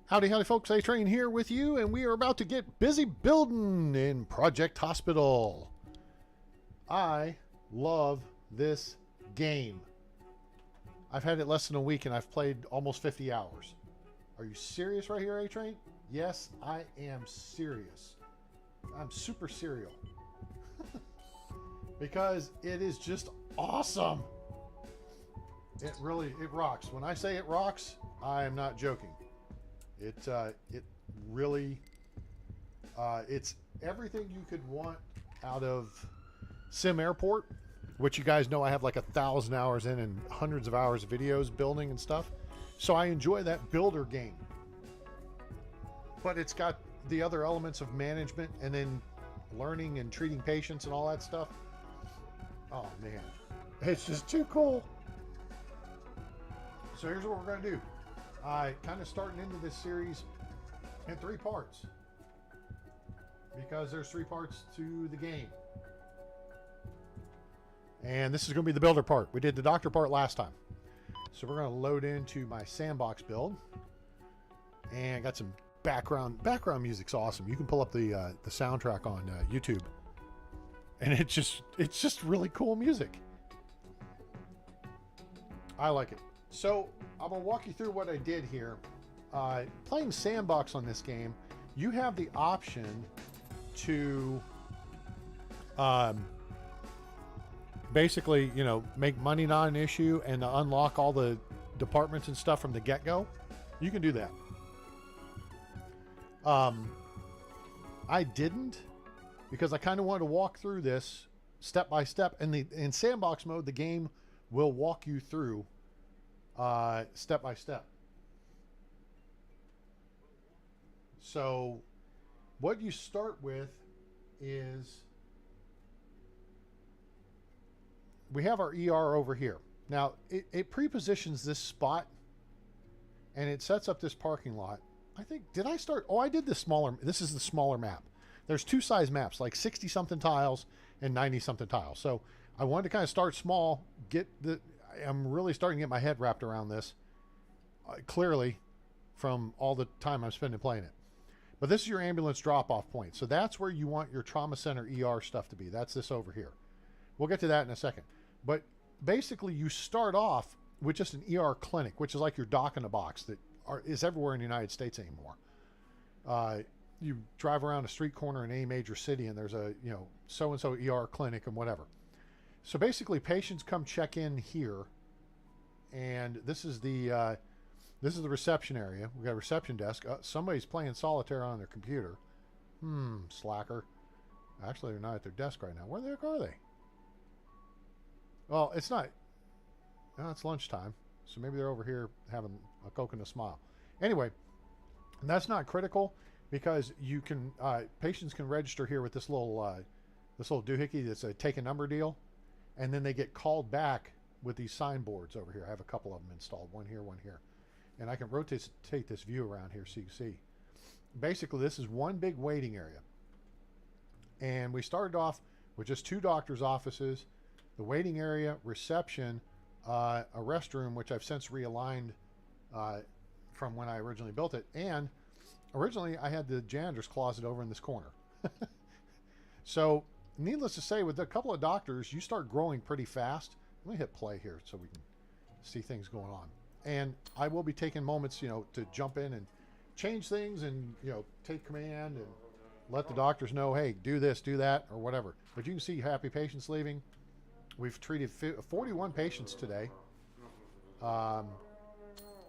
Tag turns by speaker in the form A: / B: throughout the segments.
A: Howdy, howdy, folks. A-Train here with you, and we are about to get busy building in Project Hospital. I love this game. I've had it less than a week, and I've played almost 50 hours. Are you serious right here, A-Train? Yes, I am serious. I'm super serial. Because it is just awesome. It rocks. When I say it rocks, I am not joking. It really, it's everything you could want out of Sim Airport, which you guys know I have like 1,000 hours in and hundreds of hours of videos building and stuff. So I enjoy that builder game. But it's got the other elements of management and then learning and treating patients and all that stuff. Oh man, it's just too cool. So here's what we're going to do. Kind of starting into this series in 3 parts because there's 3 parts to the game. And this is going to be the builder part. We did the doctor part last time. So we're going to load into my sandbox build. And got some background music's awesome. You can pull up the soundtrack on YouTube. And it's just really cool music. I like it. So I'm going to walk you through what I did here. Playing sandbox on this game, you have the option to basically, you know, make money not an issue and to unlock all the departments and stuff from the get-go. You can do that. I didn't because I kind of wanted to walk through this step by step. And in sandbox mode, the game will walk you through step by step. So what you start with is we have our ER over here. Now it pre-positions this spot and it sets up this parking lot. I think, did I start? Oh, I did this smaller. This is the smaller map. There's 2 size maps, like 60 something tiles and 90 something tiles. So I wanted to kind of start small, I'm really starting to get my head wrapped around this, clearly, from all the time I'm spending playing it. But this is your ambulance drop-off point. So that's where you want your trauma center ER stuff to be. That's this over here. We'll get to that in a second. But basically, you start off with just an ER clinic, which is like your dock in a box that is everywhere in the United States anymore. You drive around a street corner in any major city, and there's a, you know, so-and-so ER clinic and whatever. So basically, patients come check in here, and this is the reception area. We got a reception desk. Somebody's playing solitaire on their computer. Slacker. Actually, they're not at their desk right now. Where the heck are they? Well, it's not. No, it's lunchtime, so maybe they're over here having a Coke and a smile. Anyway, that's not critical because you can patients can register here with this little doohickey that's a take a number deal. And then they get called back with these signboards over here. I have a couple of them installed, one here, one here. And I can rotate this view around here so you can see. Basically, this is one big waiting area. And we started off with just 2 doctors' offices, the waiting area, reception, a restroom, which I've since realigned from when I originally built it. And originally, I had the janitor's closet over in this corner. So needless to say, with a couple of doctors, you start growing pretty fast. Let me hit play here so we can see things going on. And I will be taking moments, you know, to jump in and change things and, you know, take command and let the doctors know, hey, do this, do that, or whatever. But you can see happy patients leaving. We've treated 41 patients today.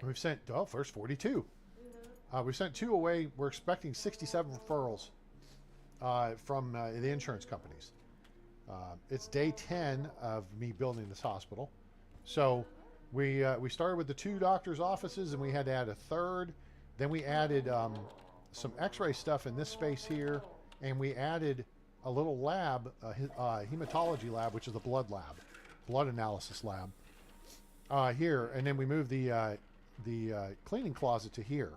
A: We've sent, first 42. We've sent 2 away. We're expecting 67 referrals from the insurance companies. It's day 10 of me building this hospital. So we started with the 2 doctors' offices, and we had to add a 3rd. Then we added some x-ray stuff in this space here, and we added a little lab, hematology lab, which is a blood lab, blood analysis lab here. And then we moved the cleaning closet to here.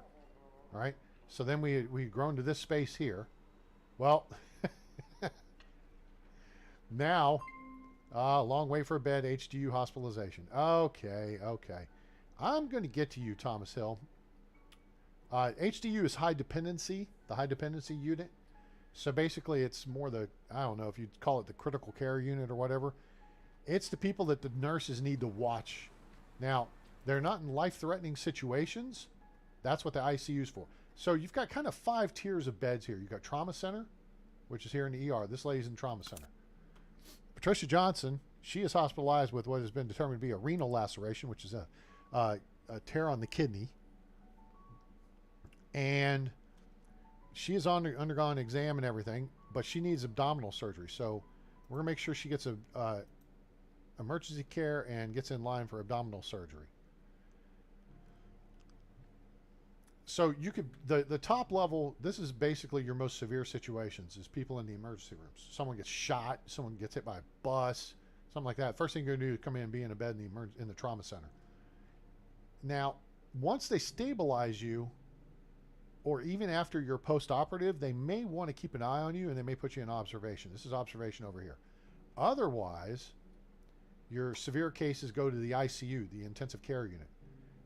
A: All right. So then we've grown to this space here. Well, now, long way for a bed, HDU hospitalization. Okay. I'm going to get to you, Thomas Hill. HDU is high dependency, the high dependency unit. So basically it's more the, I don't know if you'd call it the critical care unit or whatever. It's the people that the nurses need to watch. Now, they're not in life-threatening situations. That's what the ICU is for. So you've got kind of 5 tiers of beds here. You've got trauma center, which is here in the ER. This lady's in trauma center. Patricia Johnson, she is hospitalized with what has been determined to be a renal laceration, which is a tear on the kidney. And she has undergone exam and everything, but she needs abdominal surgery. So we're going to make sure she gets a emergency care and gets in line for abdominal surgery. So you could, the top level, this is basically your most severe situations, is people in the emergency rooms. Someone gets shot, someone gets hit by a bus, something like that. First thing you're going to do is come in and be in a bed in the trauma center. Now, once they stabilize you, or even after you're post-operative, they may want to keep an eye on you and they may put you in observation. This is observation over here. Otherwise, your severe cases go to the ICU, the intensive care unit,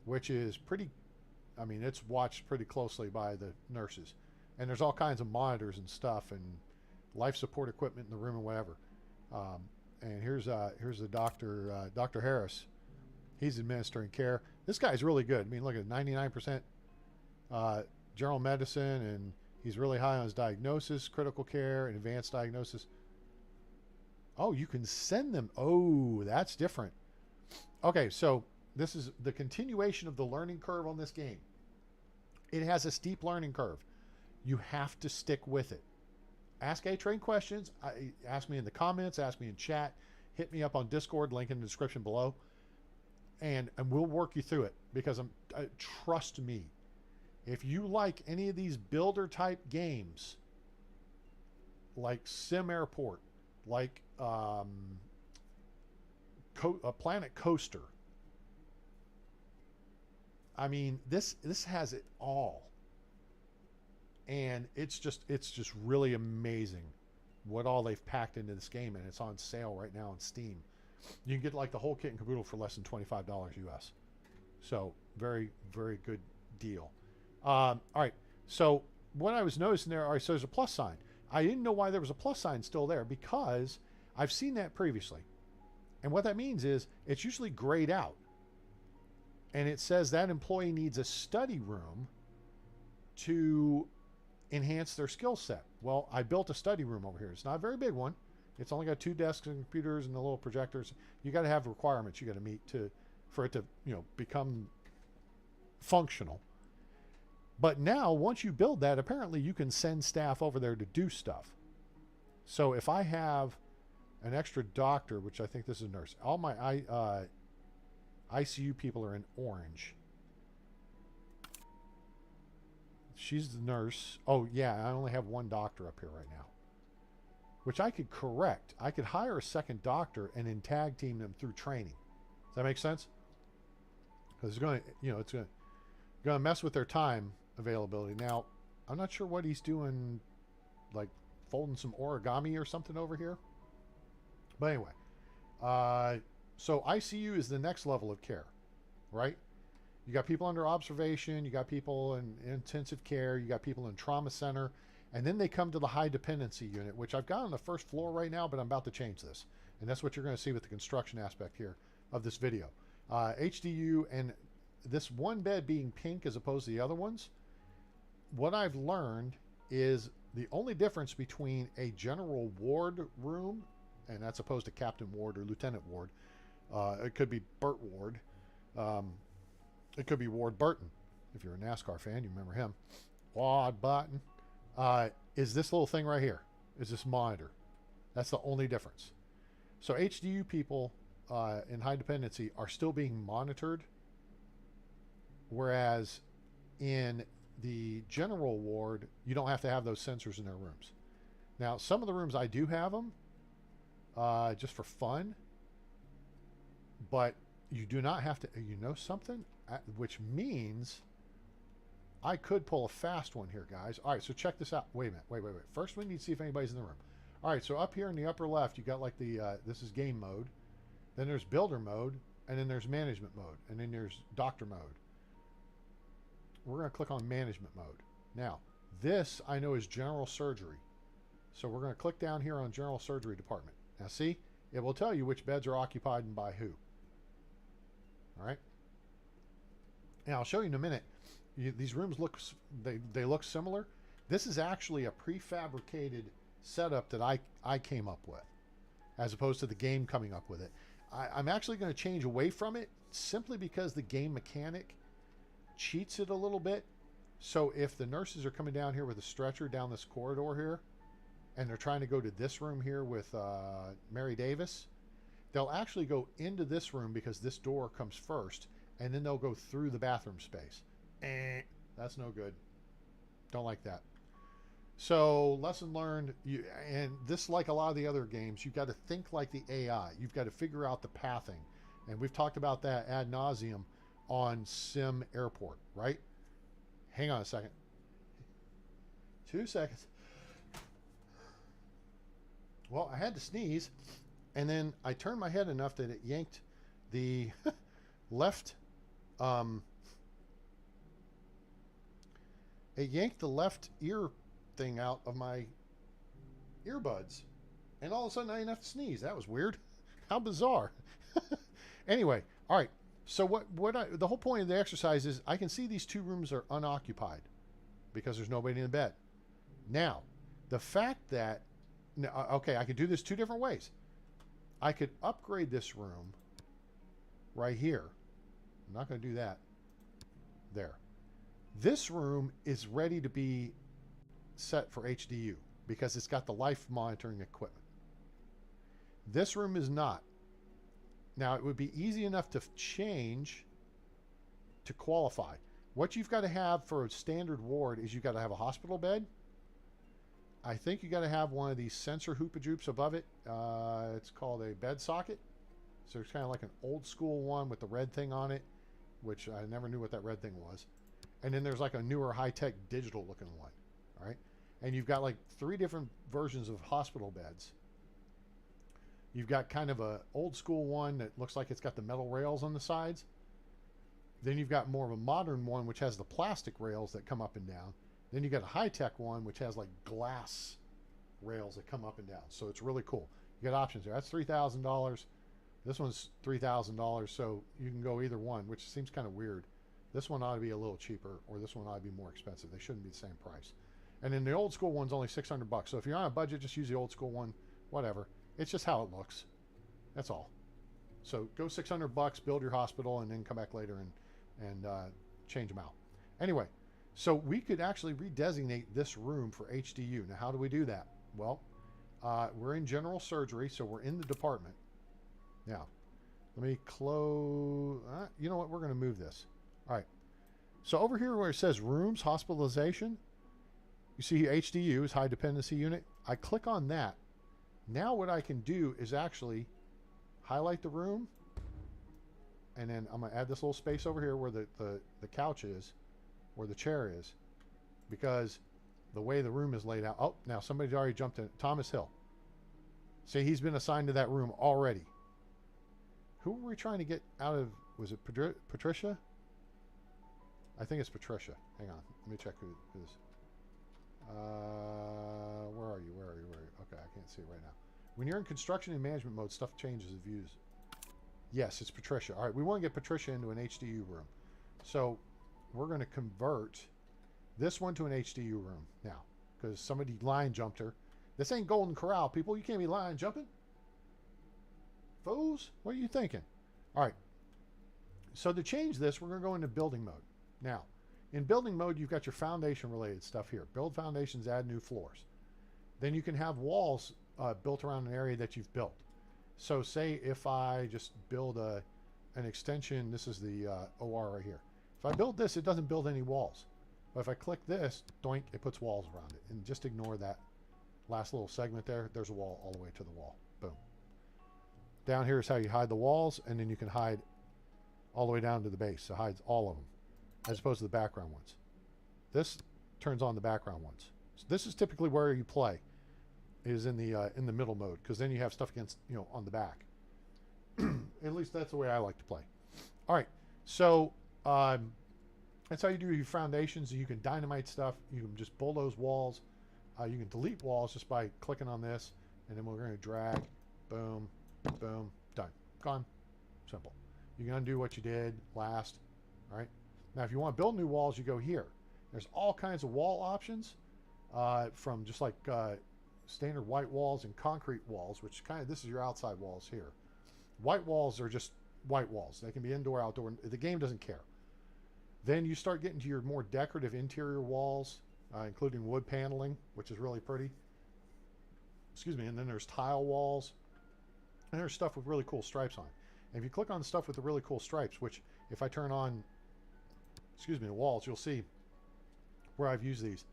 A: which is pretty, I mean, it's watched pretty closely by the nurses. And there's all kinds of monitors and stuff and life support equipment in the room and whatever. And here's the doctor, Dr. Harris. He's administering care. This guy's really good. I mean, look at 99% general medicine, and he's really high on his diagnosis, critical care, and advanced diagnosis. Oh, you can send them. Oh, that's different. Okay, so this is the continuation of the learning curve on this game. It has a steep learning curve. You have to stick with it. Ask A-Train questions. Ask me in the comments. Ask me in chat. Hit me up on Discord. Link in the description below. And we'll work you through it, because trust me, if you like any of these builder type games, like Sim Airport, like a Planet Coaster, I mean, this has it all. And it's just really amazing what all they've packed into this game, and it's on sale right now on Steam. You can get like the whole kit and caboodle for less than $25 US. So very, very good deal. All right, so what I was noticing there, all right, so there's a plus sign. I didn't know why there was a plus sign still there, because I've seen that previously. And what that means is it's usually grayed out. And it says that employee needs a study room to enhance their skill set. Well, I built a study room over here. It's not a very big one. It's only got 2 desks and computers and the little projectors. You got to have requirements you got to meet for it to, become functional. But now, once you build that, apparently you can send staff over there to do stuff. So if I have an extra doctor, which I think this is a nurse, all my ICU people are in orange. She's the nurse. Oh, yeah, I only have 1 doctor up here right now, which I could correct. I could hire a second doctor and then tag team them through training. Does that make sense? Because it's going to, it's going to mess with their time availability. Now, I'm not sure what he's doing, like folding some origami or something over here. But anyway, so ICU is the next level of care, right? You got people under observation, you got people in intensive care, you got people in trauma center, and then they come to the high dependency unit, which I've got on the first floor right now, but I'm about to change this. And that's what you're going to see with the construction aspect here of this video. HDU, and this one bed being pink as opposed to the other ones, what I've learned is the only difference between a general ward room, and that's opposed to Captain Ward or Lieutenant Ward, it could be Burt Ward, it could be Ward Burton. If you're a NASCAR fan, you remember him. Ward Burton. Is this little thing right here, is this monitor. That's the only difference. So HDU people in high dependency are still being monitored, whereas in the general ward, you don't have to have those sensors in their rooms. Now, some of the rooms I do have them just for fun, but you do not have to, something? Which means I could pull a fast one here, guys. All right, so check this out. Wait a minute. Wait. First, we need to see if anybody's in the room. All right, so up here in the upper left, you got like the, this is game mode. Then there's builder mode, and then there's management mode, and then there's doctor mode. we're going to click on management mode. Now, this I know is general surgery. So we're going to click down here on general surgery department. Now see, it will tell you which beds are occupied and by who. All right. And I'll show you in a minute. These rooms look, they look similar. This is actually a prefabricated setup that I came up with, as opposed to the game coming up with it. I'm actually going to change away from it simply because the game mechanic cheats it a little bit. So if the nurses are coming down here with a stretcher down this corridor here, and they're trying to go to this room here with Mary Davis, they'll actually go into this room because this door comes first, and then they'll go through the bathroom space. That's no good. Don't like that. So lesson learned, and this, like a lot of the other games, you've got to think like the AI. You've got to figure out the pathing. And we've talked about that ad nauseum on Sim Airport, right? Hang on a second. 2 seconds. Well, I had to sneeze, and then I turned my head enough that it yanked the left, it yanked the left ear thing out of my earbuds, and all of a sudden I didn't have to sneeze. That was weird. How bizarre. Anyway, all right. So the whole point of the exercise is I can see these 2 rooms are unoccupied because there's nobody in the bed. Now, the fact that, okay, I could do this 2 different ways. I could upgrade this room right here. I'm not going to do that. There. This room is ready to be set for HDU because it's got the life monitoring equipment. This room is not. Now, it would be easy enough to change to qualify. What you've got to have for a standard ward is you've got to have a hospital bed. I think you got to have one of these sensor hoopajoops above it. It's called a bed socket. So it's kind of like an old school one with the red thing on it, which I never knew what that red thing was. And then there's like a newer high-tech digital looking one. All right. And you've got like 3 different versions of hospital beds. You've got kind of a old school one that looks like it's got the metal rails on the sides. Then you've got more of a modern one which has the plastic rails that come up and down. Then you got a high-tech one which has like glass rails that come up and down. So it's really cool. You got options there. That's $3,000. This one's $3,000, so you can go either one, which seems kind of weird. This one ought to be a little cheaper, or this one ought to be more expensive. They shouldn't be the same price. And then the old school one's only $600. So if you're on a budget, just use the old school one. Whatever. It's just how it looks. That's all. So go $600, build your hospital, and then come back later and change them out. Anyway, so we could actually redesignate this room for HDU. Now, how do we do that? Well, we're in general surgery, so we're in the department. Now, let me close. You know what? We're going to move this. All right. So over here where it says rooms, hospitalization, you see HDU is high dependency unit. I click on that. Now what I can do is actually highlight the room, and then I'm going to add this little space over here where the couch is, where the chair is, because the way the room is laid out. Oh, now somebody's already jumped in. Thomas Hill. See, he's been assigned to that room already. Who were we trying to get out of? Was it Patricia? I think it's Patricia. Hang on. Let me check who is. Where are you? Where are you? Where are you? Okay, I can't see it right now. When you're in construction and management mode, stuff changes the views. Yes, it's Patricia. All right, we want to get Patricia into an HDU room. So we're going to convert this one to an HDU room now because somebody line jumped her. This ain't Golden Corral, people. You can't be line jumping. Fools, what are you thinking? All right. So to change this, we're going to go into building mode. Now, in building mode, you've got your foundation related stuff here. Build foundations, add new floors. Then you can have walls built around an area that you've built. So say if I just build an extension, this is the OR right here. If I build this, it doesn't build any walls. But if I click this, doink, it puts walls around it. And just ignore that last little segment there. There's a wall all the way to the wall. Boom. Down here is how you hide the walls, and then you can hide all the way down to the base. So it hides all of them, as opposed to the background ones. This turns on the background ones. So this is typically where you play, is in the middle mode, because then you have stuff against, on the back. At least that's the way I like to play. All right, so That's how you do your foundations. You can dynamite stuff. You can just bulldoze walls. You can delete walls just by clicking on this, and then we're going to drag, boom, boom, done, gone, simple. You can undo what you did last. All right. Now, if you want to build new walls, you go here. There's all kinds of wall options, from just like standard white walls and concrete walls, which this is your outside walls here. White walls are just white walls. They can be indoor, outdoor. The game doesn't care. Then you start getting to your more decorative interior walls, including wood paneling, which is really pretty. Excuse me. And then there's tile walls, and there's stuff with really cool stripes on it. And if you click on stuff with the really cool stripes, which if I turn on, excuse me, the walls, you'll see where I've used these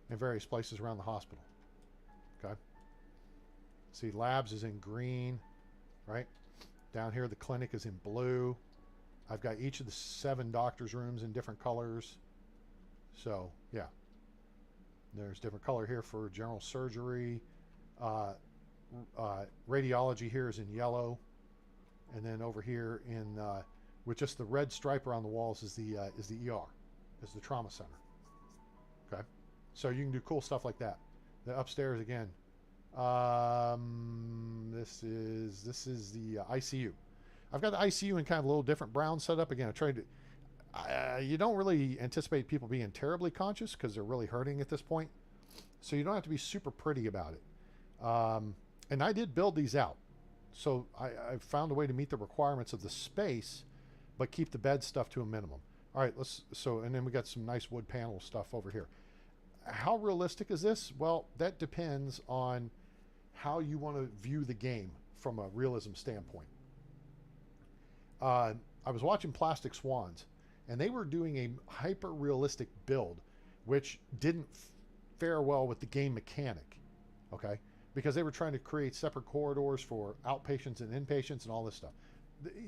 A: in various places around the hospital. Okay. See, labs is in green, right? Down here, the clinic is in blue. I've got each of the 7 doctors' rooms in different colors. So, yeah. There's different color here for general surgery. Radiology here is in yellow. And then over here in with just the red stripe around the walls is the ER, is the trauma center. Okay, so you can do cool stuff like that. The upstairs again. This is the ICU. I've got the ICU in kind of a little different brown setup. Again, I tried to. You don't really anticipate people being terribly conscious because they're really hurting at this point, so you don't have to be super pretty about it. And I did build these out. So I found a way to meet the requirements of the space, but keep the bed stuff to a minimum. All right, and then we got some nice wood panel stuff over here. How realistic is this? Well, that depends on how you want to view the game from a realism standpoint. I was watching Plastic Swans, and they were doing a hyper-realistic build, which didn't fare well with the game mechanic, okay? Because they were trying to create separate corridors for outpatients and inpatients and all this stuff.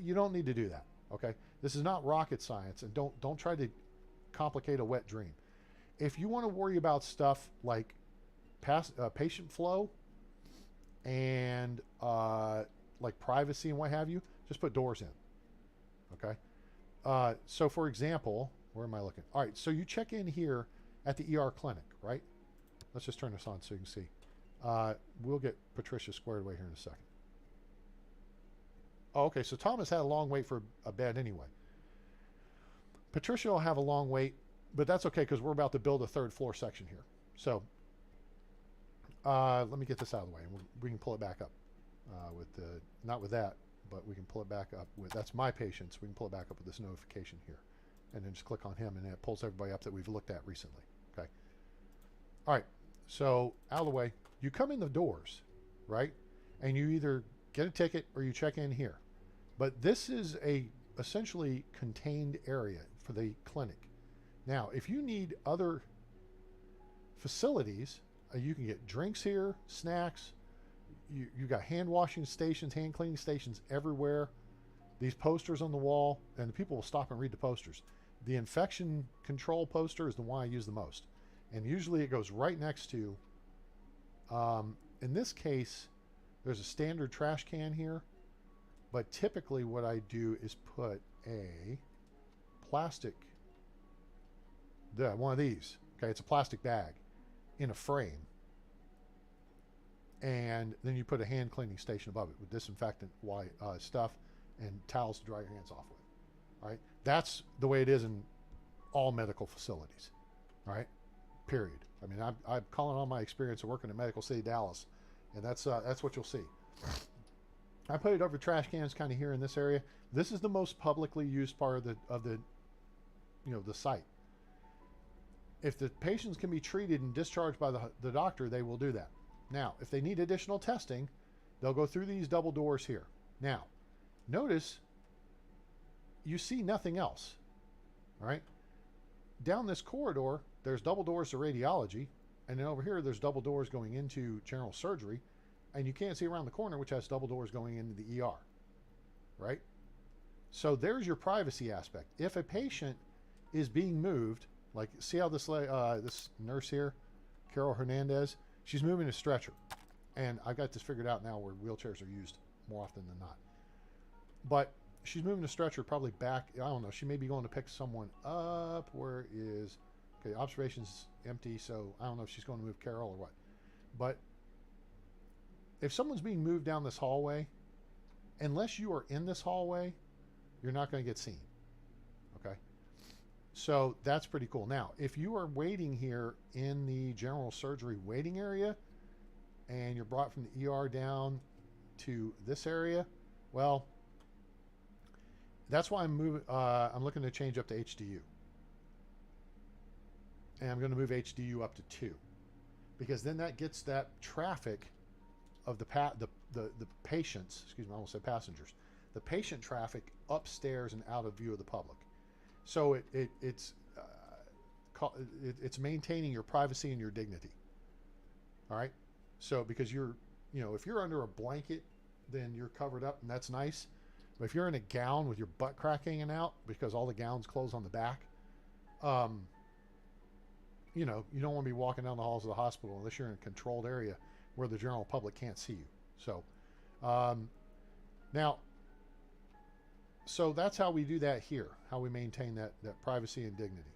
A: You don't need to do that, okay? This is not rocket science, and don't try to complicate a wet dream. If you want to worry about stuff like patient flow and like privacy and what have you, just put doors in, okay? So for example, where am I looking? All right, so you check in here at the ER clinic, right? Let's just turn this on so you can see. We'll get Patricia squared away here in a second. Oh, okay, so Thomas had a long wait for a bed anyway. Patricia will have a long wait, but that's okay because we're about to build a 3rd floor section here. So let me get this out of the way, and we can pull it back up with the, not with that, but we can pull it back up with, that's my patients. We can pull it back up with this notification here, and then just click on him, and then it pulls everybody up that we've looked at recently. Okay. All right. So out of the way. You come in the doors, right? And you either get a ticket or you check in here. But this is a essentially contained area for the clinic. Now, if you need other facilities, you can get drinks here, snacks. You got hand washing stations, hand cleaning stations everywhere. These posters on the wall, and the people will stop and read the posters. The infection control poster is the one I use the most. And usually it goes right next to, in this case, there's a standard trash can here, but typically what I do is put a plastic, one of these, okay, it's a plastic bag in a frame, and then you put a hand cleaning station above it with disinfectant stuff and towels to dry your hands off with. All right, that's the way it is in all medical facilities. All right, period. I mean, I'm calling on my experience of working at Medical City Dallas, and that's what you'll see. I put it over trash cans kind of here in this area. This is the most publicly used part of the the site. If the patients can be treated and discharged by the doctor, they will do that. Now, if they need additional testing, they'll go through these double doors here. Now, notice you see nothing else. All right, down this corridor, there's double doors to radiology, and then over here, there's double doors going into general surgery, and you can't see around the corner, which has double doors going into the ER, right? So there's your privacy aspect. If a patient is being moved, like see how this nurse here, Carol Hernandez, she's moving a stretcher, and I got this figured out now where wheelchairs are used more often than not. But she's moving the stretcher probably back. I don't know. She may be going to pick someone up. Where is... Okay, observation's empty, so I don't know if she's going to move Carol or what. But if someone's being moved down this hallway, unless you are in this hallway, you're not going to get seen. Okay? So that's pretty cool. Now, if you are waiting here in the general surgery waiting area, and you're brought from the ER down to this area, well, that's why I'm looking to change up to HDU. And I'm going to move HDU up to 2. Because then that gets that traffic of the patients, excuse me, I almost said passengers, the patient traffic upstairs and out of view of the public. So it's maintaining your privacy and your dignity. All right. So because if you're under a blanket, then you're covered up, and that's nice. But if you're in a gown with your butt crack hanging out, because all the gowns close on the back, you don't want to be walking down the halls of the hospital unless you're in a controlled area where the general public can't see you. So, so that's how we do that here, how we maintain that privacy and dignity.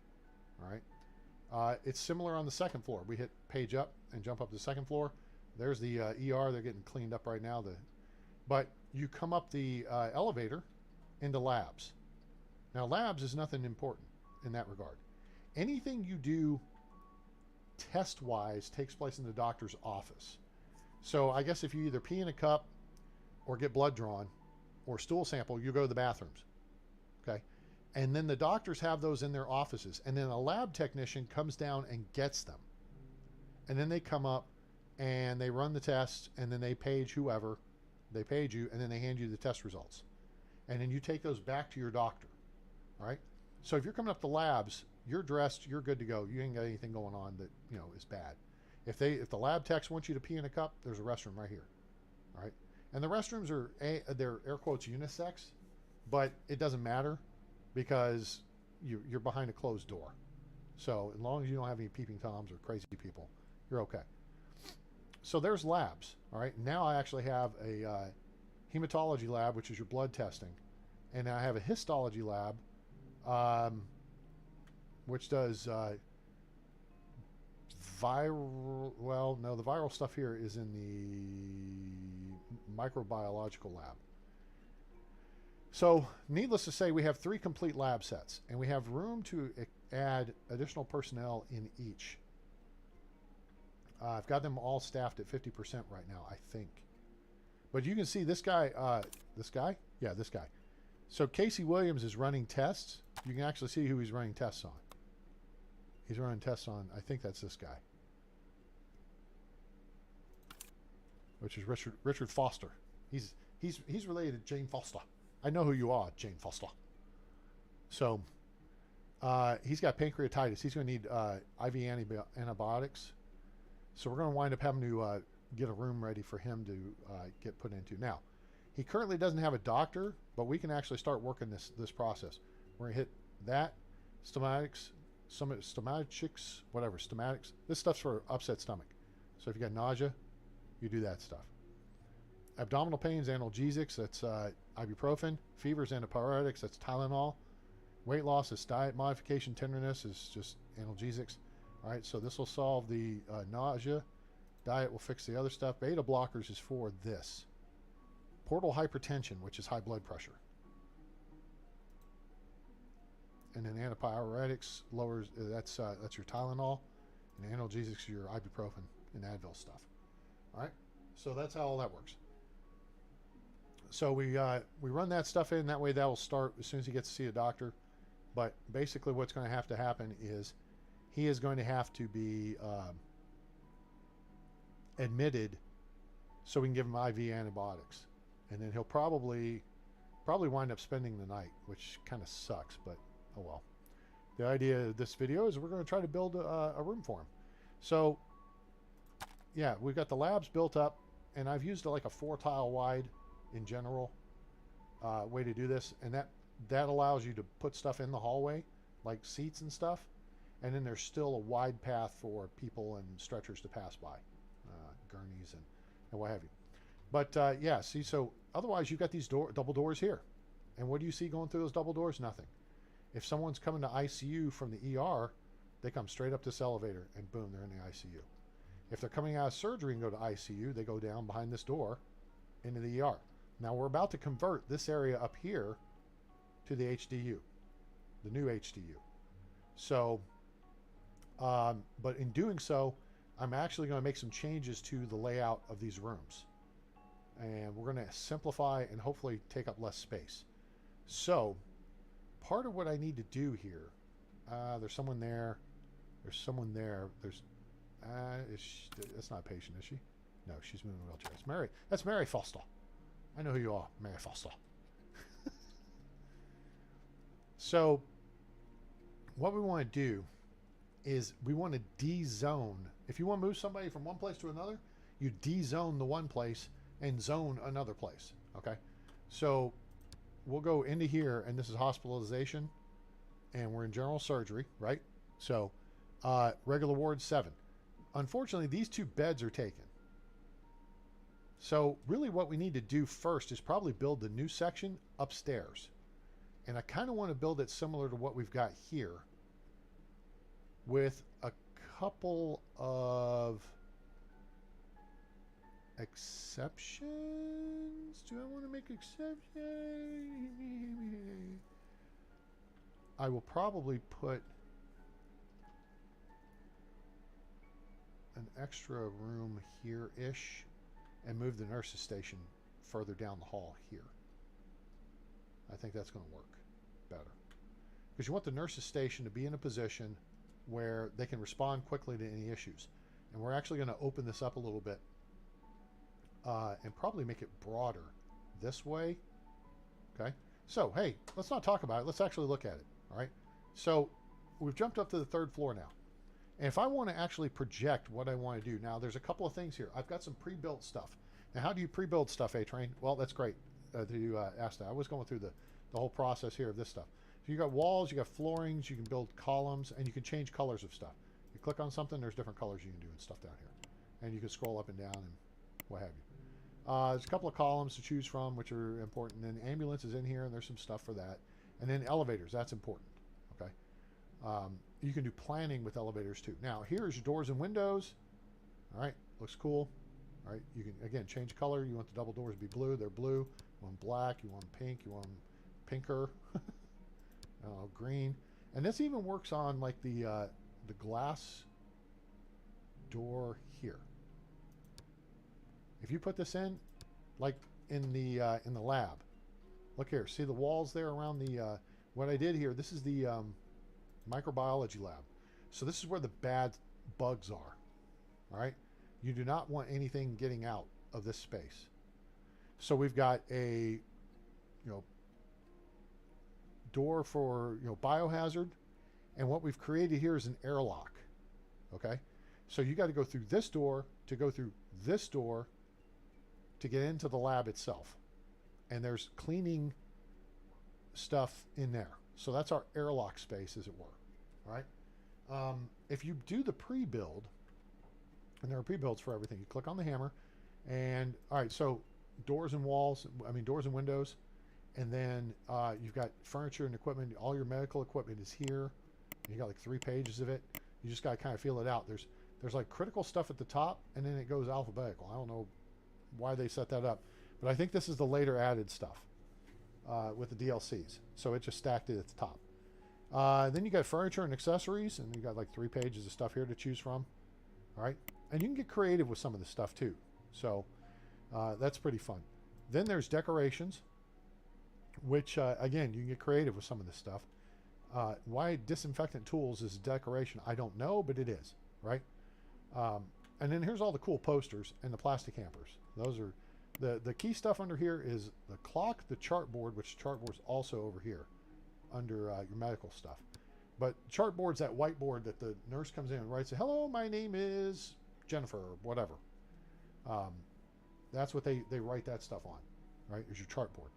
A: All right. It's similar on the second floor. We hit page up and jump up to the second floor. There's the ER. They're getting cleaned up right now. But you come up the elevator into labs. Now, labs is nothing important in that regard. Anything you do test-wise takes place in the doctor's office. So I guess if you either pee in a cup or get blood drawn or stool sample, you go to the bathrooms. Okay? And then the doctors have those in their offices. And then a lab technician comes down and gets them. And then they come up and they run the test, and then they page whoever. They page you, and then they hand you the test results. And then you take those back to your doctor. All right? So if you're coming up the labs, you're dressed, you're good to go. You ain't got anything going on that, is bad. If the lab techs want you to pee in a cup, there's a restroom right here. All right? And the restrooms they're air quotes unisex, but it doesn't matter because you're behind a closed door. So as long as you don't have any peeping toms or crazy people, you're okay. So there's labs. All right? Now I actually have a hematology lab, which is your blood testing. And I have a histology lab, which does viral... Well, no, the viral stuff here is in the microbiological lab. So, needless to say, we have 3 complete lab sets, and we have room to add additional personnel in each. I've got them all staffed at 50% right now, I think. But you can see this guy, Yeah, this guy. So Casey Williams is running tests. You can actually see who he's running tests on. He's running tests on, I think that's this guy. Which is Richard Foster. He's related to Jane Foster. I know who you are, Jane Foster. So he's got pancreatitis. He's going to need IV antibiotics. So we're going to wind up having to get a room ready for him to get put into. Now, he currently doesn't have a doctor, but we can actually start working this process. We're going to hit that, stomatics, stomatics. This stuff's for upset stomach. So if you got nausea, you do that stuff. Abdominal pains, analgesics, that's ibuprofen. Fevers, antipyretics, that's Tylenol. Weight loss is diet modification. Tenderness is just analgesics. All right, so this will solve the nausea. Diet will fix the other stuff. Beta blockers is for this. Portal hypertension, which is high blood pressure. And then antipyretics lowers, that's your Tylenol. And analgesics are your ibuprofen and Advil stuff. All right, so that's how all that works. So we run that stuff in. That way that will start as soon as he gets to see a doctor. But basically what's going to have to happen is he is going to have to be admitted so we can give him IV antibiotics. And then he'll probably wind up spending the night, which kind of sucks, but oh well. The idea of this video is we're going to try to build a room for him. So yeah, we've got the labs built up, and I've used like a 4 tile wide in general way to do this, and that allows you to put stuff in the hallway, like seats and stuff, and then there's still a wide path for people and stretchers to pass by, gurneys and what have you. But yeah, see, so otherwise you've got these double doors here, And what do you see going through those double doors? Nothing. If someone's coming to ICU from the ER, they come straight up this elevator and boom, they're in the ICU. If they're coming out of surgery and go to ICU, they go down behind this door into the ER. Now we're about to convert this area up here to the HDU, the new HDU. So, but in doing so, I'm actually going to make some changes to the layout of these rooms. And we're going to simplify and hopefully take up less space. So, part of what I need to do here, there's someone there, there's someone there, there's, that's not a patient, is she? No, she's moving a wheelchair. It's Mary. That's Mary Foster. I know who you are, Mary Foster. So, what we want to do is we want to de-zone. If you want to move somebody from one place to another, you de-zone the one place and zone another place. Okay? So, we'll go into here, and this is hospitalization, and we're in general surgery, right? So, regular ward 7. Unfortunately, these 2 beds are taken. So really what we need to do first is probably build the new section upstairs. And I kind of want to build it similar to what we've got here with a couple of exceptions. Do I want to make exceptions? I will probably put an extra room here-ish and move the nurses station further down the hall here. I think that's going to work better. Because you want the nurses station to be in a position where they can respond quickly to any issues. And we're actually going to open this up a little bit and probably make it broader this way. Okay. So, hey, let's not talk about it. Let's actually look at it. All right. So we've jumped up to the 3rd floor now. And if I want to actually project what I want to do, now there's a couple of things here. I've got some pre-built stuff. Now, how do you pre-build stuff, A-Train? Well, that's great that you asked that. I was going through the whole process here of this stuff. So you got walls, you got floorings, you can build columns, and you can change colors of stuff. You click on something, there's different colors you can do and stuff down here. And you can scroll up and down and what have you. There's a couple of columns to choose from, which are important. And ambulance is in here, and there's some stuff for that. And then elevators, that's important. Okay. You can do planning with elevators too. Now, here's your doors and windows. All right, looks cool. All right, you can, again, change color. You want the double doors to be blue, they're blue. You want them black, you want them pink, you want them pinker, green. And this even works on like the glass door here. If you put this in, like in the lab, look here, see the walls there around the, what I did here, this is the microbiology lab. So this is where the bad bugs are. All right. You do not want anything getting out of this space. So we've got a, door for, biohazard. And what we've created here is an airlock. Okay. So you got to go through this door to go through this door to get into the lab itself. And there's cleaning stuff in there. So that's our airlock space, as it were. All right. If you do the pre-build, and there are pre-builds for everything, you click on the hammer, and all right. So doors and walls, doors and windows, and then you've got furniture and equipment. All your medical equipment is here. And you got like 3 pages of it. You just got to kind of feel it out. There's like critical stuff at the top, and then it goes alphabetical. I don't know why they set that up, but I think this is the later added stuff. With the DLCs. So it just stacked it at the top. Then you got furniture and accessories, and you got like 3 pages of stuff here to choose from. All right. And you can get creative with some of this stuff too. So that's pretty fun. Then there's decorations, which again, you can get creative with some of this stuff. Why disinfectant tools is decoration, I don't know, but it is, right? And then here's all the cool posters and the plastic hampers. Those are the key stuff under here is the clock, the chartboard, which chartboard's also over here under your medical stuff. But chartboard's that whiteboard that the nurse comes in and writes, hello, my name is Jennifer, or whatever. That's what they write that stuff on, right? Is your chartboard.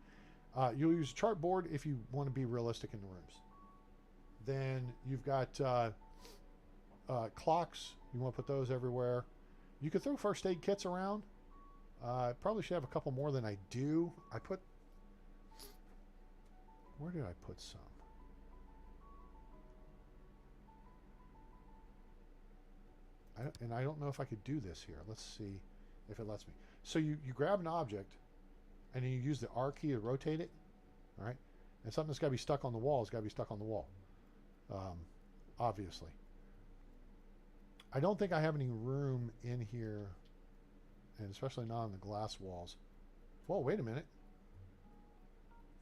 A: You'll use chartboard if you want to be realistic in the rooms. Then you've got clocks. You want to put those everywhere. You could throw first aid kits around. I probably should have a couple more than I do. I put Where did I put some? And I don't know if I could do this here. Let's see if it lets me. So you grab an object, and then you use the R key to rotate it. All right? And something that's got to be stuck on the wall has got to be stuck on the wall. Obviously. I don't think I have any room in here, and especially not on the glass walls. Whoa, wait a minute.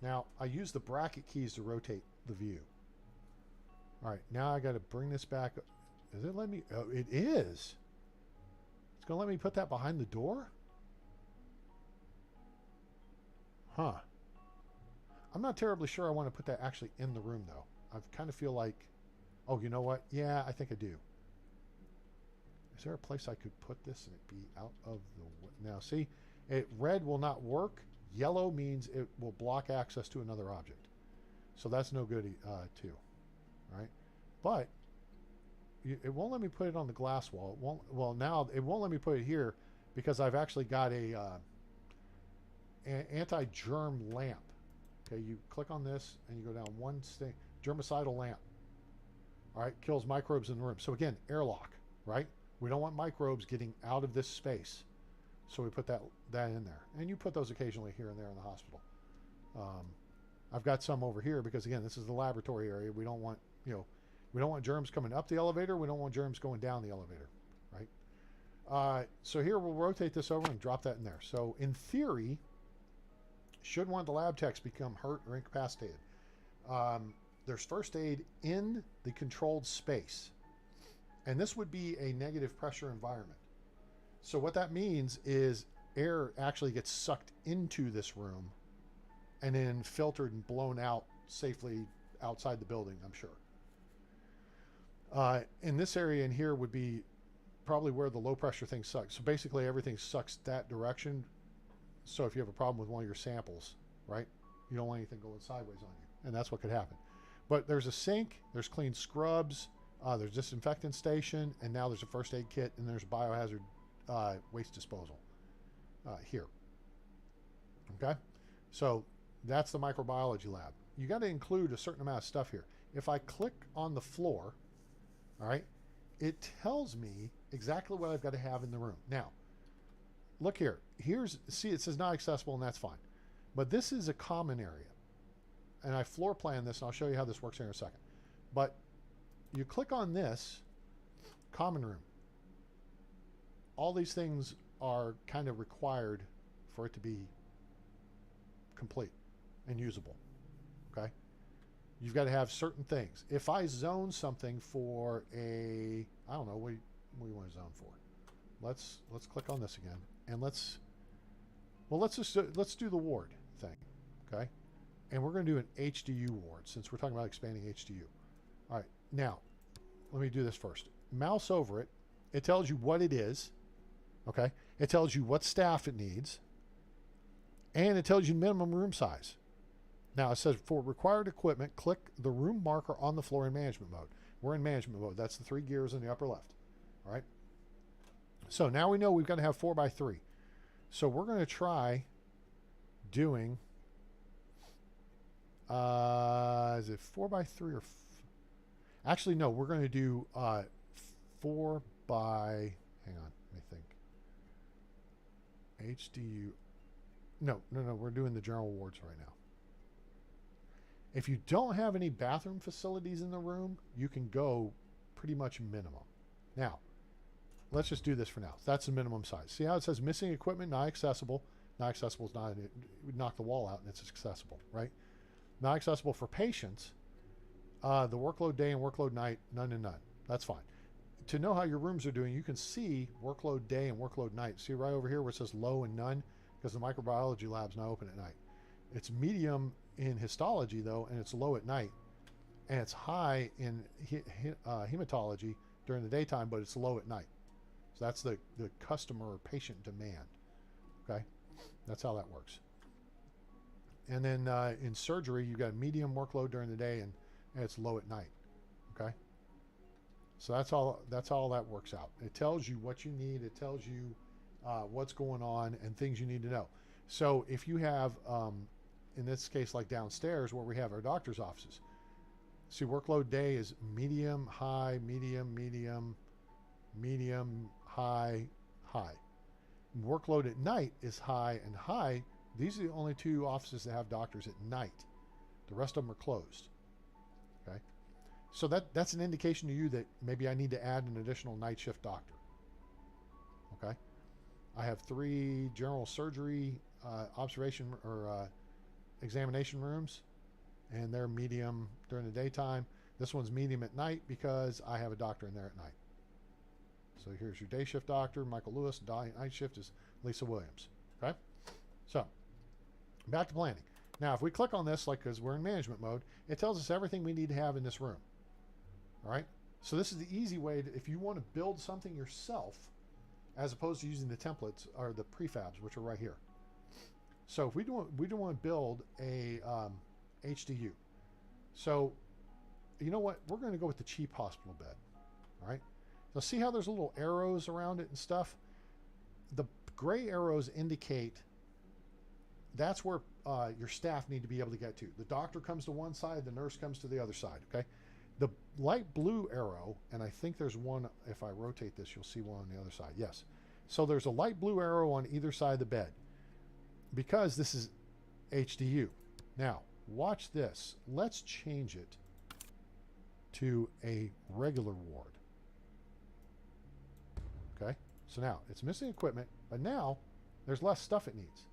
A: Now, I use the bracket keys to rotate the view. All right, now I got to bring this back. Does it let me? Oh, it is. It's going to let me put that behind the door? Huh. I'm not terribly sure I want to put that actually in the room, though. I kind of feel like, oh, you know what? Yeah, I think I do. Is there a place I could put this and it be out of the... Now, see, red will not work. Yellow means it will block access to another object. So that's no good, too. Right? But it won't let me put it on the glass wall. It won't, well, now it won't let me put it here because I've actually got an anti-germ lamp. Okay, you click on this and you go down one thing, germicidal lamp. All right, kills microbes in the room. So again, airlock, right? We don't want microbes getting out of this space. So we put that in there. And you put those occasionally here and there in the hospital. I've got some over here because again, this is the laboratory area. We don't want, we don't want germs coming up the elevator. We don't want germs going down the elevator, right? So here we'll rotate this over and drop that in there. So in theory, should one of the lab techs become hurt or incapacitated, there's first aid in the controlled space. And this would be a negative pressure environment. So what that means is air actually gets sucked into this room and then filtered and blown out safely outside the building, I'm sure. In this area in here would be probably where the low pressure thing sucks. So basically everything sucks that direction. So if you have a problem with one of your samples, right, you don't want anything going sideways on you. And that's what could happen. But there's a sink, there's clean scrubs, there's disinfectant station, and now there's a first aid kit, and there's biohazard waste disposal here. Okay? So that's the microbiology lab. You got to include a certain amount of stuff here. If I click on the floor, all right, it tells me exactly what I've got to have in the room. Now, look here. See, it says not accessible, and that's fine. But this is a common area. And I floor plan this, and I'll show you how this works here in a second. But you click on this, common room. All these things are kind of required for it to be complete and usable. Okay? You've got to have certain things. If I zone something for a, I don't know, what do you want to zone for? Let's click on this again, and let's do the ward thing, okay? And we're going to do an HDU ward since we're talking about expanding HDU. All right, now let me do this first. Mouse over it. It tells you what it is, okay? It tells you what staff it needs, and it tells you minimum room size. Now it says for required equipment, click the room marker on the floor in management mode. We're in management mode. That's the 3 gears in the upper left. All right. So now we know we've got to have 4x3. So we're going to try doing, is it 4x3 or, actually no, we're going to do 4 by, hang on, let me think. HDU, no, we're doing the general wards right now. If you don't have any bathroom facilities in the room, you can go pretty much minimum. Now, let's just do this for now. That's the minimum size. See how it says missing equipment, not accessible. Not accessible is not, it would knock the wall out and it's accessible, right? Not accessible for patients. The workload day and workload night, none and none. That's fine. To know how your rooms are doing, you can see workload day and workload night. See right over here where it says low and none? Because the microbiology lab's not open at night. It's medium in histology though, and it's low at night. And it's high in hematology during the daytime, but it's low at night. So that's the customer or patient demand. Okay? That's how that works. And then in surgery, you've got medium workload during the day and it's low at night. Okay? So that's all that works out. It tells you what you need. It tells you what's going on and things you need to know. So if you have in this case, like downstairs where we have our doctor's offices. See, workload day is medium, high, medium, medium, medium, high, high. Workload at night is high and high. These are the only two offices that have doctors at night. The rest of them are closed. Okay, so that's an indication to you that maybe I need to add an additional night shift doctor. Okay, I have 3 general surgery observation or examination rooms, and they're medium during the daytime. This one's medium at night because I have a doctor in there at night. So here's your day shift doctor, Michael Lewis. Night shift is Lisa Williams. Okay, so back to planning. Now, if we click on this, like, because we're in management mode, it tells us everything we need to have in this room. All right, so this is the easy way to, if you want to build something yourself, as opposed to using the templates or the prefabs, which are right here. So if we don't want to build a HDU, so you know what? We're going to go with the cheap hospital bed. All right. So see how there's little arrows around it and stuff? The gray arrows indicate that's where your staff need to be able to get to. The doctor comes to one side, the nurse comes to the other side, okay? The light blue arrow, and I think there's one, if I rotate this, you'll see one on the other side. Yes. So there's a light blue arrow on either side of the bed because this is HDU. Now, watch this. Let's change it to a regular ward. Okay, so now it's missing equipment, but now there's less stuff it needs.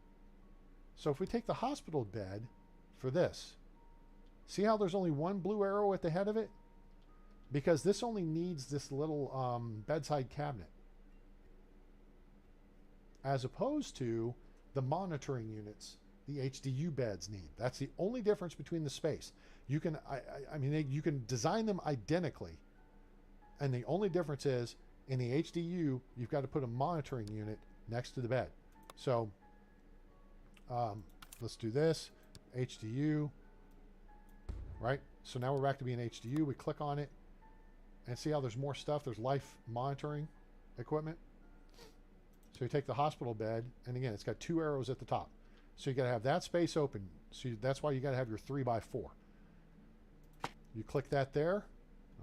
A: So if we take the hospital bed for this, see how there's only one blue arrow at the head of it? Because this only needs this little bedside cabinet, as opposed to the monitoring units the HDU beds need. That's the only difference between the space. You can, I mean, you can design them identically, and the only difference is in the HDU, you've got to put a monitoring unit next to the bed. So let's do this, HDU, right? So now we're back to being HDU. We click on it and see how there's more stuff. There's life monitoring equipment. So you take the hospital bed, and again, it's got 2 arrows at the top. So you got to have that space open. So that's why you got to have your 3x4. You click that there,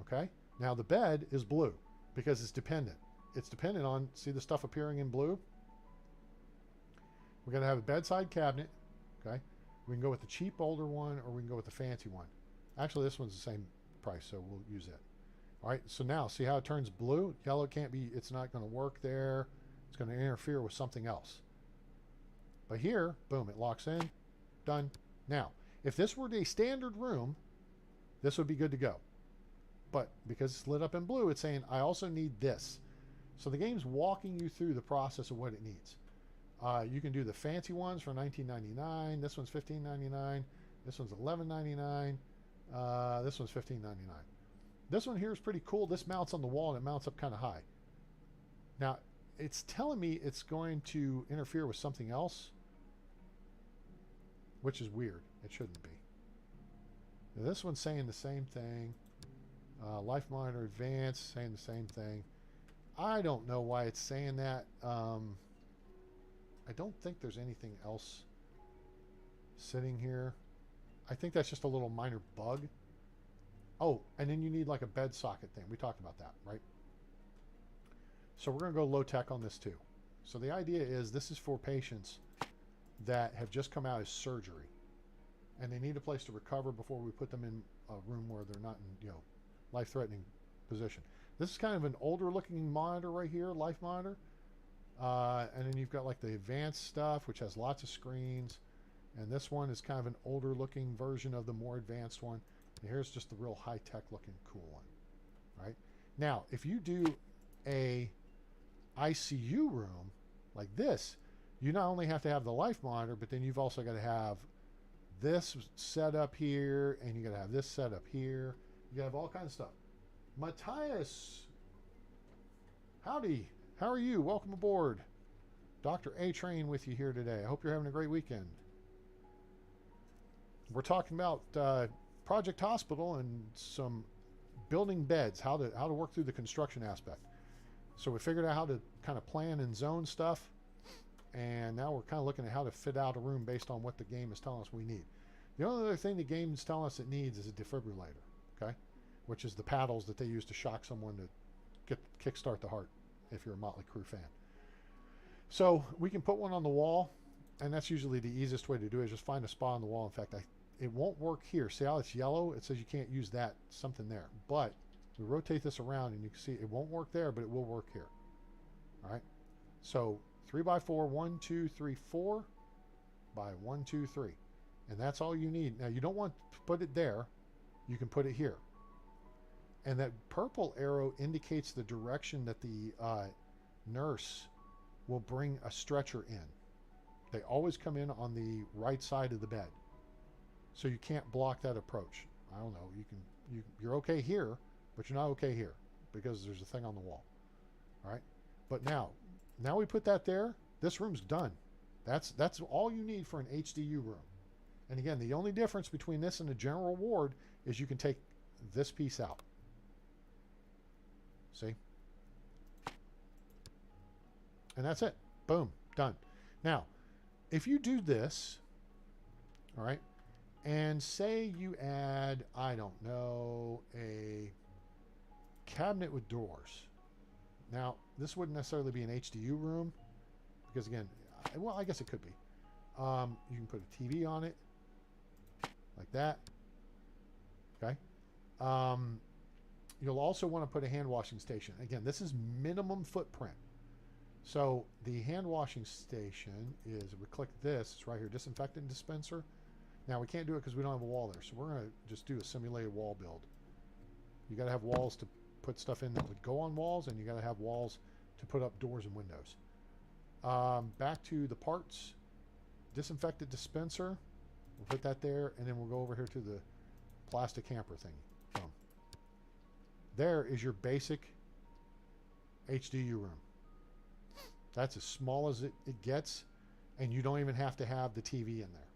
A: okay? Now the bed is blue because it's dependent. It's dependent on, see the stuff appearing in blue? We're going to have a bedside cabinet, okay? We can go with the cheap older one, or we can go with the fancy one. Actually, this one's the same price, so we'll use it. All right, so now see how it turns blue? Yellow can't be, it's not going to work there. It's going to interfere with something else. But here, boom, it locks in, done. Now, if this were a standard room, this would be good to go. But because it's lit up in blue, it's saying, I also need this. So the game's walking you through the process of what it needs. You can do the fancy ones for $19.99. This one's $15.99. This one's $11.99. This one's $15.99. This one here is pretty cool. This mounts on the wall and it mounts up kind of high. Now, it's telling me it's going to interfere with something else, which is weird. It shouldn't be. Now, this one's saying the same thing. Life Monitor Advanced saying the same thing. I don't know why it's saying that. I don't think there's anything else sitting here. I think that's just a little minor bug. Oh, and then you need like a bed socket thing. We talked about that, right? So we're going to go low tech on this too. So the idea is this is for patients that have just come out of surgery and they need a place to recover before we put them in a room where they're not in, life-threatening position. This is kind of an older looking monitor right here, life monitor. And then you've got like the advanced stuff, which has lots of screens. And this one is kind of an older looking version of the more advanced one. And here's just the real high-tech looking cool one, right? Now, if you do a ICU room like this, you not only have to have the life monitor, but then you've also got to have this set up here, and you got to have this set up here. You got to have all kinds of stuff. Matthias, howdy. How are you? Welcome aboard. Dr. A Train with you here today. I hope you're having a great weekend. We're talking about Project Hospital and some building beds, how to work through the construction aspect. So we figured out how to kind of plan and zone stuff, And now we're kind of looking at how to fit out a room based on what the game is telling us we need. The only other thing the game is telling us it needs is a defibrillator, okay? Which is the paddles that they use to shock someone to kickstart the heart if you're a Motley Crue fan. So we can put one on the wall, and that's usually the easiest way to do it, is just find a spot on the wall. In fact, it won't work here. See how it's yellow? It says you can't use that, something there. But we rotate this around, and you can see it won't work there, but it will work here. All right? So 3x4, 1, 2, 3, 4 by 1, 2, 3. And that's all you need. Now, you don't want to put it there. You can put it here. And that purple arrow indicates the direction that the nurse will bring a stretcher in. They always come in on the right side of the bed. So you can't block that approach. I don't know. You're okay here, but you're not okay here because there's a thing on the wall. All right? But now we put that there. This room's done. That's all you need for an HDU room. And again, the only difference between this and a general ward is you can take this piece out. See? And that's it. Boom. Done. Now, if you do this, all right, and say you add, I don't know, a cabinet with doors. Now, this wouldn't necessarily be an HDU room because, again, well, I guess it could be. You can put a TV on it like that. Okay. You'll also want to put a hand washing station. Again, this is minimum footprint. So the hand washing station is, if we click this, it's right here, disinfectant dispenser. Now we can't do it because we don't have a wall there. So we're going to just do a simulated wall build. You got to have walls to put stuff in that would go on walls, and you got to have walls to put up doors and windows. Back to the parts, disinfectant dispenser. We'll put that there, and then we'll go over here to the plastic hamper thing. Boom. There is your basic HDU room. That's as small as it gets, and you don't even have to have the TV in there.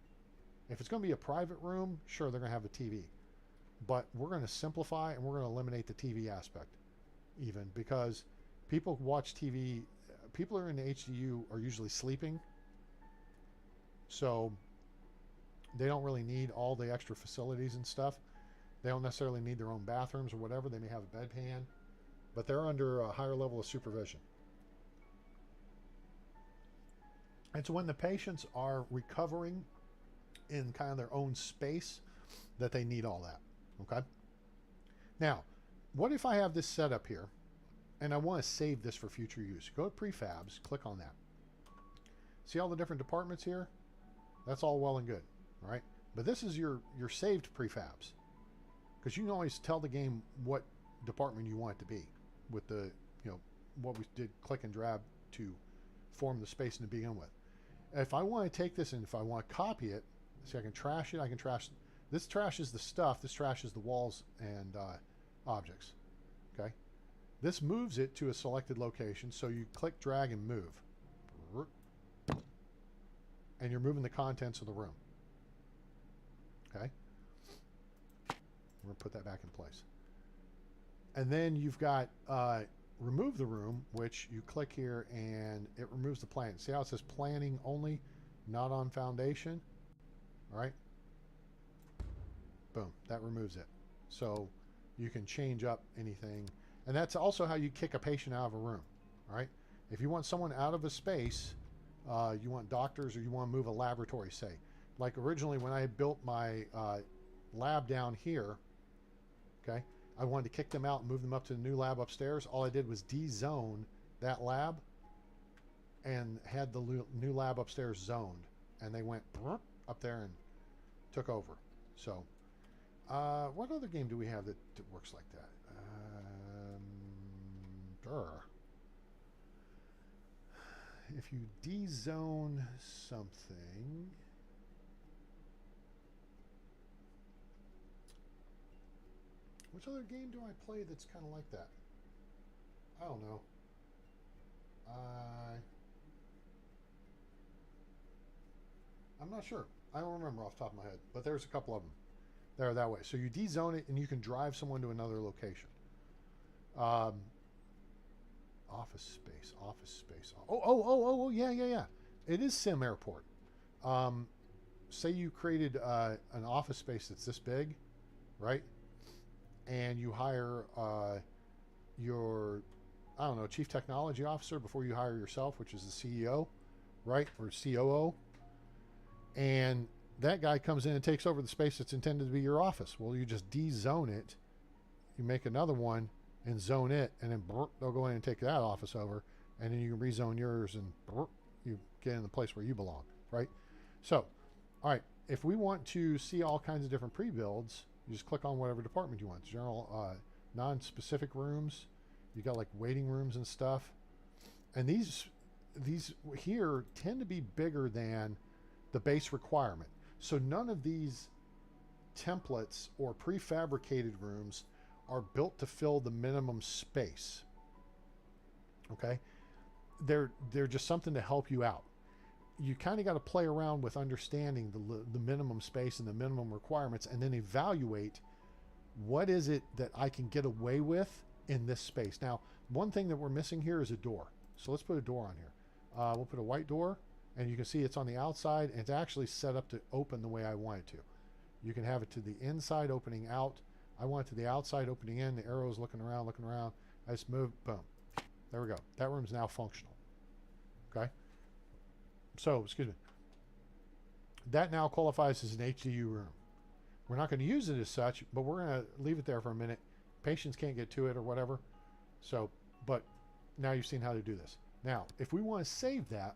A: If it's going to be a private room, sure, they're going to have a TV. But we're going to simplify, and we're going to eliminate the TV aspect even, because people watch TV, people who are in the HDU are usually sleeping. So they don't really need all the extra facilities and stuff. They don't necessarily need their own bathrooms or whatever. They may have a bedpan, but they're under a higher level of supervision. And so when the patients are recovering in kind of their own space, that they need all that. Okay? Now, what if I have this set up here and I want to save this for future use? Go to prefabs, click on that. See all the different departments here? That's all well and good. All right? But this is your saved prefabs. Because you can always tell the game what department you want it to be with the, what we did click and drag to form the space to begin with. If I want to take this and if I want to copy it, see, I can trash it. I can trash. This trashes the stuff. This trashes the walls and objects. Okay. This moves it to a selected location. So you click, drag, and move. And you're moving the contents of the room. Okay. We're going to put that back in place. And then you've got remove the room, which you click here and it removes the plan. See how it says planning only, not on foundation? All right. Boom. That removes it. So you can change up anything. And that's also how you kick a patient out of a room. All right. If you want someone out of a space, you want doctors or you want to move a laboratory, say. Like originally when I built my lab down here, okay, I wanted to kick them out and move them up to the new lab upstairs. All I did was de-zone that lab and had the new lab upstairs zoned. And they went up there and took over. So, what other game do we have that works like that? If you de-zone something... Which other game do I play that's kind of like that? I don't know. I'm not sure. I don't remember off the top of my head, but there's a couple of them that are that way. So you de-zone it and you can drive someone to another location. Office space. Oh, yeah. It is sim airport. Say you created an office space that's this big, right? And you hire your, I don't know, chief technology officer before you hire yourself, which is the CEO, right? Or COO. And that guy comes in and takes over the space that's intended to be your office. Well, you just de-zone it. You make another one and zone it, and then they'll go in and take that office over, and then you can rezone yours, and you get in the place where you belong, right? So, all right, if we want to see all kinds of different pre-builds, you just click on whatever department you want. General, non-specific rooms. You got like waiting rooms and stuff. And these here tend to be bigger than the base requirement. So none of these templates or prefabricated rooms are built to fill the minimum space. Okay? They're just something to help you out. You kind of got to play around with understanding the minimum space and the minimum requirements, and then evaluate what is it that I can get away with in this space. Now, one thing that we're missing here is a door. So let's put a door on here. We'll put a white door, and you can see it's on the outside, and it's actually set up to open the way I want it to. You can have it to the inside opening out. I want it to the outside opening in. The arrow is looking around. I just move, boom. There we go. That room's now functional. Okay? So, excuse me. That now qualifies as an HDU room. We're not going to use it as such, but we're going to leave it there for a minute. Patients can't get to it or whatever. So, but now you've seen how to do this. Now, if we want to save that,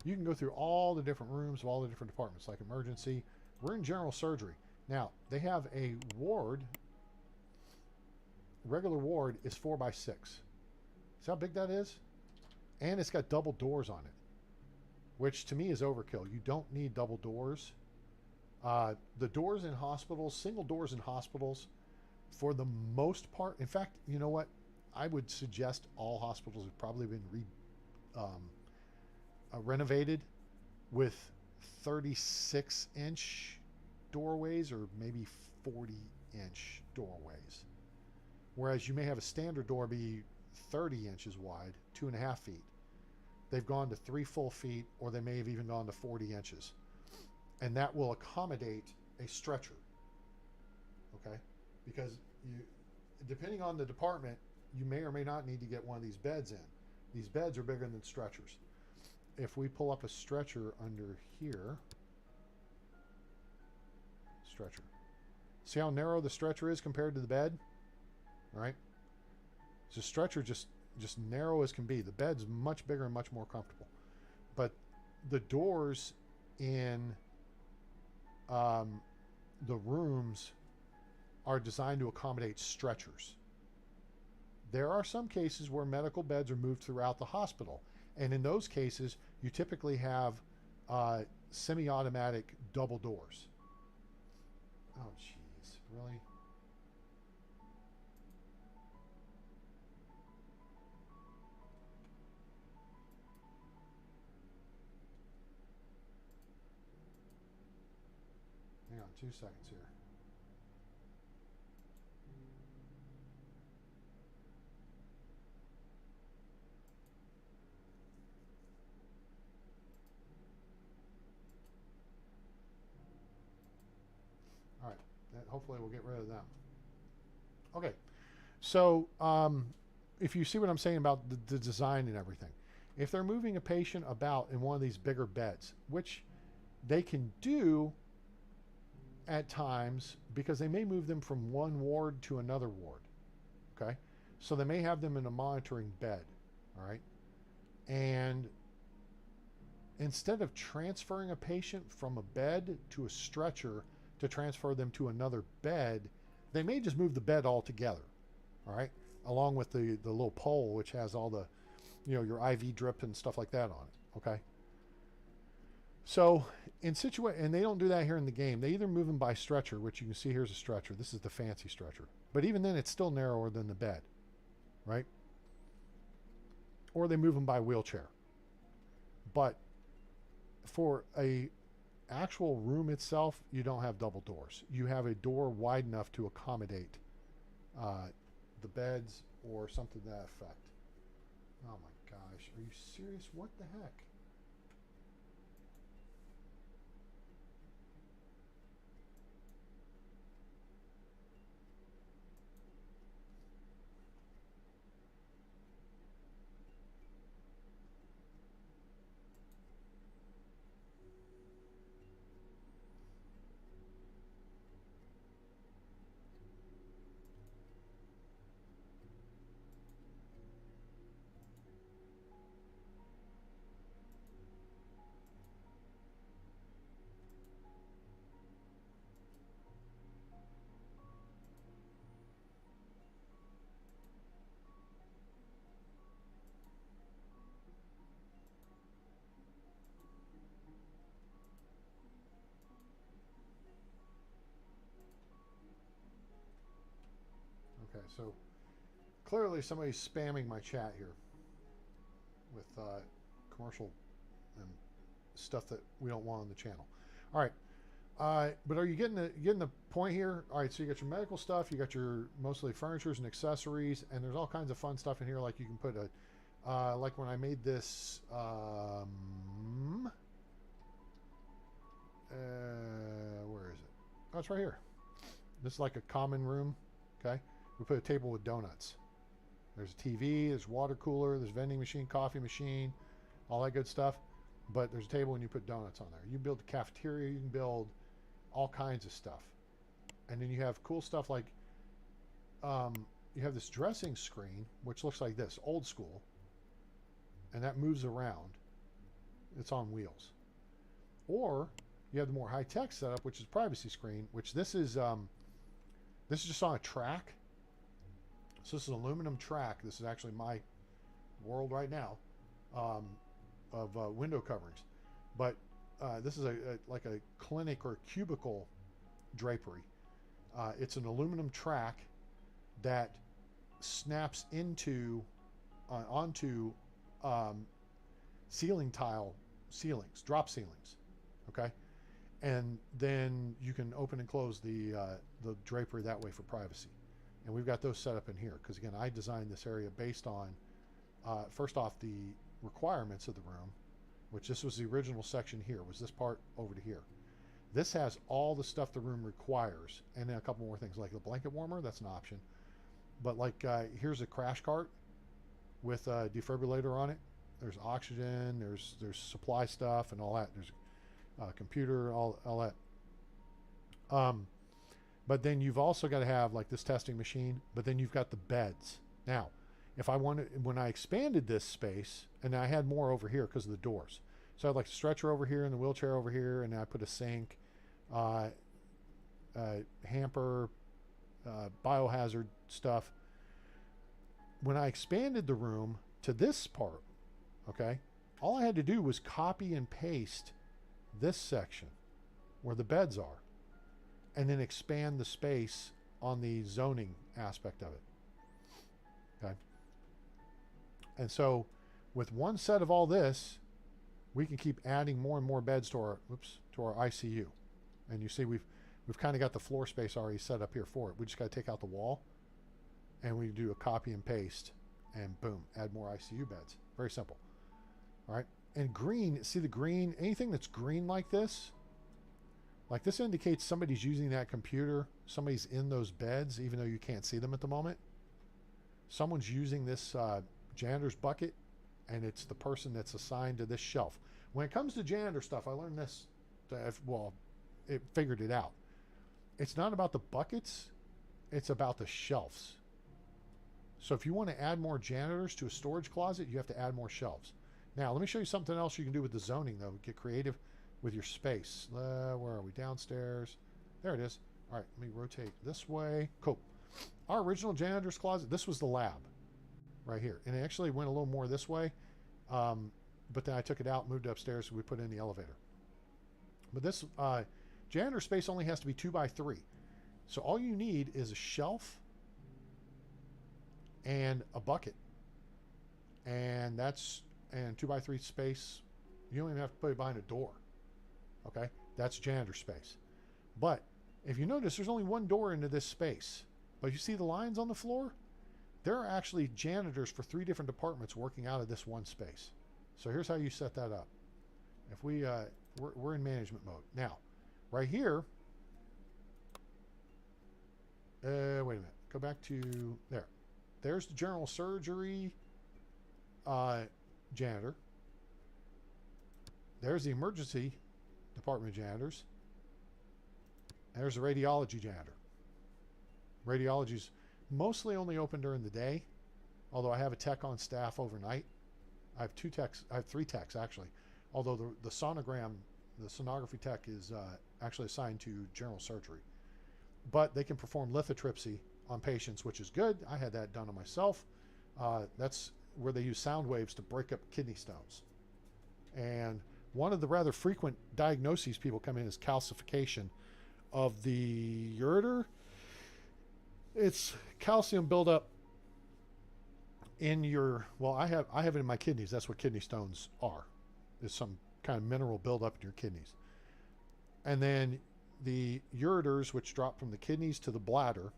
A: you can go through all the different rooms of all the different departments, like emergency. We're in general surgery. Now, they have a ward. Regular ward is 4x6. See how big that is? And it's got double doors on it, which to me is overkill. You don't need double doors. The doors in hospitals, single doors in hospitals, for the most part, in fact, you know what? I would suggest all hospitals have probably been renovated with 36-inch doorways, or maybe 40-inch doorways. Whereas you may have a standard door be 30 inches wide, 2.5 feet. They've gone to 3 full feet, or they may have even gone to 40 inches. And that will accommodate a stretcher. Okay? Because you, depending on the department, you may or may not need to get one of these beds in. These beds are bigger than stretchers. If we pull up a stretcher under here, stretcher. See how narrow the stretcher is compared to the bed? Right? So stretcher just narrow as can be. The bed's much bigger and much more comfortable. But the doors in the rooms are designed to accommodate stretchers. There are some cases where medical beds are moved throughout the hospital. And in those cases, you typically have semi-automatic double doors. Oh, jeez. Really? Hang on 2 seconds here. All right, hopefully we'll get rid of them. Okay, so if you see what I'm saying about the design and everything, if they're moving a patient about in one of these bigger beds, which they can do at times, because they may move them from one ward to another ward, okay? So they may have them in a monitoring bed, all right? And instead of transferring a patient from a bed to a stretcher to transfer them to another bed, they may just move the bed altogether, all right? Along with the little pole, which has all the, you know, your IV drip and stuff like that on it, okay? So and they don't do that here in the game. They either move them by stretcher, which you can see here's a stretcher. This is the fancy stretcher. But even then, it's still narrower than the bed, right? Or they move them by wheelchair. But for a actual room itself, you don't have double doors. You have a door wide enough to accommodate the beds or something to that effect. Oh my gosh. Are you serious? What the heck? Okay, so clearly somebody's spamming my chat here with commercial and stuff that we don't want on the channel. All right, but are you getting the point here? All right, so you got your medical stuff, you got your mostly furnitures and accessories, and there's all kinds of fun stuff in here. Like you can put a like when I made this. Where is it? Oh, it's right here. This is like a common room. Okay, we put a table with donuts. There's a TV, there's water cooler, there's vending machine, coffee machine, all that good stuff. But there's a table and you put donuts on there. You build a cafeteria, you can build all kinds of stuff. And then you have cool stuff like you have this dressing screen, which looks like this, old school. And that moves around. It's on wheels. Or you have the more high-tech setup, which is privacy screen, which this is just on a track. So this is an aluminum track. This is actually my world right now of window coverings. But this is like a clinic or cubicle drapery. It's an aluminum track that snaps onto ceiling tile ceilings, drop ceilings. Okay, and then you can open and close the drapery that way for privacy. And we've got those set up in here because again, I designed this area based on first off the requirements of the room, which this was the original section here, was this part over to here. This has all the stuff the room requires, and then a couple more things like the blanket warmer, that's an option. But like here's a crash cart with a defibrillator on it. There's oxygen, there's supply stuff and all that. There's a computer, all that. But then you've also got to have like this testing machine, but then you've got the beds. Now, if I wanted, when I expanded this space, and I had more over here because of the doors. So I had like a stretcher over here and the wheelchair over here, and I put a sink, hamper, biohazard stuff. When I expanded the room to this part, okay, all I had to do was copy and paste this section where the beds are, and then expand the space on the zoning aspect of it. Okay. And so with one set of all this, we can keep adding more and more beds to our ICU. And you see we've kind of got the floor space already set up here for it. We just got to take out the wall and we do a copy and paste and boom, add more ICU beds. Very simple. All right. And green, see the green, anything that's green like this indicates somebody's using that computer. Somebody's in those beds, even though you can't see them at the moment. Someone's using this janitor's bucket, and it's the person that's assigned to this shelf. When it comes to janitor stuff, I learned this, it figured it out. It's not about the buckets, it's about the shelves. So if you want to add more janitors to a storage closet, you have to add more shelves. Now, let me show you something else you can do with the zoning, though. Get creative with your space. Where are we? Downstairs. There it is. All right, let me rotate this way. Cool. Our original janitor's closet, this was the lab right here. And it actually went a little more this way. But then I took it out, moved it upstairs, so we put in the elevator. But this janitor space only has to be 2 by 3. So all you need is a shelf and a bucket. And 2 by 3 space. You don't even have to put it behind a door. Okay, that's janitor space. But if you notice, there's only one door into this space. But you see the lines on the floor? there are actually janitors for 3 different departments working out of this one space. So here's how you set that up. If we're in management mode now, right here. Wait a minute. Go back to there. There's the general surgery janitor. There's the emergency department janitors. There's the radiology janitor. Radiology's mostly only open during the day, although I have a tech on staff overnight. I have 2 techs. I have 3 techs actually, although the sonography tech is actually assigned to general surgery. But they can perform lithotripsy on patients, which is good. I had that done on myself. That's where they use sound waves to break up kidney stones. And one of the rather frequent diagnoses people come in is calcification of the ureter. It's calcium buildup in your, well, I have it in my kidneys. That's what kidney stones are. Is some kind of mineral buildup in your kidneys. And then the ureters, which drop from the kidneys to the bladder.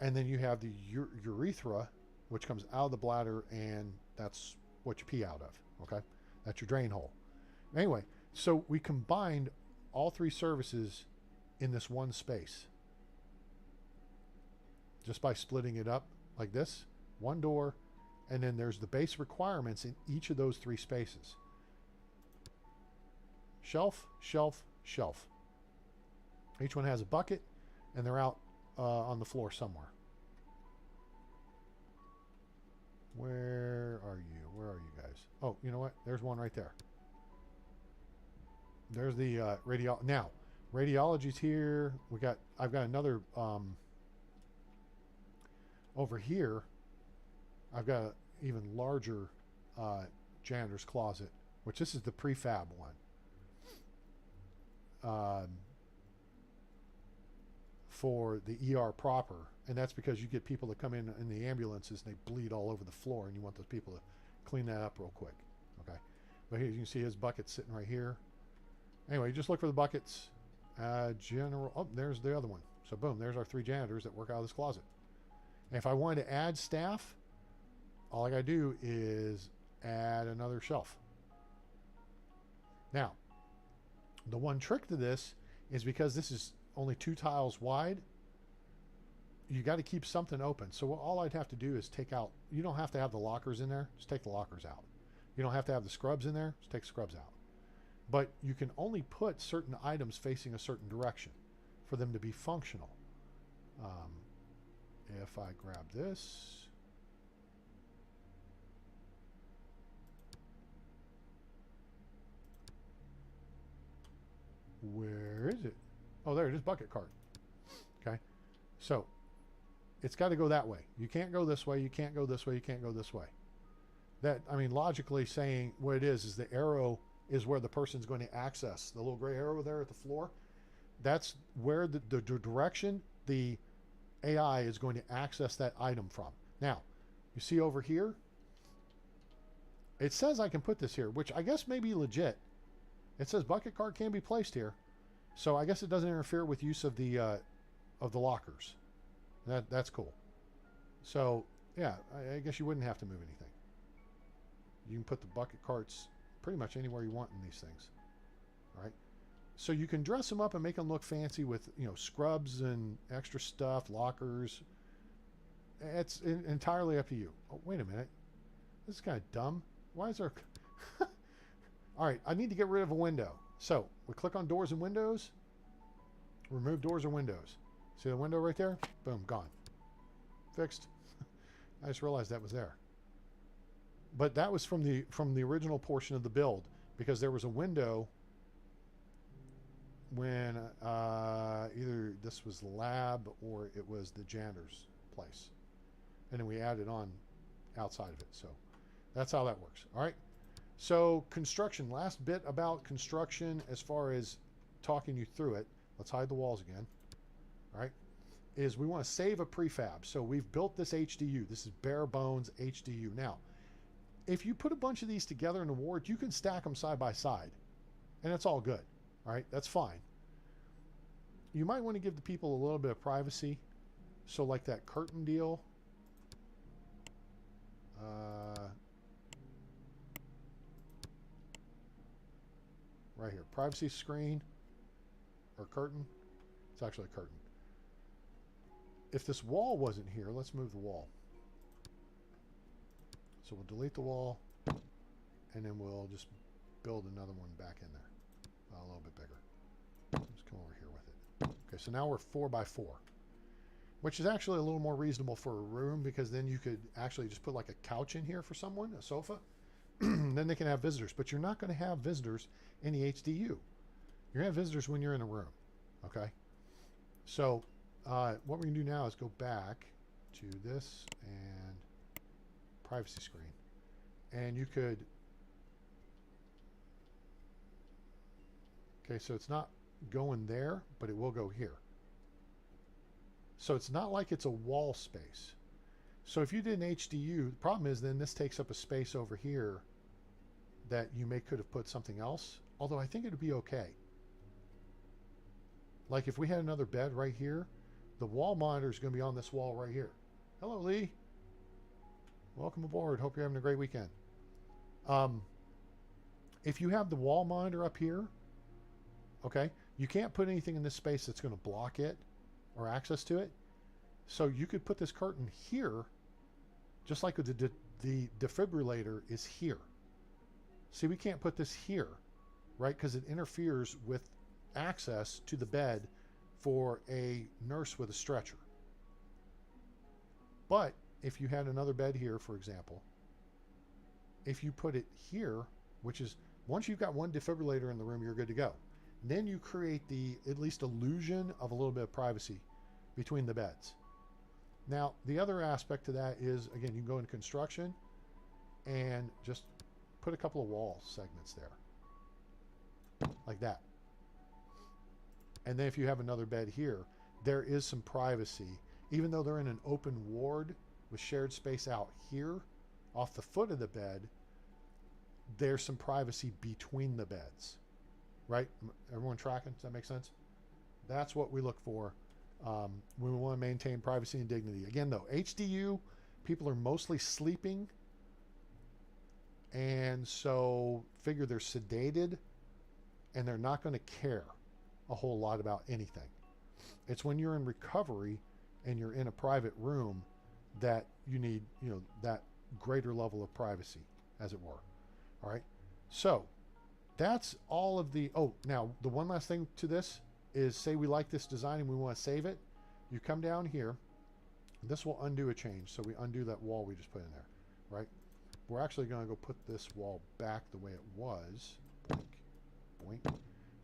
A: And then you have the urethra, which comes out of the bladder, and that's what you pee out of. Okay, that's your drain hole. Anyway, so we combined all 3 services in this one space just by splitting it up like this, one door, and then there's the base requirements in each of those 3 spaces. Shelf, shelf, shelf. Each one has a bucket, and they're out on the floor somewhere. Where are you? Where are you guys? Oh, you know what? There's one right there. There's the now, radiology's here. I've got another over here. I've got an even larger janitor's closet, which this is the prefab one. For the ER proper, and that's because you get people that come in the ambulances and they bleed all over the floor, and you want those people to clean that up real quick. Okay, but here you can see his bucket sitting right here. Anyway, just look for the buckets. General. Oh, there's the other one. So boom, there's our 3 janitors that work out of this closet. And if I wanted to add staff, all I gotta do is add another shelf. Now, the one trick to this is because this is only 2 tiles wide, you got to keep something open. So all I'd have to do is take out, you don't have to have the lockers in there, just take the lockers out. You don't have to have the scrubs in there, just take the scrubs out. But you can only put certain items facing a certain direction for them to be functional. If I grab this, where is it? Oh, there it is, bucket cart. Okay, so it's got to go that way. You can't go this way. You can't go this way. You can't go this way. That, I mean, logically saying what it is the arrow is where the person's going to access. The little gray arrow there at the floor, that's where the direction the AI is going to access that item from. Now, you see over here, it says I can put this here, which I guess may be legit. It says bucket cart can be placed here. So I guess it doesn't interfere with use of the lockers. That's cool. So yeah, I guess you wouldn't have to move anything. You can put the bucket carts pretty much anywhere you want in these things. All right. So you can dress them up and make them look fancy with, you know, scrubs and extra stuff, lockers. It's entirely up to you. Oh, wait a minute. This is kind of dumb. Why is there... All right, I need to get rid of a window. So we click on doors and windows, remove doors or windows. See the window right there? Boom, gone. Fixed. I just realized that was there. But that was from the original portion of the build, because there was a window when either this was the lab or it was the janitor's place. And then we added on outside of it. So that's how that works. All right. So construction, last bit about construction as far as talking you through it. Let's hide the walls again. All right. Is we want to save a prefab. So we've built this HDU. This is bare bones HDU. Now, if you put a bunch of these together in a ward, you can stack them side by side. And it's all good. All right. That's fine. You might want to give the people a little bit of privacy. So like that curtain deal, right here, privacy screen or curtain. It's actually a curtain. If this wall wasn't here, let's move the wall. So we'll delete the wall, and then we'll just build another one back in there, a little bit bigger. Just come over here with it. Okay, so now we're 4 by 4, which is actually a little more reasonable for a room, because then you could actually just put like a couch in here for someone, a sofa. Then they can have visitors, but you're not going to have visitors in the HDU. You're going to have visitors when you're in a room. Okay, so what we're going to do now is go back to this and privacy screen, and you could, okay, so it's not going there, but it will go here. So it's not like it's a wall space. So if you did an HDU, the problem is then this takes up a space over here that you could have put something else, although I think it would be okay. Like if we had another bed right here, the wall monitor is going to be on this wall right here. Hello, Lee. Welcome aboard. Hope you're having a great weekend. If you have the wall monitor up here, okay, you can't put anything in this space that's going to block it or access to it. So you could put this curtain here, just like the defibrillator is here. See, we can't put this here, right? Because it interferes with access to the bed for a nurse with a stretcher. But if you had another bed here, for example, if you put it here, which is, once you've got one defibrillator in the room, you're good to go. Then you create the, at least illusion of a little bit of privacy between the beds. Now, the other aspect to that is, again, you can go into construction and just put a couple of wall segments there, like that. And then if you have another bed here, there is some privacy. Even though they're in an open ward with shared space out here, off the foot of the bed, there's some privacy between the beds, right? Everyone tracking? Does that make sense? That's what we look for when we want to maintain privacy and dignity. Again, though, HDU, people are mostly sleeping, and so figure they're sedated, and they're not going to care a whole lot about anything. It's when you're in recovery and you're in a private room that you need, that greater level of privacy, as it were. All right. So that's all of the, now the one last thing to this is, say we like this design and we want to save it. You come down here. This will undo a change. So we undo that wall we just put in there, right? We're actually going to go put this wall back the way it was. Boink, boink.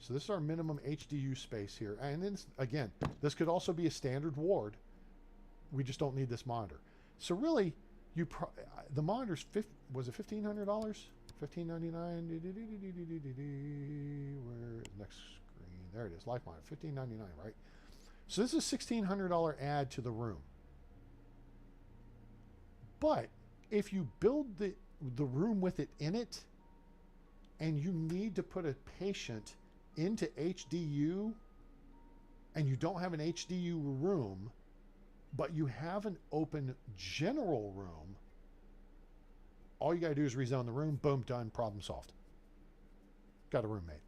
A: So this is our minimum HDU space here. And then, again, this could also be a standard ward. We just don't need this monitor. So really, the monitor's, was it $1,500? $1,599. Where is next screen? There it is. Life monitor, $1,599, right? So this is a $1,600 add to the room. But if you build the room with it in it, and you need to put a patient into HDU, and you don't have an HDU room, but you have an open general room, all you got to do is rezone the room. Boom, done. Problem solved. Got a roommate.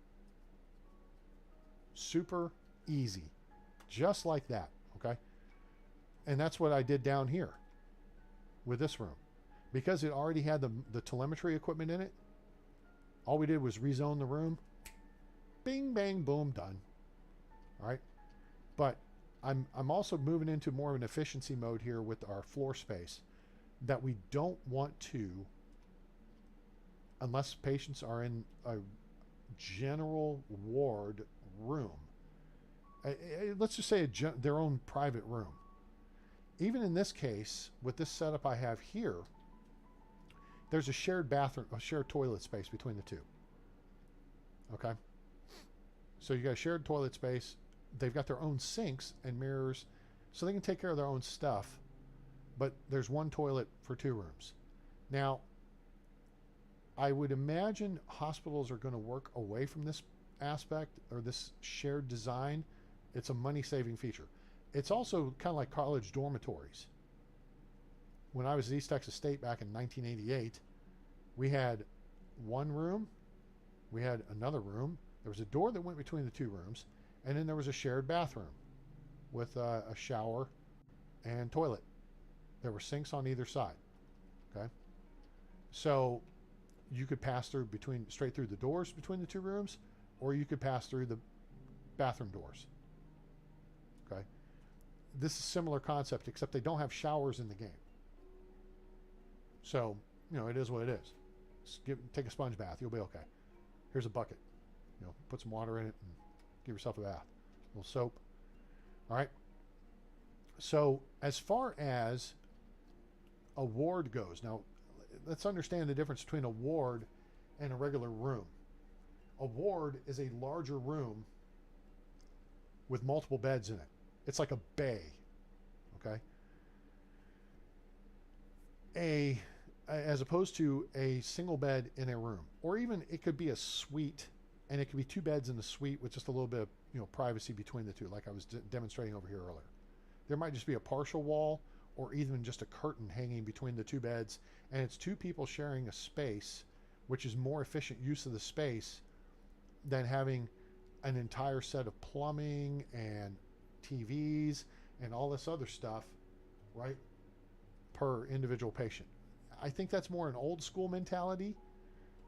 A: Super easy. Just like that, okay? And that's what I did down here with this room. Because it already had the telemetry equipment in it, all we did was rezone the room. Bing, bang, boom, done. All right? But I'm also moving into more of an efficiency mode here with our floor space, that we don't want to, unless patients are in a general ward room, let's just say their own private room. Even in this case, with this setup I have here, there's a shared bathroom, a shared toilet space between the two. Okay? So you got a shared toilet space. They've got their own sinks and mirrors, so they can take care of their own stuff, but there's one toilet for 2 rooms. Now, I would imagine hospitals are going to work away from this aspect or this shared design. It's a money-saving feature. it's also kind of like college dormitories. When I was at East Texas State back in 1988, we had one room, we had another room, there was a door that went between the two rooms, and then there was a shared bathroom with a shower and toilet. There were sinks on either side. Okay, so you could pass through straight through the doors between the two rooms, or you could pass through the bathroom doors. Okay, this is a similar concept, except they don't have showers in the game. So it is what it is. Take a sponge bath, you'll be okay. Here's a bucket. Put some water in it and give yourself a bath. A little soap. All right. So as far as a ward goes, now let's understand the difference between a ward and a regular room. A ward is a larger room with multiple beds in it. It's like a bay. Okay. As opposed to a single bed in a room, or even it could be a suite, and it could be two beds in a suite with just a little bit of privacy between the two, like I was demonstrating over here earlier. There might just be a partial wall, or even just a curtain hanging between the two beds, and it's two people sharing a space, which is more efficient use of the space than having an entire set of plumbing and TVs and all this other stuff, right, per individual patient. I think that's more an old school mentality.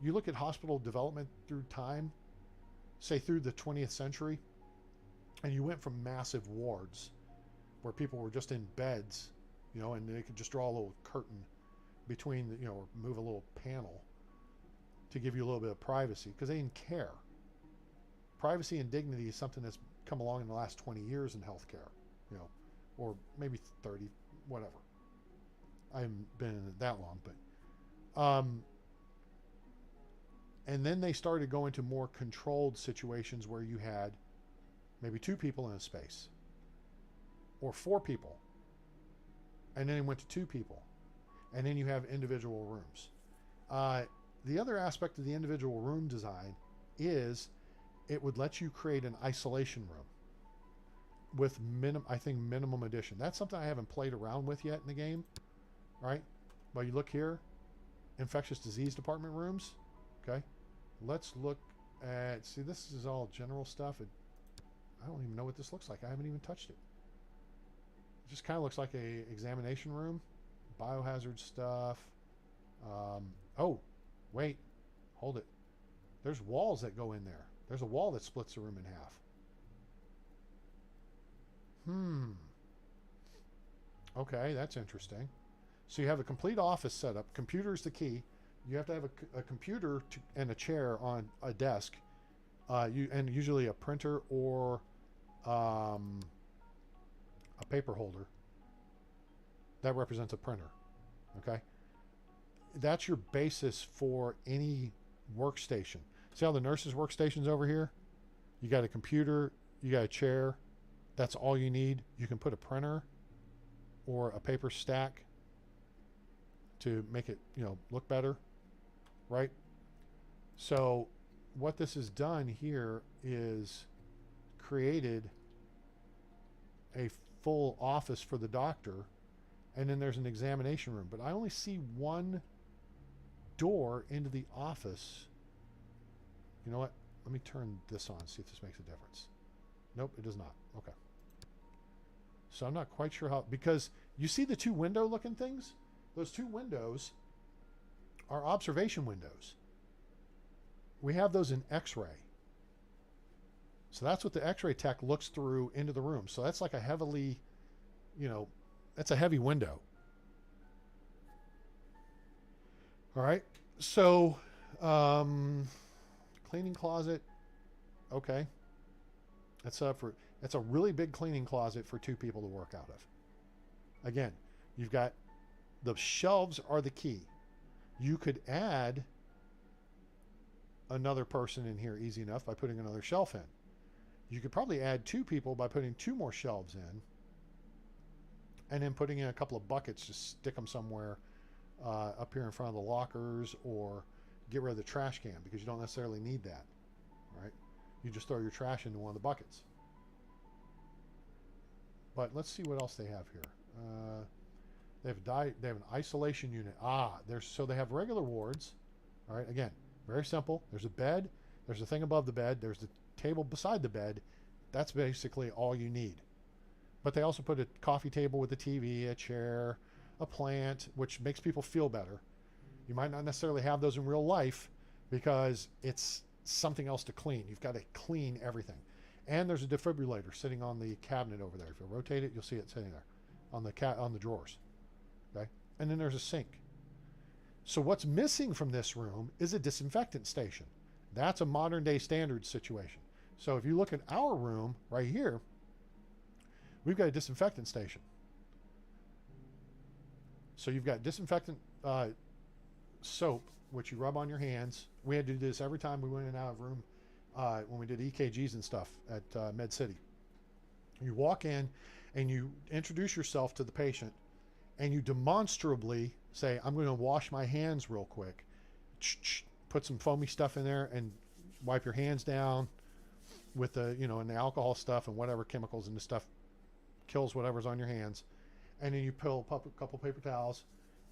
A: You look at hospital development through time, say through the 20th century, and you went from massive wards where people were just in beds, and they could just draw a little curtain between, or move a little panel to give you a little bit of privacy, because they didn't care. Privacy and dignity is something that's come along in the last 20 years in healthcare, or maybe 30, whatever. I haven't been in it that long, but and then they started going to more controlled situations where you had maybe two people in a space, or four people, and then it went to two people, and then you have individual rooms. The other aspect of the individual room design is it would let you create an isolation room with minimum addition. That's something I haven't played around with yet in the game. Right? Well, you look here, infectious disease department rooms. Okay. Let's look at, see, this is all general stuff. I don't even know what this looks like. I haven't even touched it. It just kind of looks like a examination room, biohazard stuff. Oh, wait, hold it. There's walls that go in there. There's a wall that splits the room in half. Okay, that's interesting. So you have a complete office setup. Computer is the key. You have to have a computer and a chair on a desk, and usually a printer or a paper holder. That represents a printer. Okay, that's your basis for any workstation. See how the nurses' workstation's over here? You got a computer, you got a chair. That's all you need. You can put a printer or a paper stack to make it, look better, right? So what this has done here is created a full office for the doctor, and then there's an examination room. But I only see one door into the office. You know what? Let me turn this on, see if this makes a difference. Nope, it does not. Okay. So I'm not quite sure how, because you see the two window looking things? Those two windows are observation windows. We have those in X-ray. So that's what the X-ray tech looks through into the room. So that's like a heavily, that's a heavy window. All right. So, cleaning closet. Okay. That's a really big cleaning closet for two people to work out of. Again, you've got the shelves are the key. You could add another person in here easy enough by putting another shelf in. You could probably add two people by putting two more shelves in, and then putting in a couple of buckets, just stick them somewhere up here in front of the lockers, or get rid of the trash can, because you don't necessarily need that, right? You just throw your trash into one of the buckets. But let's see what else they have here. They have an isolation unit. So they have regular wards. All right, again, very simple. There's a bed. There's a thing above the bed. There's the table beside the bed. That's basically all you need. But they also put a coffee table with a TV, a chair, a plant, which makes people feel better. You might not necessarily have those in real life because it's something else to clean. You've got to clean everything. And there's a defibrillator sitting on the cabinet over there. If you rotate it, you'll see it sitting there on the drawers. Okay? And then there's a sink. So what's missing from this room is a disinfectant station. That's a modern day standard situation. So if you look at our room right here, we've got a disinfectant station. So you've got disinfectant soap, which you rub on your hands. We had to do this every time we went in and out of room when we did EKGs and stuff at Med City. You walk in and you introduce yourself to the patient and you demonstrably say, I'm going to wash my hands real quick. Put some foamy stuff in there and wipe your hands down with the, and the alcohol stuff and whatever chemicals and the stuff kills whatever's on your hands. And then you pull a couple paper towels,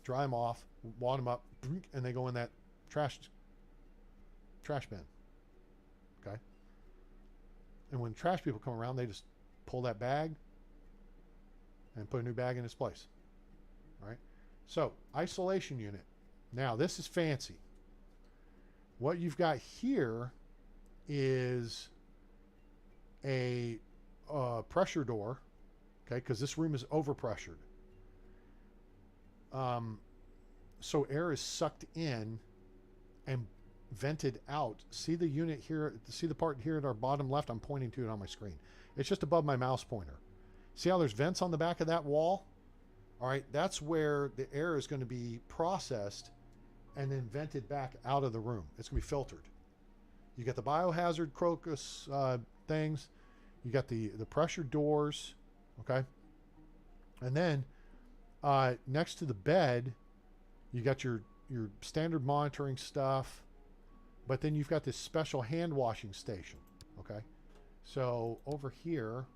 A: dry them off, wad them up, and they go in that trash bin. Okay? And when trash people come around, they just pull that bag and put a new bag in its place. All right? So, isolation unit. Now, this is fancy. What you've got here is a pressure door, okay, because this room is overpressured. So air is sucked in and vented out. See the unit here, see the part here at our bottom left? I'm pointing to it on my screen. It's just above my mouse pointer. See how there's vents on the back of that wall? All right, that's where the air is going to be processed and then vented back out of the room. It's going to be filtered. You got the biohazard crocus things. You got the pressure doors, okay? And then next to the bed, you got your standard monitoring stuff, but then you've got this special hand washing station, okay? So over here,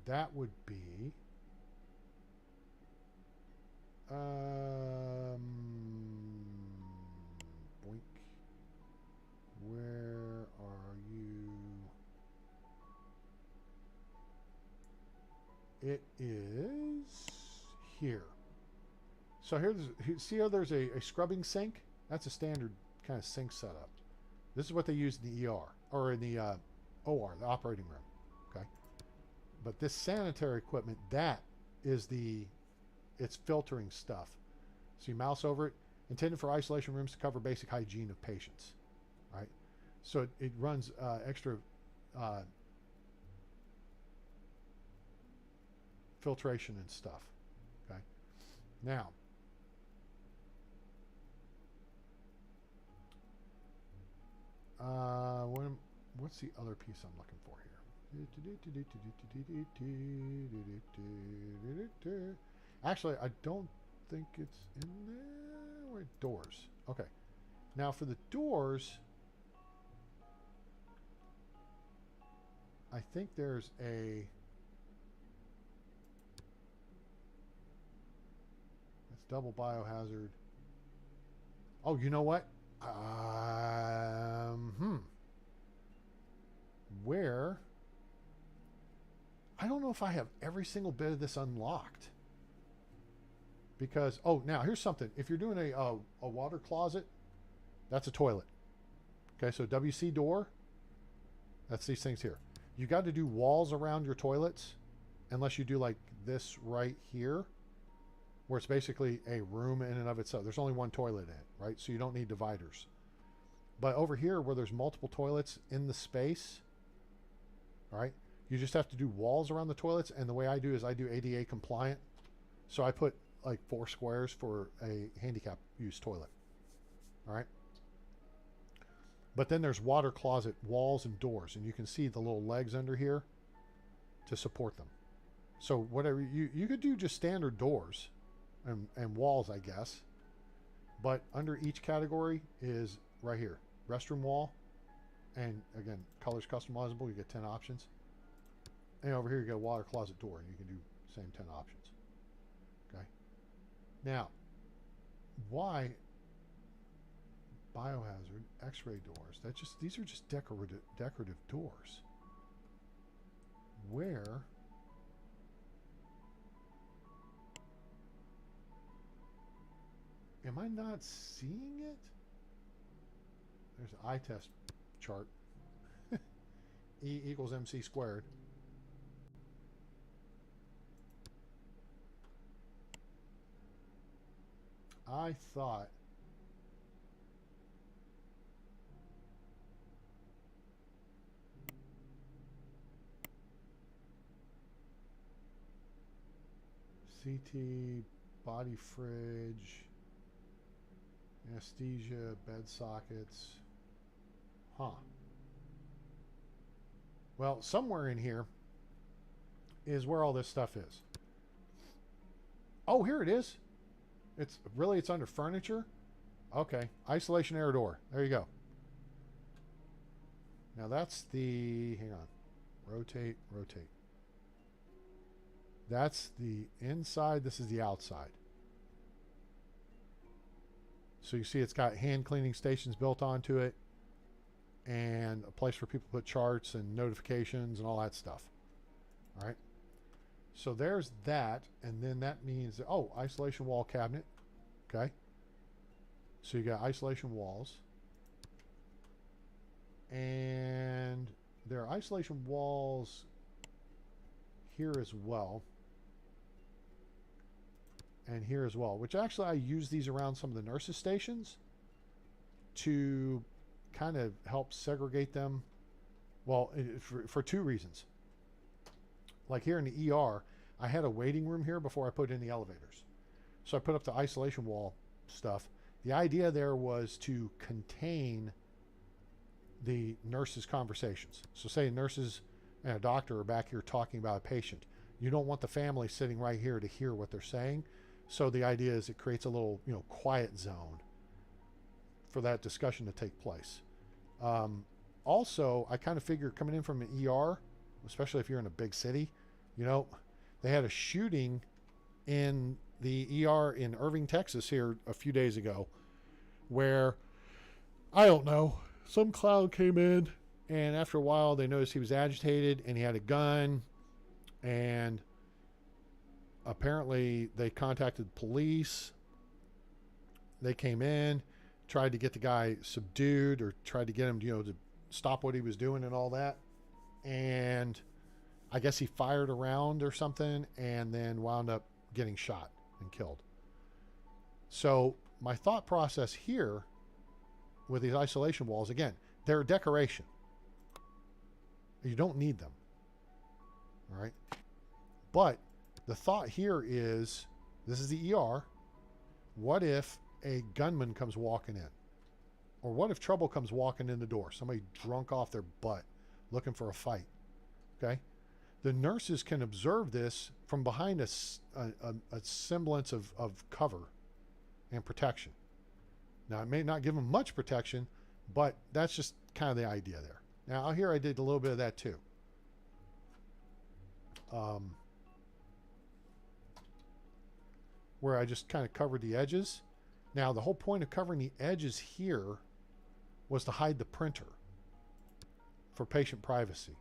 A: that would be boink. Where are you? It is here. So see how there's a scrubbing sink? That's a standard kind of sink setup. This is what they use in the ER or in the OR, the operating room. Okay. But this sanitary equipment, that is it's filtering stuff. So you mouse over it, intended for isolation rooms to cover basic hygiene of patients. Right? So it runs extra filtration and stuff. Okay. Now, what's the other piece I'm looking for here? Actually, I don't think it's in there. Wait, doors. Okay. Now for the doors, I think there's it's double biohazard. Oh, you know what? Where? I don't know if I have every single bit of this unlocked. Because, now here's something. If you're doing a water closet, that's a toilet. Okay, so WC door, that's these things here. You got to do walls around your toilets, unless you do like this right here, where it's basically a room in and of itself. There's only one toilet in it, right? So you don't need dividers. But over here, where there's multiple toilets in the space, all right, you just have to do walls around the toilets. And the way I do is I do ADA compliant. So I put like 4 squares for a handicap use toilet. All right. But then there's water closet walls and doors, and you can see the little legs under here to support them. So whatever you could do, just standard doors and walls, I guess. But under each category is right here, restroom wall, and again, colors customizable. You get 10 options, And over here you got a water closet door, and you can do same 10 options. Okay. Now, why biohazard X-ray doors? These are just decorative doors. Where am I not seeing it? There's an eye test chart. E equals MC squared. I thought CT, body fridge, anesthesia, bed sockets. Huh. Well, somewhere in here is where all this stuff is. Oh, here it is. It's under furniture. Okay. Isolation air door. There you go. Now that's the, hang on. Rotate. That's the inside. This is the outside. So you see it's got hand cleaning stations built onto it, and a place for people to put charts and notifications and all that stuff. All right. So there's that, and then that means, oh, isolation wall cabinet. Okay. So you got isolation walls. And there are isolation walls here as well. And here as well, which actually I use these around some of the nurses' stations to kind of help segregate them. Well, for two reasons. Like here in the ER, I had a waiting room here before I put in the elevators. So I put up the isolation wall stuff. The idea there was to contain the nurses' conversations. So say nurses and a doctor are back here talking about a patient. You don't want the family sitting right here to hear what they're saying. So the idea is it creates a little, quiet zone for that discussion to take place. Also, I kind of figure coming in from an ER, especially if you're in a big city, they had a shooting in the ER in Irving, Texas here a few days ago where, I don't know, some clown came in, and after a while they noticed he was agitated and he had a gun, and apparently they contacted police. They came in, tried to get the guy subdued, or tried to get him, to stop what he was doing and all that. And I guess he fired a round or something and then wound up getting shot and killed. So my thought process here with these isolation walls, again, they're a decoration. You don't need them. All right. But the thought here is, this is the ER. What if a gunman comes walking in? Or what if trouble comes walking in the door? Somebody drunk off their butt looking for a fight. Okay? The nurses can observe this from behind a semblance of cover and protection. Now, it may not give them much protection, but that's just kind of the idea there. Now, here I did a little bit of that too. Where I just kind of covered the edges. Now, the whole point of covering the edges here was to hide the printer for patient privacy.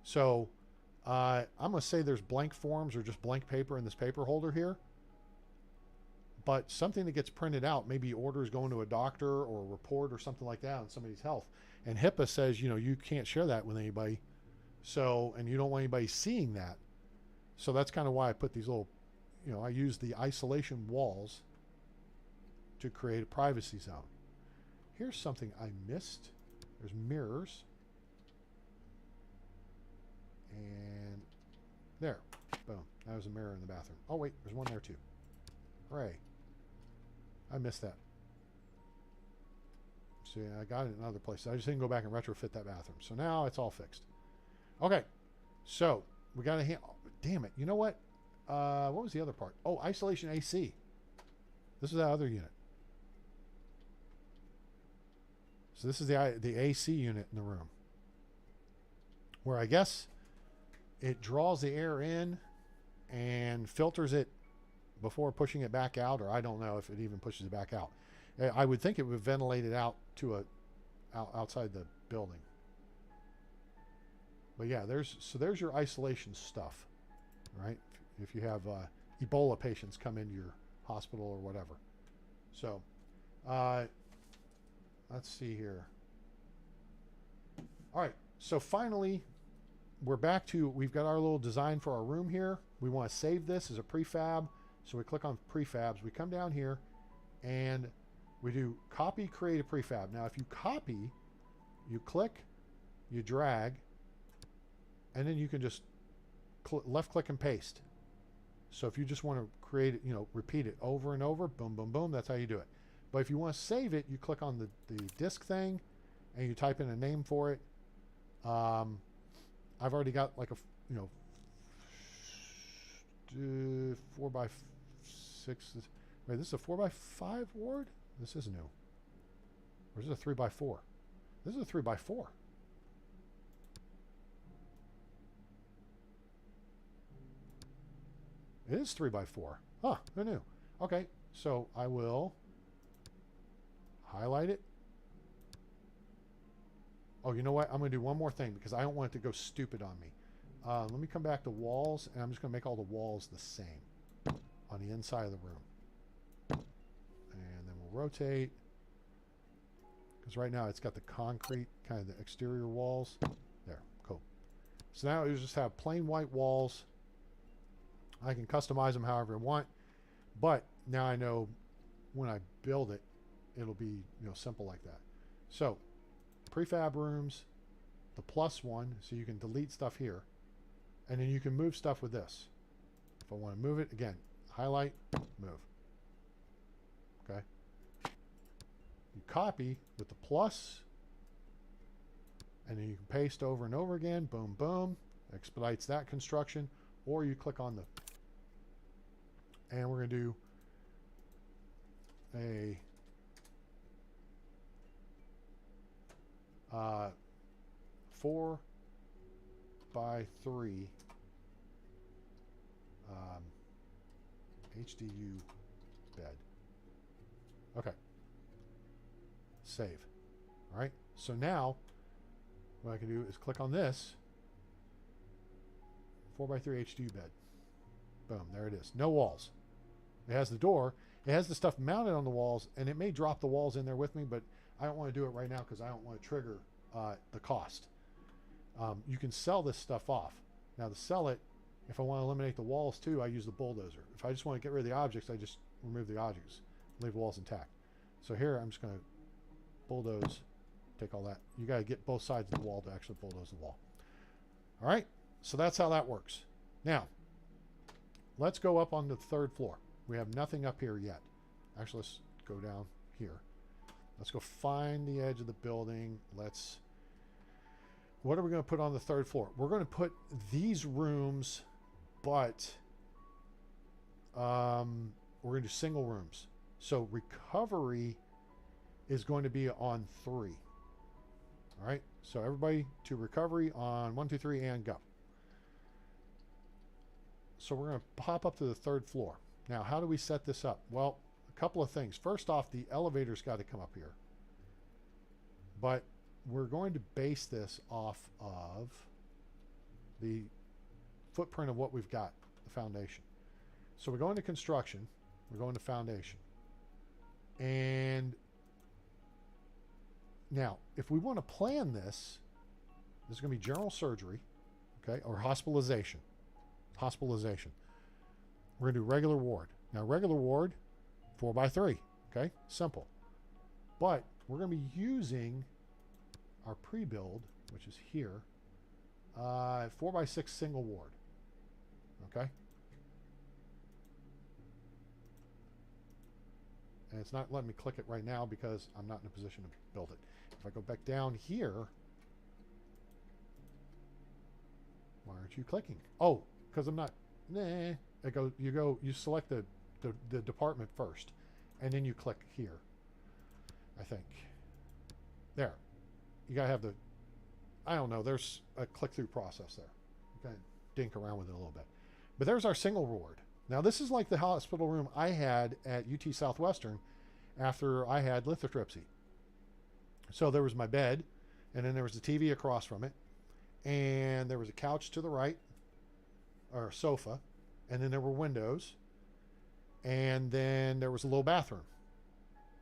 A: So I'm going to say there's blank forms or just blank paper in this paper holder here. But something that gets printed out, maybe orders going to a doctor or a report or something like that on somebody's health. And HIPAA says, you can't share that with anybody. So, and you don't want anybody seeing that. So that's kind of why I put these little, I use the isolation walls to create a privacy zone. Here's something I missed. There's mirrors. And there. Boom. That was a mirror in the bathroom. Oh, wait. There's one there, too. Hooray. I missed that. See, I got it in another place. I just didn't go back and retrofit that bathroom. So now it's all fixed. Okay. So we got to damn it. You know what? What was the other part? Oh, isolation AC. This is that other unit. So this is the AC unit in the room. Where I guess it draws the air in and filters it before pushing it back out, or I don't know if it even pushes it back out. I would think it would ventilate it out to outside the building. But yeah, there's your isolation stuff, right? If you have Ebola patients come into your hospital or whatever. So, let's see here. All right, so finally, we've got our little design for our room here. We want to save this as a prefab. So we click on prefabs. We come down here and we do copy, create a prefab. Now, if you copy, you click, you drag, and then you can just left click and paste. So if you just want to create it, repeat it over and over, boom, boom, boom, that's how you do it. But if you want to save it, you click on the disk thing and you type in a name for it. I've already got like a 4x6. Wait, this is a 4x5 ward? This is new. Or is it a 3x4? This is a 3x4. It is 3x4. Huh, who knew? Okay, so I will highlight it. Oh, you know what? I'm going to do one more thing because I don't want it to go stupid on me. Let me come back to walls, and I'm just going to make all the walls the same on the inside of the room. And then we'll rotate. Because right now it's got the concrete, kind of the exterior walls. There, cool. So now you just have plain white walls. I can customize them however I want. But now I know when I build it, it'll be simple like that. So prefab rooms, the +1, so you can delete stuff here, and then you can move stuff with this. If I want to move it, again, highlight, move. Okay. You copy with the plus, and then you can paste over and over again, boom, boom, expedites that construction, or you click on and we're going to do a 4x3 HDU bed. Okay. Save. All right. So now what I can do is click on this 4x3 HDU bed. Boom. There it is. No walls. It has the door. It has the stuff mounted on the walls, and it may drop the walls in there with me, but I don't want to do it right now because I don't want to trigger the cost. You can sell this stuff off. Now to sell it, if I want to eliminate the walls too, I use the bulldozer. If I just want to get rid of the objects, I just remove the objects, leave the walls intact. So here I'm just going to bulldoze, take all that. You got to get both sides of the wall to actually bulldoze the wall. All right, so that's how that works. Now, let's go up on the 3rd floor. We have nothing up here yet. Actually, let's go down here. Let's go find the edge of the building. What are we going to put on the 3rd floor? We're going to put these rooms, but we're going to do single rooms. So recovery is going to be on 3. All right. So everybody to recovery on 1, 2, 3, and go. So we're going to pop up to the 3rd floor. Now, how do we set this up? Well, a couple of things. First off, the elevator's got to come up here. But we're going to base this off of the footprint of what we've got, the foundation. So we're going to construction. We're going to foundation. And now, if we want to plan this is going to be general surgery, okay, or hospitalization. Hospitalization. We're going to do regular ward. Now, regular ward, 4x3, okay, simple. But we're going to be using our pre-build, which is here, 4x6 single ward, okay? And it's not letting me click it right now because I'm not in a position to build it. If I go back down here, why aren't you clicking? Oh, because I'm not, you select the department first, and then you click here, I think. There. You gotta have I don't know, there's a click-through process there. Okay, dink around with it a little bit. But there's our single ward. Now this is like the hospital room I had at UT Southwestern after I had lithotripsy. So there was my bed, and then there was the TV across from it, and there was a couch to the right, or a sofa, and then there were windows, and then there was a little bathroom.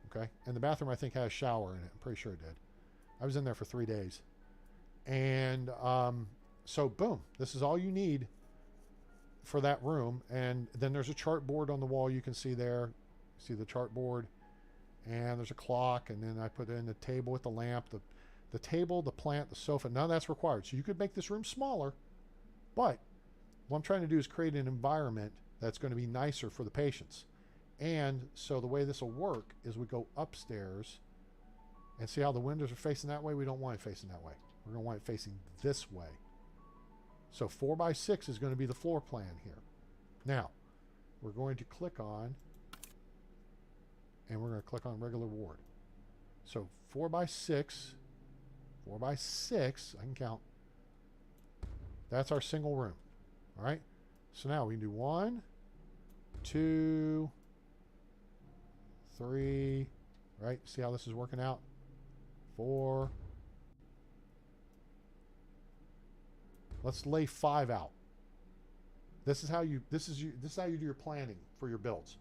A: Okay, and the bathroom I think had a shower in it. I'm pretty sure it did. I was in there for 3 days. And so boom, this is all you need for that room. And then there's a chart board on the wall you can see there. See the chart board, and there's a clock, and then I put in the table with the lamp, the table, the plant, the sofa. None of that's required. So you could make this room smaller, but what I'm trying to do is create an environment that's going to be nicer for the patients. And so the way this will work is we go upstairs, and see how the windows are facing that way? We don't want it facing that way. We're going to want it facing this way. So 4x6 is going to be the floor plan here. Now, we're going to click on, and we're going to click on regular ward. So 4x6, I can count. That's our single room. All right. So now we can do 1, 2, 3, right? See how this is working out? 4. Let's lay 5 out. This is how you do your planning for your builds.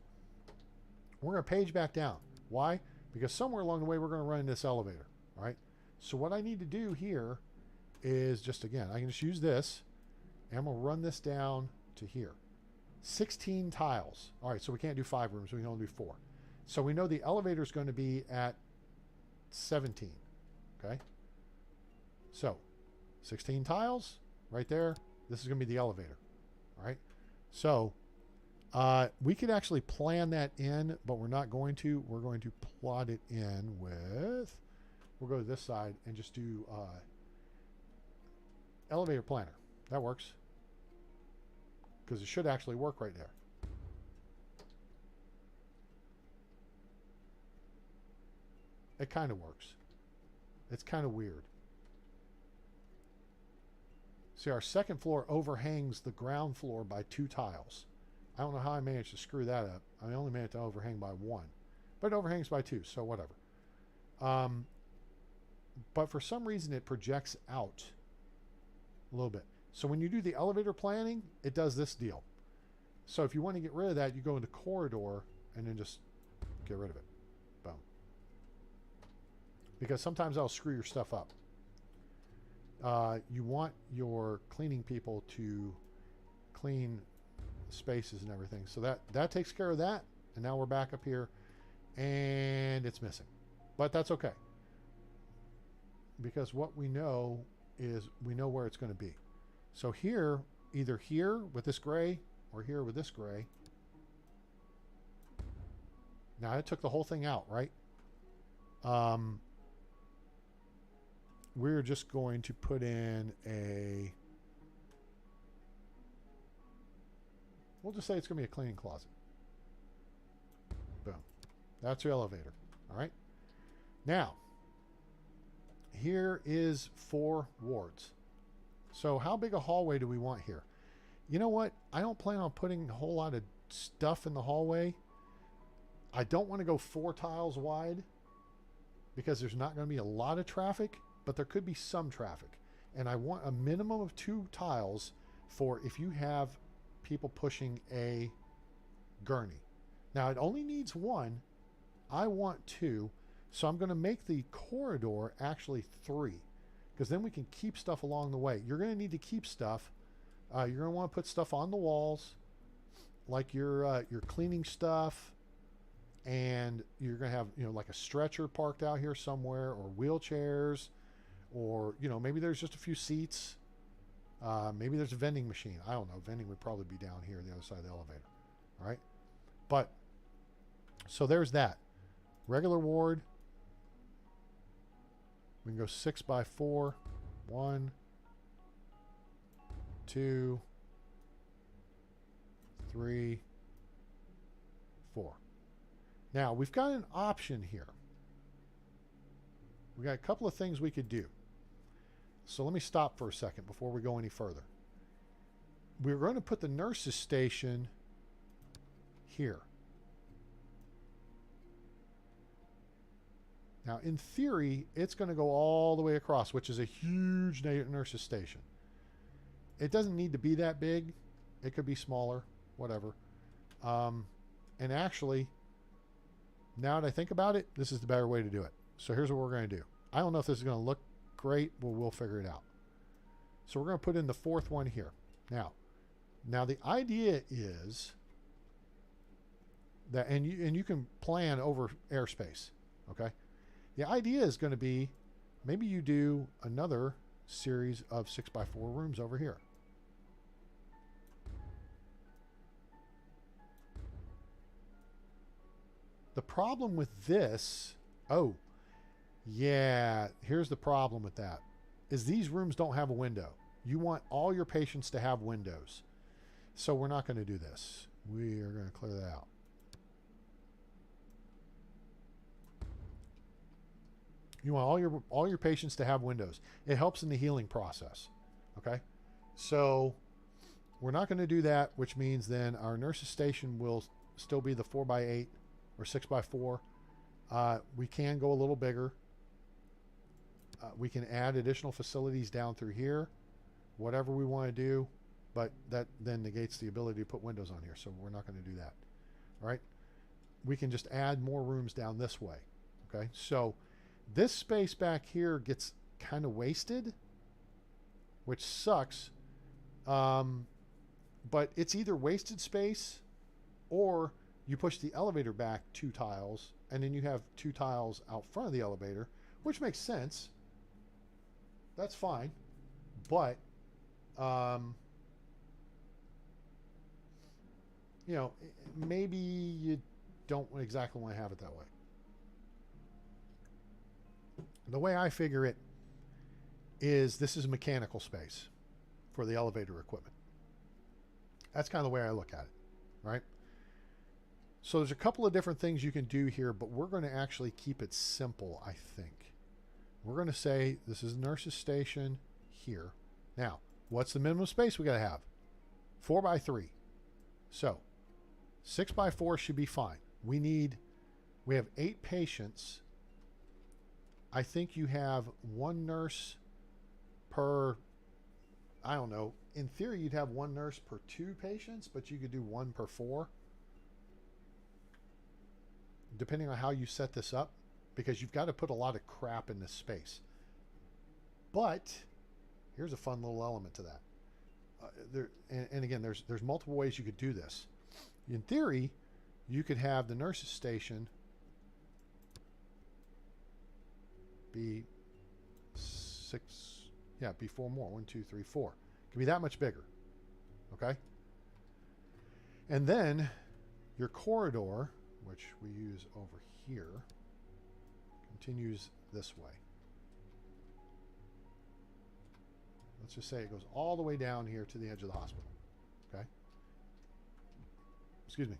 A: We're going to page back down. Why? Because somewhere along the way we're going to run into this elevator, all right? So what I need to do here is just, again, I can just use this, and I'm going to run this down to here. 16 tiles. All right, so we can't do 5 rooms. We can only do 4. So we know the elevator is going to be at 17. Okay? So 16 tiles right there. This is going to be the elevator. All right? So we could actually plan that in, but we're not going to. We're going to plot it in with, we'll go to this side and just do elevator planner. That works. Because it should actually work right there. It kind of works. It's kind of weird. See, our second floor overhangs the ground floor by 2 tiles. I don't know how I managed to screw that up. I only managed to overhang by 1. But it overhangs by 2, so whatever. But for some reason it projects out a little bit. So when you do the elevator planning, it does this deal. So if you want to get rid of that, you go into corridor and then just get rid of it. Boom. Because sometimes that'll screw your stuff up. You want your cleaning people to clean spaces and everything. So that takes care of that. And now we're back up here and it's missing. But that's okay. Because what we know is we know where it's going to be. So here, either here with this gray or here with this gray. Now I took the whole thing out, right? We're just going to put in a, we'll just say it's going to be a cleaning closet. Boom. That's your elevator. All right. Now, here is 4 wards. So how big a hallway do we want here? You know what? I don't plan on putting a whole lot of stuff in the hallway. I don't want to go 4 tiles wide because there's not going to be a lot of traffic, but there could be some traffic. And I want a minimum of 2 tiles for if you have people pushing a gurney. Now it only needs 1. I want 2. So I'm going to make the corridor actually 3. Because then we can keep stuff along the way. You're going to need to keep stuff. You're going to want to put stuff on the walls, like your cleaning stuff, and you're going to have like a stretcher parked out here somewhere, or wheelchairs, or maybe there's just a few seats. Maybe there's a vending machine. I don't know. Vending would probably be down here, the other side of the elevator. All right, but so there's that regular ward. We can go 6x4. 1, 2, 3, 4. Now we've got an option here. We got a couple of things we could do. So let me stop for a second before we go any further. we're going to put the nurses station here. Now, in theory, it's going to go all the way across, which is a huge nurses station. It doesn't need to be that big. It could be smaller, whatever. And actually, now that I think about it, this is the better way to do it. So here's what we're going to do. I don't know if this is going to look great, but we'll figure it out. So we're going to put in the fourth one here. Now the idea is that, and you can plan over airspace, okay? The idea is going to be, maybe you do another series of 6x4 rooms over here. The problem with this, oh, yeah, here's the problem with that, is these rooms don't have a window. You want all your patients to have windows. So we're not going to do this. We are going to clear that out. You want all your patients to have windows. It helps in the healing process. Okay? So we're not going to do that, which means then our nurses station will still be the 4x8 or 6x4. We can go a little bigger. We can add additional facilities down through here, whatever we want to do, but that then negates the ability to put windows on here, so we're not going to do that. All right? We can just add more rooms down this way. Okay? So this space back here gets kind of wasted, which sucks. But it's either wasted space or you push the elevator back 2 tiles and then you have 2 tiles out front of the elevator, which makes sense. That's fine. But, you know, maybe you don't exactly want to have it that way. The way I figure it is this is mechanical space for the elevator equipment. That's kind of the way I look at it, right? So there's a couple of different things you can do here, but we're going to actually keep it simple, I think. We're going to say this is nurses station here. Now, what's the minimum space we got to have? 4x3. So 6x4 should be fine. We have 8 patients. I think you have 1 nurse per, I don't know. In theory, you'd have 1 nurse per 2 patients, but you could do 1 per 4. Depending on how you set this up, because you've got to put a lot of crap in this space. But here's a fun little element to that. And again, there's multiple ways you could do this. In theory, you could have the nurses station be 6, yeah, be 4 more. 1, 2, 3, 4. It could be that much bigger. Okay? And then your corridor, which we use over here, continues this way. Let's just say it goes all the way down here to the edge of the hospital. Okay? Excuse me.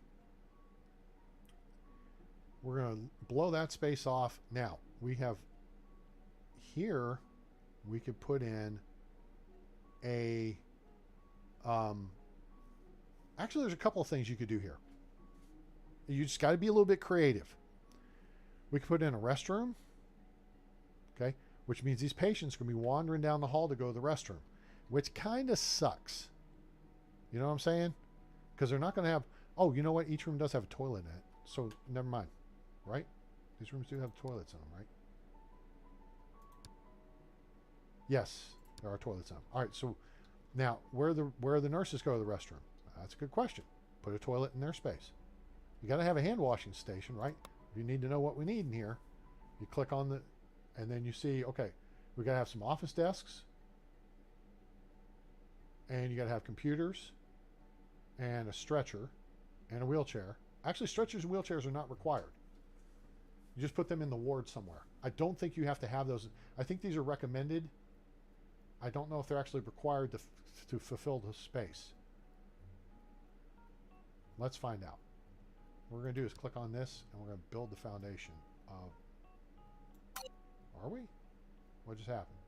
A: We're going to blow that space off. Now, we have here, we could put in a, actually there's a couple of things you could do here. You just got to be a little bit creative. We could put in a restroom, okay, which means these patients are going to be wandering down the hall to go to the restroom, which kind of sucks. You know what I'm saying? Because they're not going to have, oh, you know what? Each room does have a toilet in it. So never mind, right? These rooms do have toilets in them, right? Yes, there are toilets in them. All right, so now where the nurses go to the restroom? That's a good question. Put a toilet in their space. You got to have a hand washing station, right? If you need to know what we need in here, you click on the, and then you see, okay, we got to have some office desks, and you got to have computers, and a stretcher, and a wheelchair. Actually, stretchers and wheelchairs are not required. You just put them in the ward somewhere. I don't think you have to have those. I think these are recommended. I don't know if they're actually required to fulfill the space. Let's find out. What we're going to do is click on this, and we're going to build the foundation of... Are we? What just happened?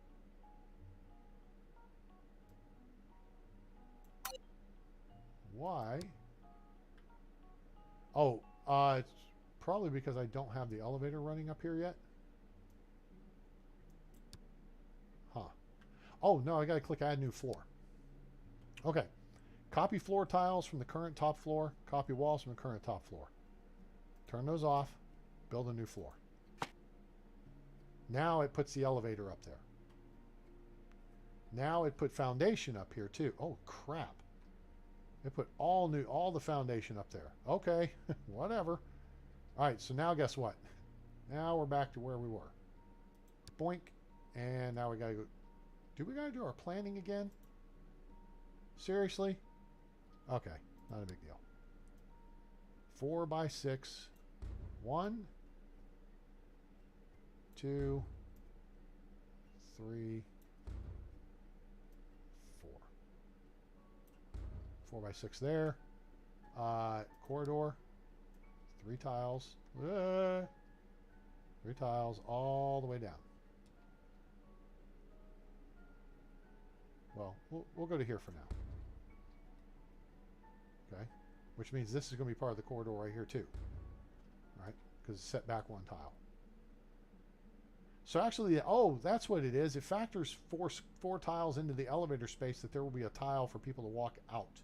A: why. Oh, it's probably because I don't have the elevator running up here yet. Huh. Oh, no, I got to click add new floor. Okay. Copy floor tiles from the current top floor. Copy walls from the current top floor. Turn those off. Build a new floor. Now it puts the elevator up there. Now it put foundation up here too. Oh, crap. It put all the foundation up there. Okay, whatever. All right, so now guess what? Now we're back to where we were. Boink. And now we got to go. Do we got to do our planning again? Seriously? Okay, not a big deal. 4 by 6. 1, 2, 3, 4. 4 by 6 there. Corridor. 3 tiles. 3 tiles all the way down. Well, we'll go to here for now. Okay. Which means this is going to be part of the corridor right here too. Right? Because it's set back 1 tile. So actually, oh, that's what it is. It factors four tiles into the elevator space that there will be a tile for people to walk out.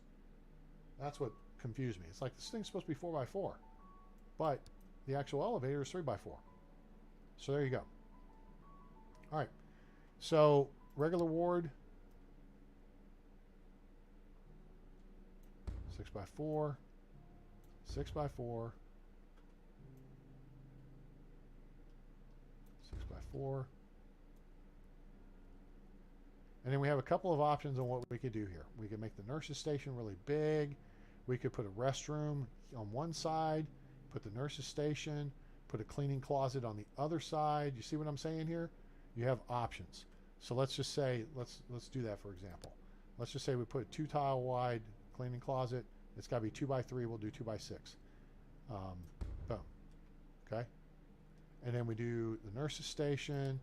A: That's what confused me. It's like this thing's supposed to be 4 by 4. But the actual elevator is 3 by 4. So there you go. All right. So regular ward. 6 by 4. 6 by 4. 6 by 4. And then we have a couple of options on what we could do here. We could make the nurses station really big. We could put a restroom on one side, put the nurses station, put a cleaning closet on the other side. You see what I'm saying here? You have options. So let's just say, let's do that for example. Let's just say we put 2 tile wide cleaning closet. It's got to be 2 by 3. We'll do 2 by 6. Boom. Okay. And then we do the nurses station,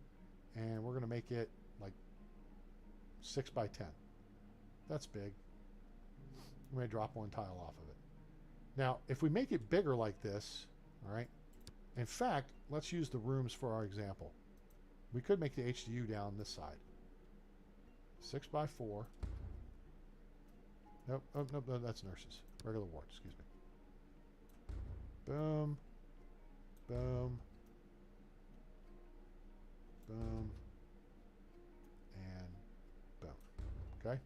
A: and we're going to make it like 6 by 10. That's big. We may drop 1 tile off of it. Now, if we make it bigger like this, all right. In fact, let's use the rooms for our example. We could make the HDU down this side. 6 by 4. Nope, oh, nope, no, that's nurses. Regular ward, excuse me. Boom. Boom. Boom. And boom. Okay?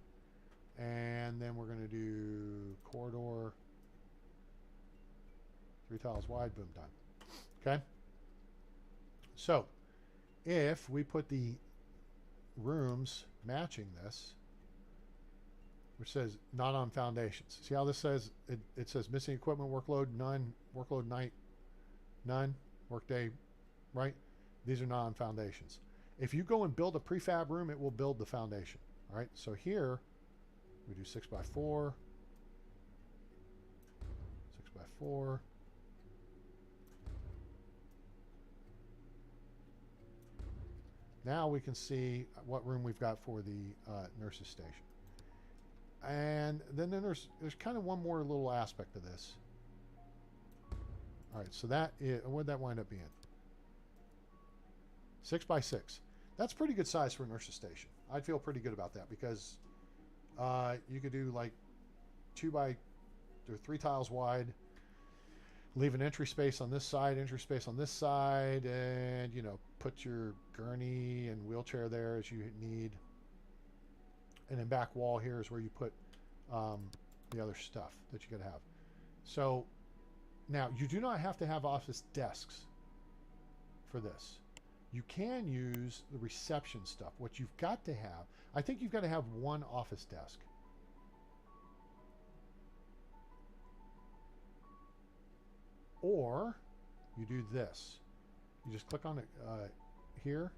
A: And then we're going to do corridor. 3 tiles wide, boom, done. Okay? So, if we put the rooms matching this, which says not on foundations. See how this says? It says missing equipment workload, none. Workload night, none. Workday, right? These are not on foundations. If you go and build a prefab room, it will build the foundation. All right? So here, we do 6 by 4. 6 by 4. Now we can see what room we've got for the nurses station. And then there's kind of one more little aspect to this. All right, so that is, what would that wind up being? 6 by 6. That's pretty good size for a nurses station. I'd feel pretty good about that because you could do like 2 by or 3 tiles wide, leave an entry space on this side, entry space on this side, and you know, put your gurney and wheelchair there as you need. And then back wall here is where you put the other stuff that you gotta have. So now you do not have to have office desks for this. You can use the reception stuff. What you've got to have, I think you've got to have 1 office desk. Or you do this. You just click on it here.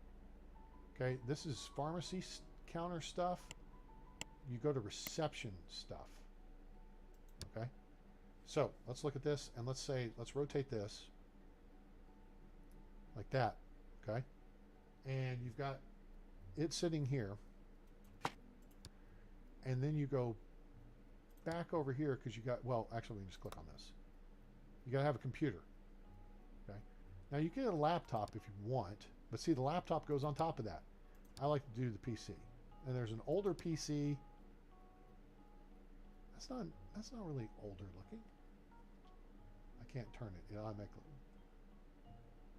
A: Okay, this is pharmacy counter stuff. You go to reception stuff. Okay, so let's look at this and let's rotate this like that. Okay, and you've got it sitting here, and then you go back over here because you got, well, actually, we can just click on this. You got to have a computer. Okay. Now, you can get a laptop if you want, but see, the laptop goes on top of that. I like to do the PC. And there's an older PC. That's not really older looking. I can't turn it. I make.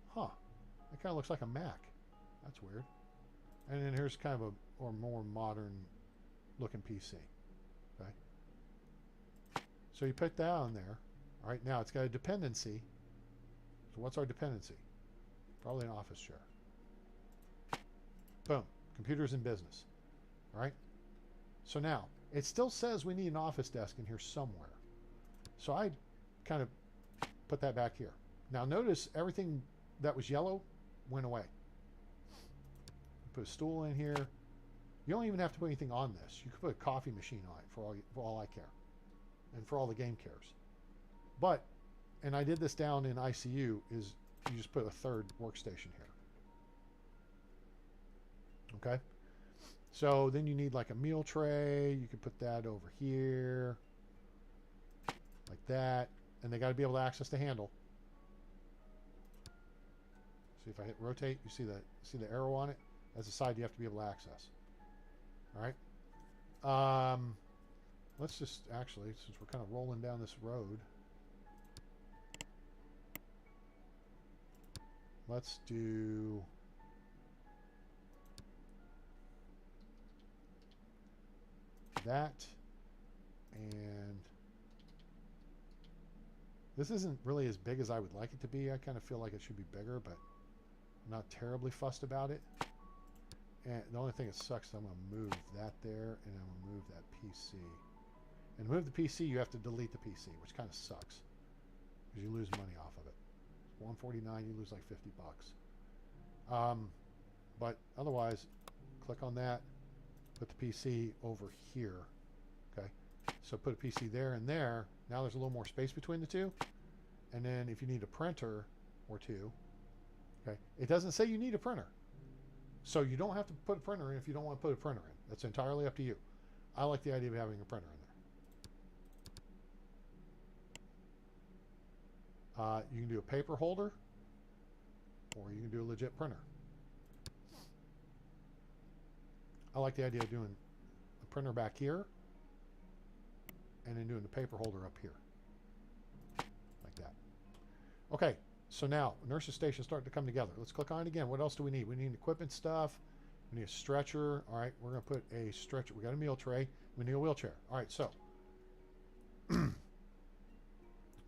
A: Huh. It kind of looks like a Mac. That's weird. And then here's kind of a more modern looking PC. Okay. So you put that on there. All right. Now it's got a dependency. So what's our dependency? Probably an office chair. Boom. Computer's in business. All right. So now it still says we need an office desk in here somewhere. So I kind of put that back here. Now notice everything that was yellow went away. Put a stool in here. You don't even have to put anything on this. You could put a coffee machine on it for all I care. And for all the game cares. But, and I did this down in ICU, is you just put a third workstation here. Okay? So then you need like a meal tray. You could put that over here. Like that. And they got to be able to access the handle. See if I hit rotate, you see the arrow on it? That's the side you have to be able to access. All right. Let's just actually, since we're kind of rolling down this road, let's do that. And this isn't really as big as I would like it to be. I kind of feel like it should be bigger, but I'm not terribly fussed about it. And the only thing that sucks is I'm going to move that there, and I'm going to move that PC. And to move the PC, you have to delete the PC, which kind of sucks, because you lose money off of it. $149, you lose like $50. But otherwise, click on that, put the PC over here. Okay, so put a PC there and there. Now there's a little more space between the two. And then if you need a printer or two, okay, it doesn't say you need a printer. So you don't have to put a printer in if you don't want to put a printer in. That's entirely up to you. I like the idea of having a printer in there. You can do a paper holder, or you can do a legit printer. I like the idea of doing the printer back here, and then doing the paper holder up here. Like that. Okay. So now, nurse's station starting to come together. Let's click on it again. What else do we need? We need equipment stuff. We need a stretcher. All right, we're going to put a stretcher. We got a meal tray. We need a wheelchair. All right, so.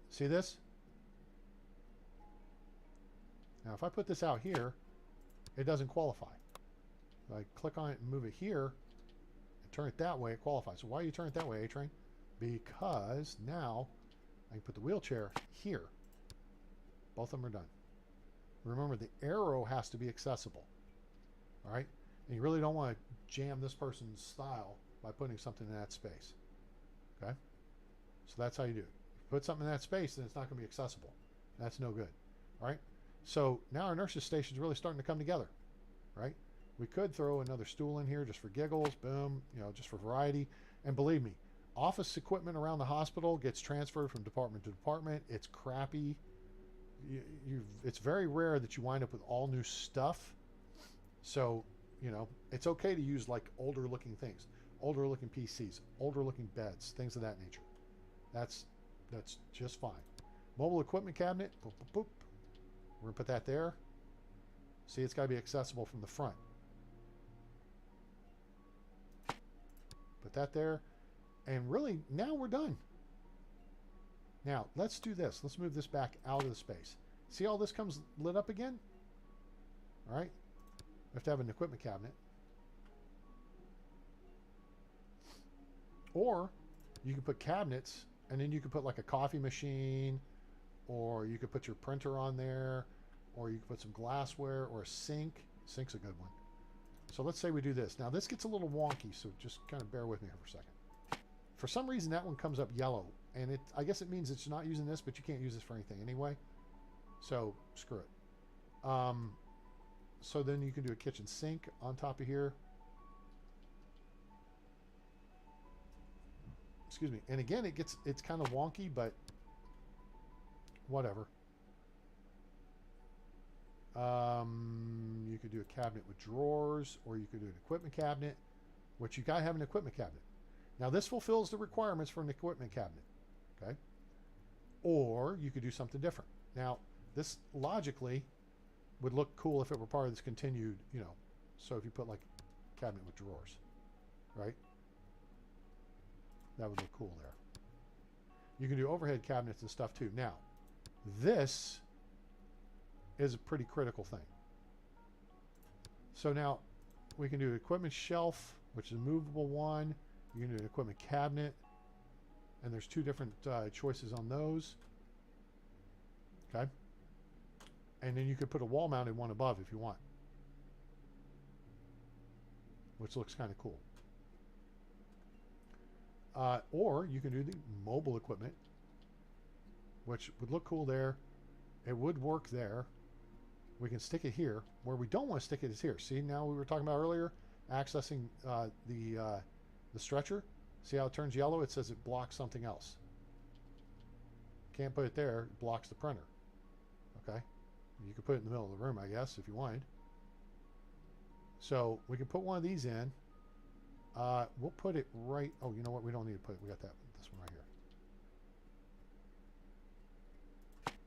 A: See this? Now, if I put this out here, it doesn't qualify. If I click on it and move it here, and turn it that way, it qualifies. So why do you turn it that way, A-Train? Because now I can put the wheelchair here. Both of them are done. Remember, the arrow has to be accessible. All right? And you really don't want to jam this person's style by putting something in that space. Okay? So that's how you do it. If you put something in that space, then it's not going to be accessible. That's no good. All right? So now our nurse's station is really starting to come together. Right? We could throw another stool in here just for giggles. Boom. You know, just for variety. And believe me, office equipment around the hospital gets transferred from department to department. It's crappy. It's very rare that you wind up with all new stuff. So, you know, it's okay to use like older looking things, older looking PCs, older looking beds, things of that nature. That's just fine. Mobile equipment cabinet, boop, boop, boop. We're gonna put that there. See, it's got to be accessible from the front. Put that there. And really, now we're done. Now, let's do this. Let's move this back out of the space. See all this comes lit up again? All right. We have to have an equipment cabinet. Or you can put cabinets, and then you can put like a coffee machine, or you could put your printer on there, or you could put some glassware or a sink. Sink's a good one. So let's say we do this. Now, this gets a little wonky, so just kind of bear with me here for a second. For some reason, that one comes up yellow. And I guess it means it's not using this, but you can't use this for anything anyway. So, screw it. So then you can do a kitchen sink on top of here. Excuse me. And again, it's kind of wonky, but whatever. You could do a cabinet with drawers, or you could do an equipment cabinet, which you got to have an equipment cabinet. Now this fulfills the requirements for an equipment cabinet, okay? Or you could do something different. Now this logically would look cool if it were part of this continued, you know, so if you put like a cabinet with drawers, right? That would look cool there. You can do overhead cabinets and stuff too. Now, this is a pretty critical thing. So now we can do an equipment shelf, which is a movable one. You can do an equipment cabinet, and there's two different choices on those. Okay. And then you could put a wall mounted one above if you want, which looks kind of cool. Or you can do the mobile equipment, which would look cool there. It would work there. We can stick it here. Where we don't want to stick it is here. See, now we were talking about earlier, accessing the stretcher. See how it turns yellow? It says it blocks something else. Can't put it there. It blocks the printer. Okay? You could put it in the middle of the room, I guess, if you wanted. So we can put one of these in. We'll put it right... Oh, you know what? We don't need to put it. We got that. This one right here.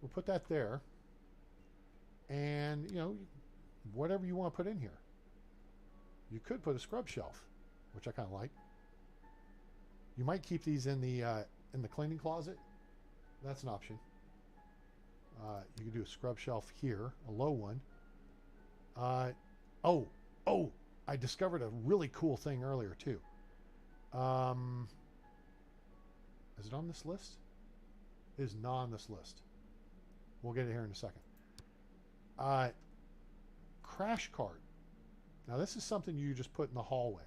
A: We'll put that there. And, you know, whatever you want to put in here. You could put a scrub shelf, which I kind of like. You might keep these in the cleaning closet. That's an option. You could do a scrub shelf here, a low one. Oh, I discovered a really cool thing earlier too. Is it on this list? It is not on this list. We'll get it here in a second. Crash cart. Now this is something you just put in the hallway.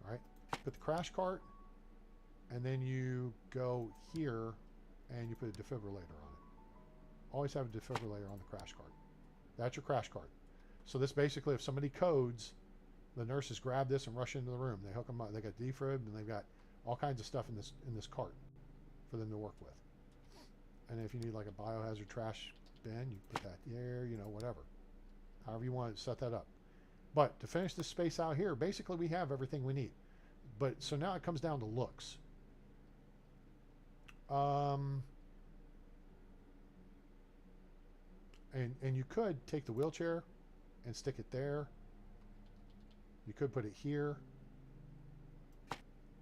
A: All right? Put the crash cart, and then you go here and you put a defibrillator on it. Always have a defibrillator on the crash cart. That's your crash cart. So this basically, if somebody codes, the nurses grab this and rush into the room. They hook them up. They got defib, and they've got all kinds of stuff in this cart for them to work with. And if you need like a biohazard trash bin, you put that there, you know, whatever. However you want to set that up. But to finish this space out here, basically we have everything we need. But so now it comes down to looks. And you could take the wheelchair and stick it there. You could put it here,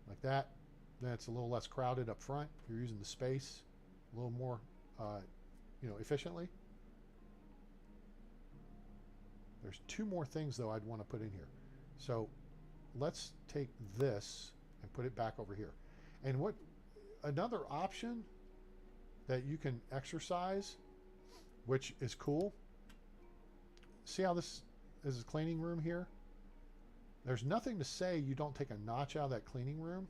A: like that. Then it's a little less crowded up front. You're using the space a little more, you know, efficiently. There's two more things though I'd want to put in here. So let's take this and put it back over here. And what another option that you can exercise, which is cool. See how this is a cleaning room here? There's nothing to say you don't take a notch out of that cleaning room.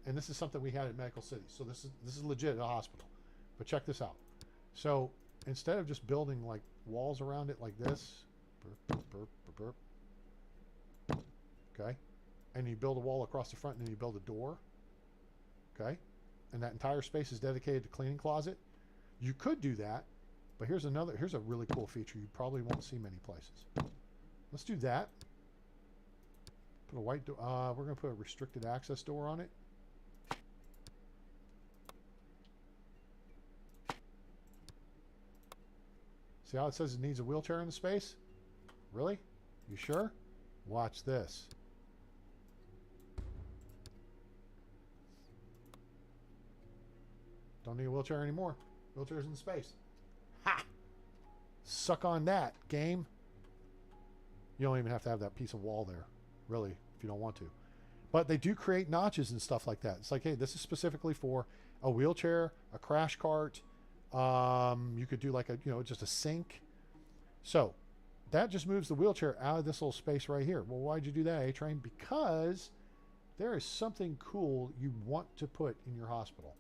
A: And this is something we had at Medical City. So this is legit at a hospital. But check this out. So instead of just building like walls around it like this, okay, and you build a wall across the front and then you build a door, okay, and that entire space is dedicated to cleaning closet. You could do that, but here's a really cool feature you probably won't see many places. Let's do that. Put a white door. We're going to put a restricted access door on it. See how it says it needs a wheelchair in the space? Really? You sure? Watch this. Don't need a wheelchair anymore. Wheelchair's in space. Ha! Suck on that, game. You don't even have to have that piece of wall there, really, if you don't want to. But they do create notches and stuff like that. It's like, hey, this is specifically for a wheelchair, a crash cart. You could do like a, you know, just a sink. So that just moves the wheelchair out of this little space right here. Well, why'd you do that, A-Train? Because there is something cool you want to put in your hospital.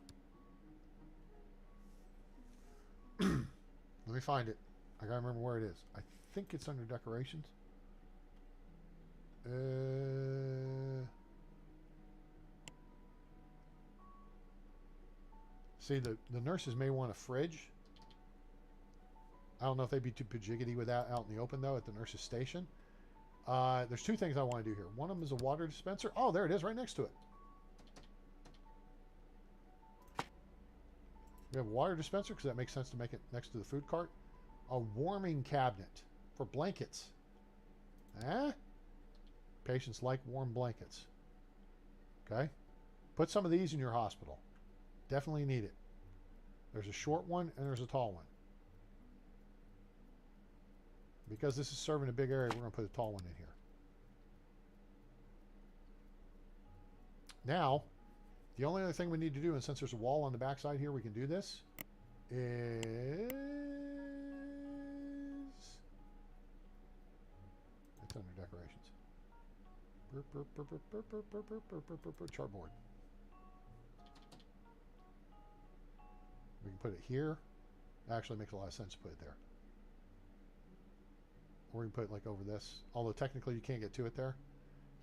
A: Let me find it. I gotta remember where it is. I think it's under decorations. See, the nurses may want a fridge. I don't know if they'd be too pajiggity with that out in the open, though, at the nurses' station. There's two things I want to do here. One of them is a water dispenser. Oh, there it is, right next to it. We have a water dispenser because that makes sense to make it next to the food cart. A warming cabinet for blankets. Patients like warm blankets. Okay? Put some of these in your hospital. Definitely need it. There's a short one and there's a tall one. Because this is serving a big area, we're going to put a tall one in here. Now, the only other thing we need to do, and since there's a wall on the backside here, we can do this, is... It's under decorations. Chartboard. We can put it here. Actually, it makes a lot of sense to put it there. Or we can put it like over this. Although technically you can't get to it there.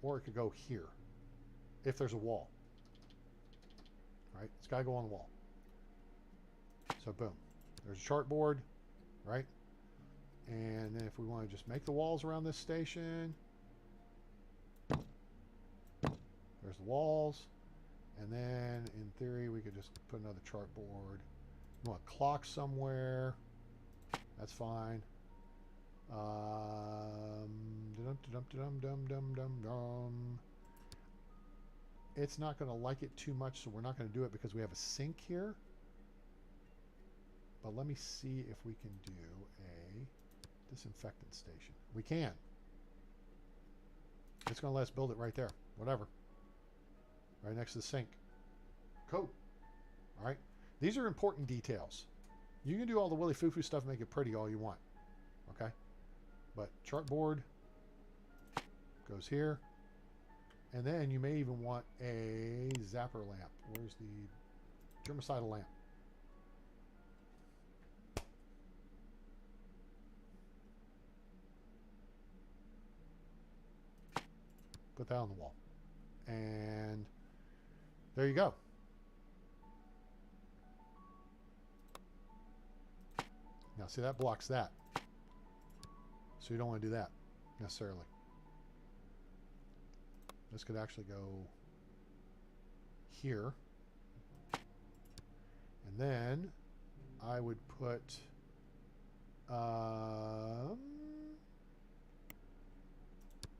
A: Or it could go here. If there's a wall. Right? It's got to go on the wall. So boom. There's a chartboard. Right? And then if we want to just make the walls around this station. There's the walls. And then in theory we could just put another chartboard. You want a clock somewhere. That's fine. It's not going to like it too much, so we're not going to do it because we have a sink here. But let me see if we can do a disinfectant station. We can. It's going to let us build it right there. Whatever. Right next to the sink. Cool. All right. These are important details. You can do all the willy foo-foo stuff and make it pretty all you want. Okay? But chartboard goes here. And then you may even want a zapper lamp. Where's the germicidal lamp? Put that on the wall. And there you go. Now, see, that blocks that. So you don't want to do that necessarily. This could actually go here. And then I would put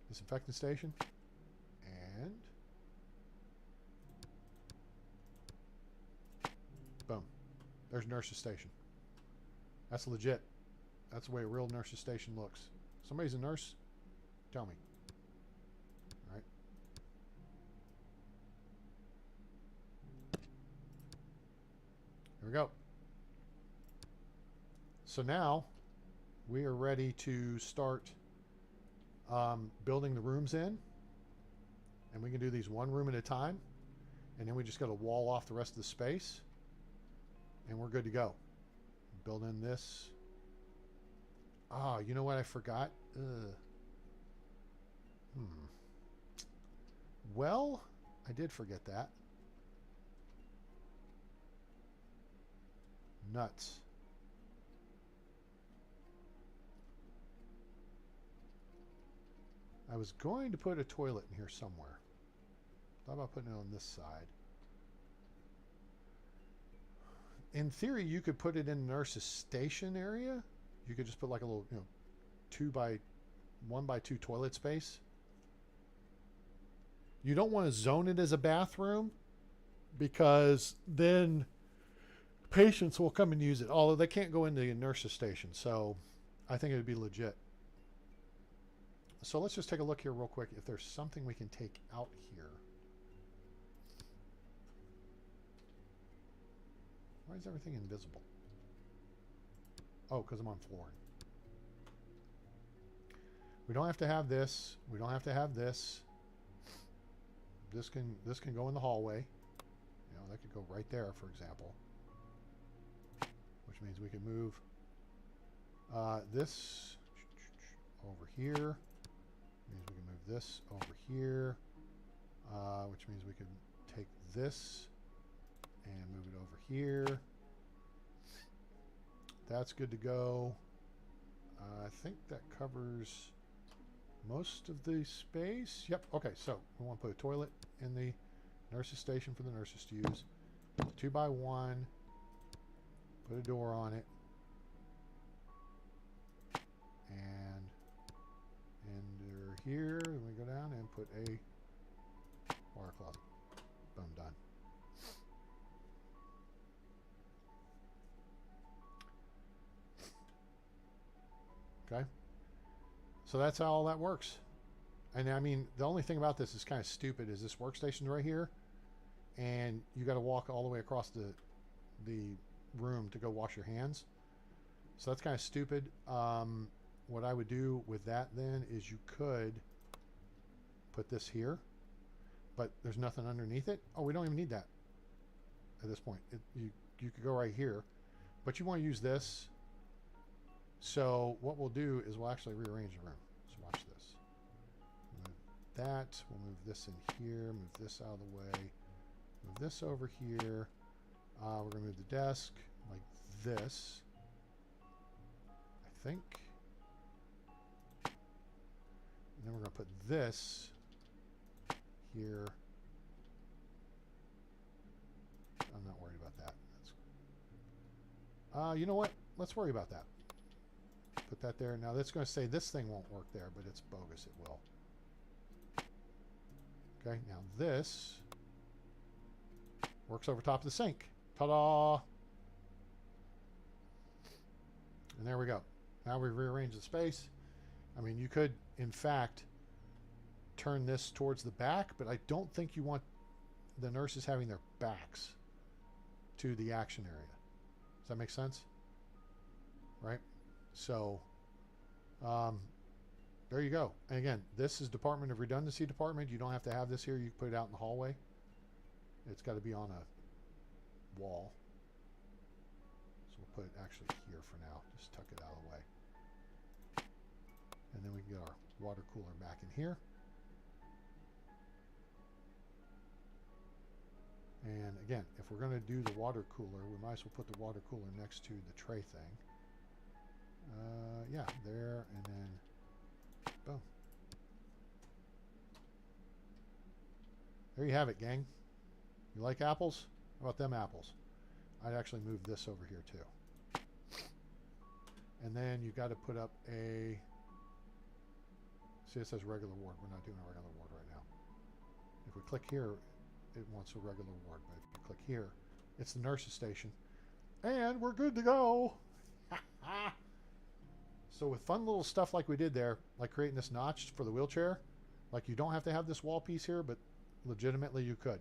A: disinfectant station. And boom. There's nurse's station. That's legit. That's the way a real nurse's station looks. Somebody's a nurse? Tell me. All right. Here we go. So now we are ready to start building the rooms in. And we can do these one room at a time. And then we just got to wall off the rest of the space. And we're good to go. Build in this. Ah, you know what I forgot? Well, I did forget that. Nuts. I was going to put a toilet in here somewhere. Thought about putting it on this side. In theory, you could put it in the nurse's station area. You could just put like a little, 1 by 2 toilet space. You don't want to zone it as a bathroom because then patients will come and use it. Although they can't go into the nurse's station. So I think it would be legit. So let's just take a look here real quick if there's something we can take out here. Why is everything invisible? Oh, because I'm on flooring. We don't have to have this. We don't have to have this. This can go in the hallway. That could go right there, for example. Which means we can move this over here. Means we can move this over here, which means we can take this and move it over here. That's good to go. I think that covers most of the space. Yep. Okay, so we want to put a toilet in the nurse's station for the nurses to use. 2x1. Put a door on it. And enter here. And we go down and put a water closet. Boom, done. Okay. So that's how all that works. And I mean, the only thing about this is kind of stupid is this workstation right here, and you got to walk all the way across the room to go wash your hands. So that's kind of stupid. What I would do with that then is you could put this here, but there's nothing underneath it. Oh, we don't even need that at this point. You could go right here, but you want to use this. So what we'll do is we'll actually rearrange the room. So watch this. Move that. We'll move this in here. Move this out of the way. Move this over here. We're going to move the desk like this. I think. And then we're going to put this here. I'm not worried about that. You know what? Let's worry about that. Put that there. Now that's going to say this thing won't work there, but it's bogus. It will. Okay, now this works over top of the sink. Ta-da! And there we go. Now we've rearranged the space. I mean, you could, in fact, turn this towards the back, but I don't think you want the nurses having their backs to the action area. Does that make sense? Right? So, there you go. And again, this is Department of Redundancy Department. You don't have to have this here. You can put it out in the hallway. It's got to be on a wall. So we'll put it actually here for now. Just tuck it out of the way. And then we can get our water cooler back in here. And again, if we're going to do the water cooler, we might as well put the water cooler next to the tray thing. Yeah, there, and then boom. There you have it, gang. You like apples? How about them apples? I'd actually move this over here too. And then you got to put up a, see, it says regular ward. We're not doing a regular ward right now. If we click here, it wants a regular ward, but if you click here, it's the nurse's station. And we're good to go. So with fun little stuff like we did there, like creating this notch for the wheelchair, like you don't have to have this wall piece here, but legitimately you could.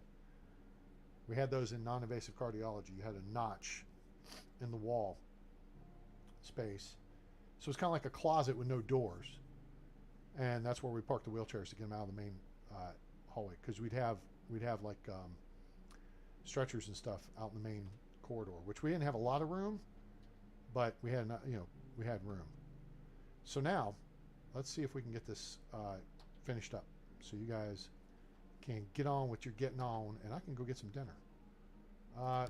A: We had those in non-invasive cardiology. You had a notch in the wall space. So it's kind of like a closet with no doors. And that's where we parked the wheelchairs to get them out of the main hallway, because we'd have like stretchers and stuff out in the main corridor, which we didn't have a lot of room, but we had, we had room. So now let's see if we can get this finished up so you guys can get on what you're getting on, and I can go get some dinner.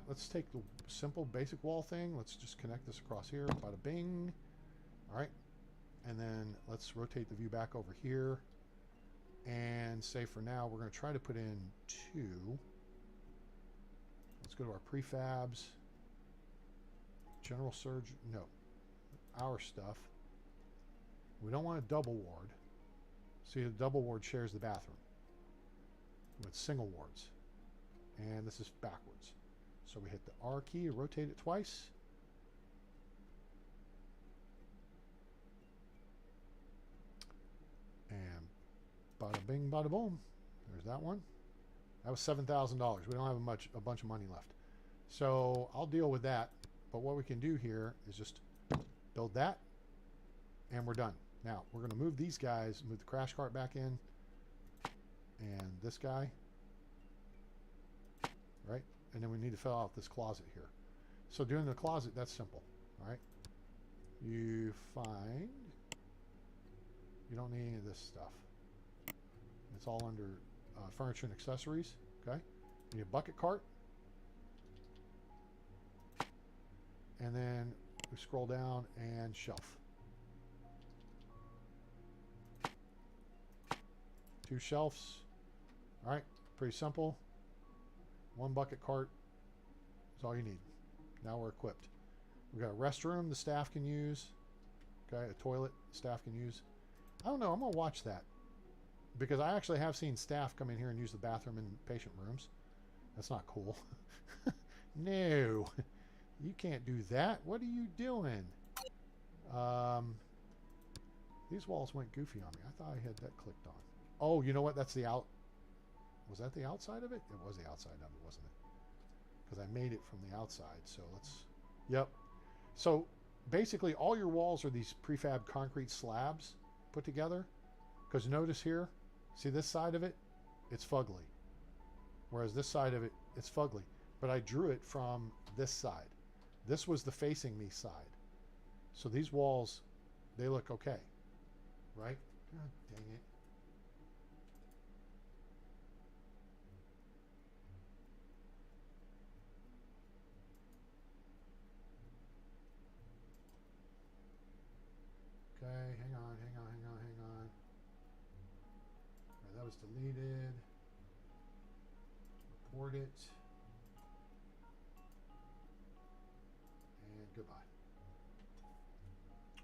A: Let's take the simple basic wall thing. Let's just connect this across here. Bada bing. All right. And then let's rotate the view back over here and say for now we're going to try to put in 2. Let's go to our prefabs. General surgery. No. Our stuff. We don't want a double ward. See, the double ward shares the bathroom with single wards. And this is backwards. So we hit the R key to rotate it twice. And bada bing, bada boom. There's that one. That was $7,000. We don't have a bunch of money left. So I'll deal with that. But what we can do here is just build that, and we're done. Now we're going to move these guys, move the crash cart back in, and this guy, right? And then we need to fill out this closet here. So doing the closet, that's simple, all right? You find, you don't need any of this stuff. It's all under furniture and accessories. Okay. You need a bucket cart. And then we scroll down and shelf. 2 shelves. All right. Pretty simple. 1 bucket cart is all you need. Now we're equipped. We've got a restroom the staff can use. Okay, a toilet staff can use. I don't know. I'm going to watch that. Because I actually have seen staff come in here and use the bathroom in patient rooms. That's not cool. No. You can't do that. What are you doing? These walls went goofy on me. I thought I had that clicked on. Oh, you know what? That's the out... Was that the outside of it? It was the outside of it, wasn't it? Because I made it from the outside. So let's... Yep. So basically all your walls are these prefab concrete slabs put together. Because notice here, see this side of it? It's fugly. Whereas this side of it, it's fugly. But I drew it from this side. This was the facing me side. So these walls, they look okay. Right? God dang it. Okay, hang on. Right, that was deleted. Report it. And goodbye.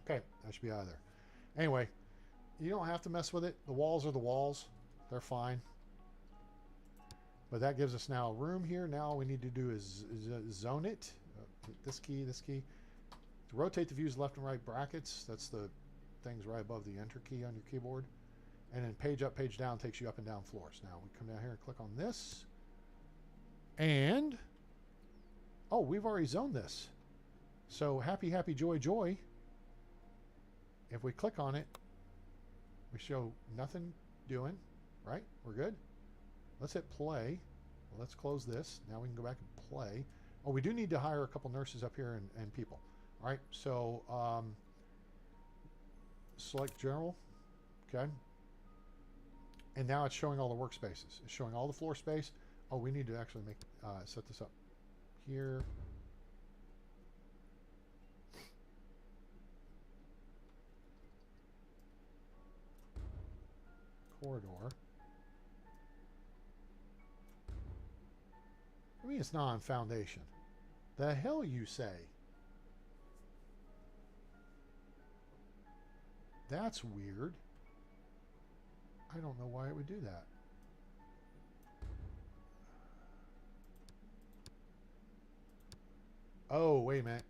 A: Okay, that should be out of there. Anyway, you don't have to mess with it. The walls are the walls. They're fine. But that gives us now a room here. Now all we need to do is zone it. This key. To rotate the views left and right brackets, that's the things right above the enter key on your keyboard. And then page up, page down takes you up and down floors. Now we come down here and click on this. And, oh, we've already zoned this. So happy, joy. If we click on it, we show nothing doing, right? We're good. Let's hit play. Well, let's close this. Now we can go back and play. Oh, we do need to hire a couple nurses up here and people. All right, so select general, okay. And now it's showing all the workspaces. It's showing all the floor space. Oh, we need to actually make set this up here. Corridor. I mean, it's not on foundation. The hell you say? That's weird. I don't know why it would do that. Oh, wait a minute.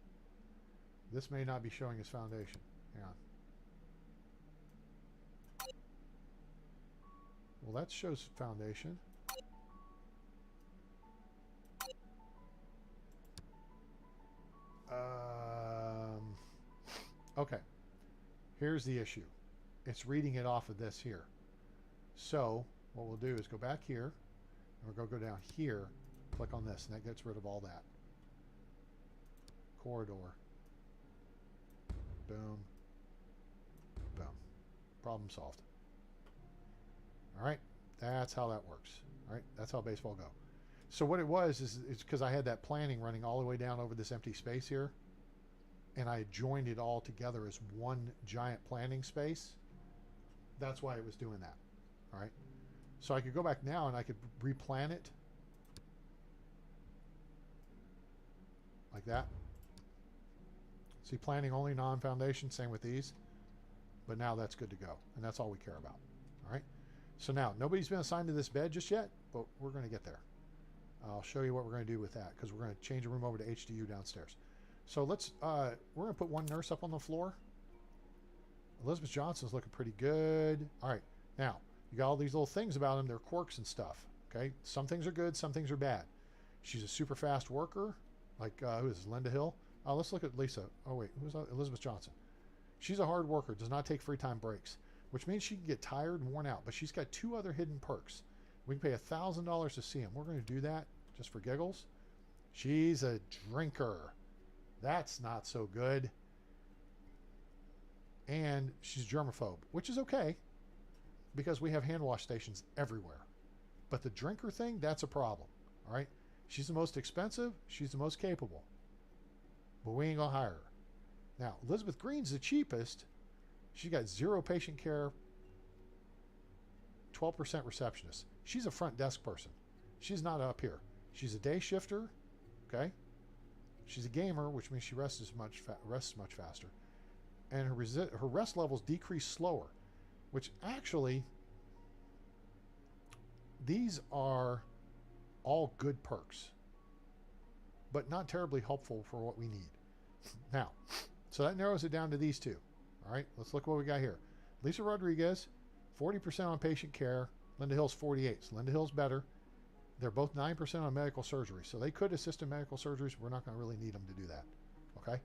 A: This may not be showing as foundation. Hang on. Well, that shows foundation. Okay. Here's the issue. It's reading it off of this here. So what we'll do is go back here, and we're going to go down here, click on this, and that gets rid of all that. Corridor. Boom. Boom. Problem solved. All right. That's how that works. All right. That's how baseball go. So what it was is it's because I had that planning running all the way down over this empty space here, and I joined it all together as one giant planning space. That's why it was doing that. All right. So I could go back now and I could replan it like that. See, planning only non-foundation, same with these. But now that's good to go. And that's all we care about. All right. So now nobody's been assigned to this bed just yet, but we're going to get there. I'll show you what we're going to do with that because we're going to change the room over to HDU downstairs. So let's, we're going to put one nurse up on the floor. Elizabeth Johnson's looking pretty good. All right. Now, you got all these little things about them. They're quirks and stuff. Okay. Some things are good. Some things are bad. She's a super fast worker. Like, who is this? Linda Hill? Let's look at Lisa. Oh, wait. Who's Elizabeth Johnson? She's a hard worker. Does not take free time breaks, which means she can get tired and worn out. But she's got 2 other hidden perks. We can pay $1,000 to see them. We're going to do that just for giggles. She's a drinker. That's not so good. And she's germaphobe, which is okay. because we have hand wash stations everywhere. But the drinker thing, that's a problem. All right? She's the most expensive. She's the most capable. But we ain't going to hire her. Now, Elizabeth Green's the cheapest. She got 0 patient care, 12% receptionist. She's a front desk person. She's not up here. She's a day shifter. Okay? She's a gamer, which means she rests much faster. And her rest levels decrease slower, which actually, these are all good perks, but not terribly helpful for what we need. Now, so that narrows it down to these two. All right, let's look what we got here. Lisa Rodriguez, 40% on patient care. Linda Hill's 48. So Linda Hill's better. They're both 9% on medical surgery. So they could assist in medical surgeries. We're not going to really need them to do that. Okay?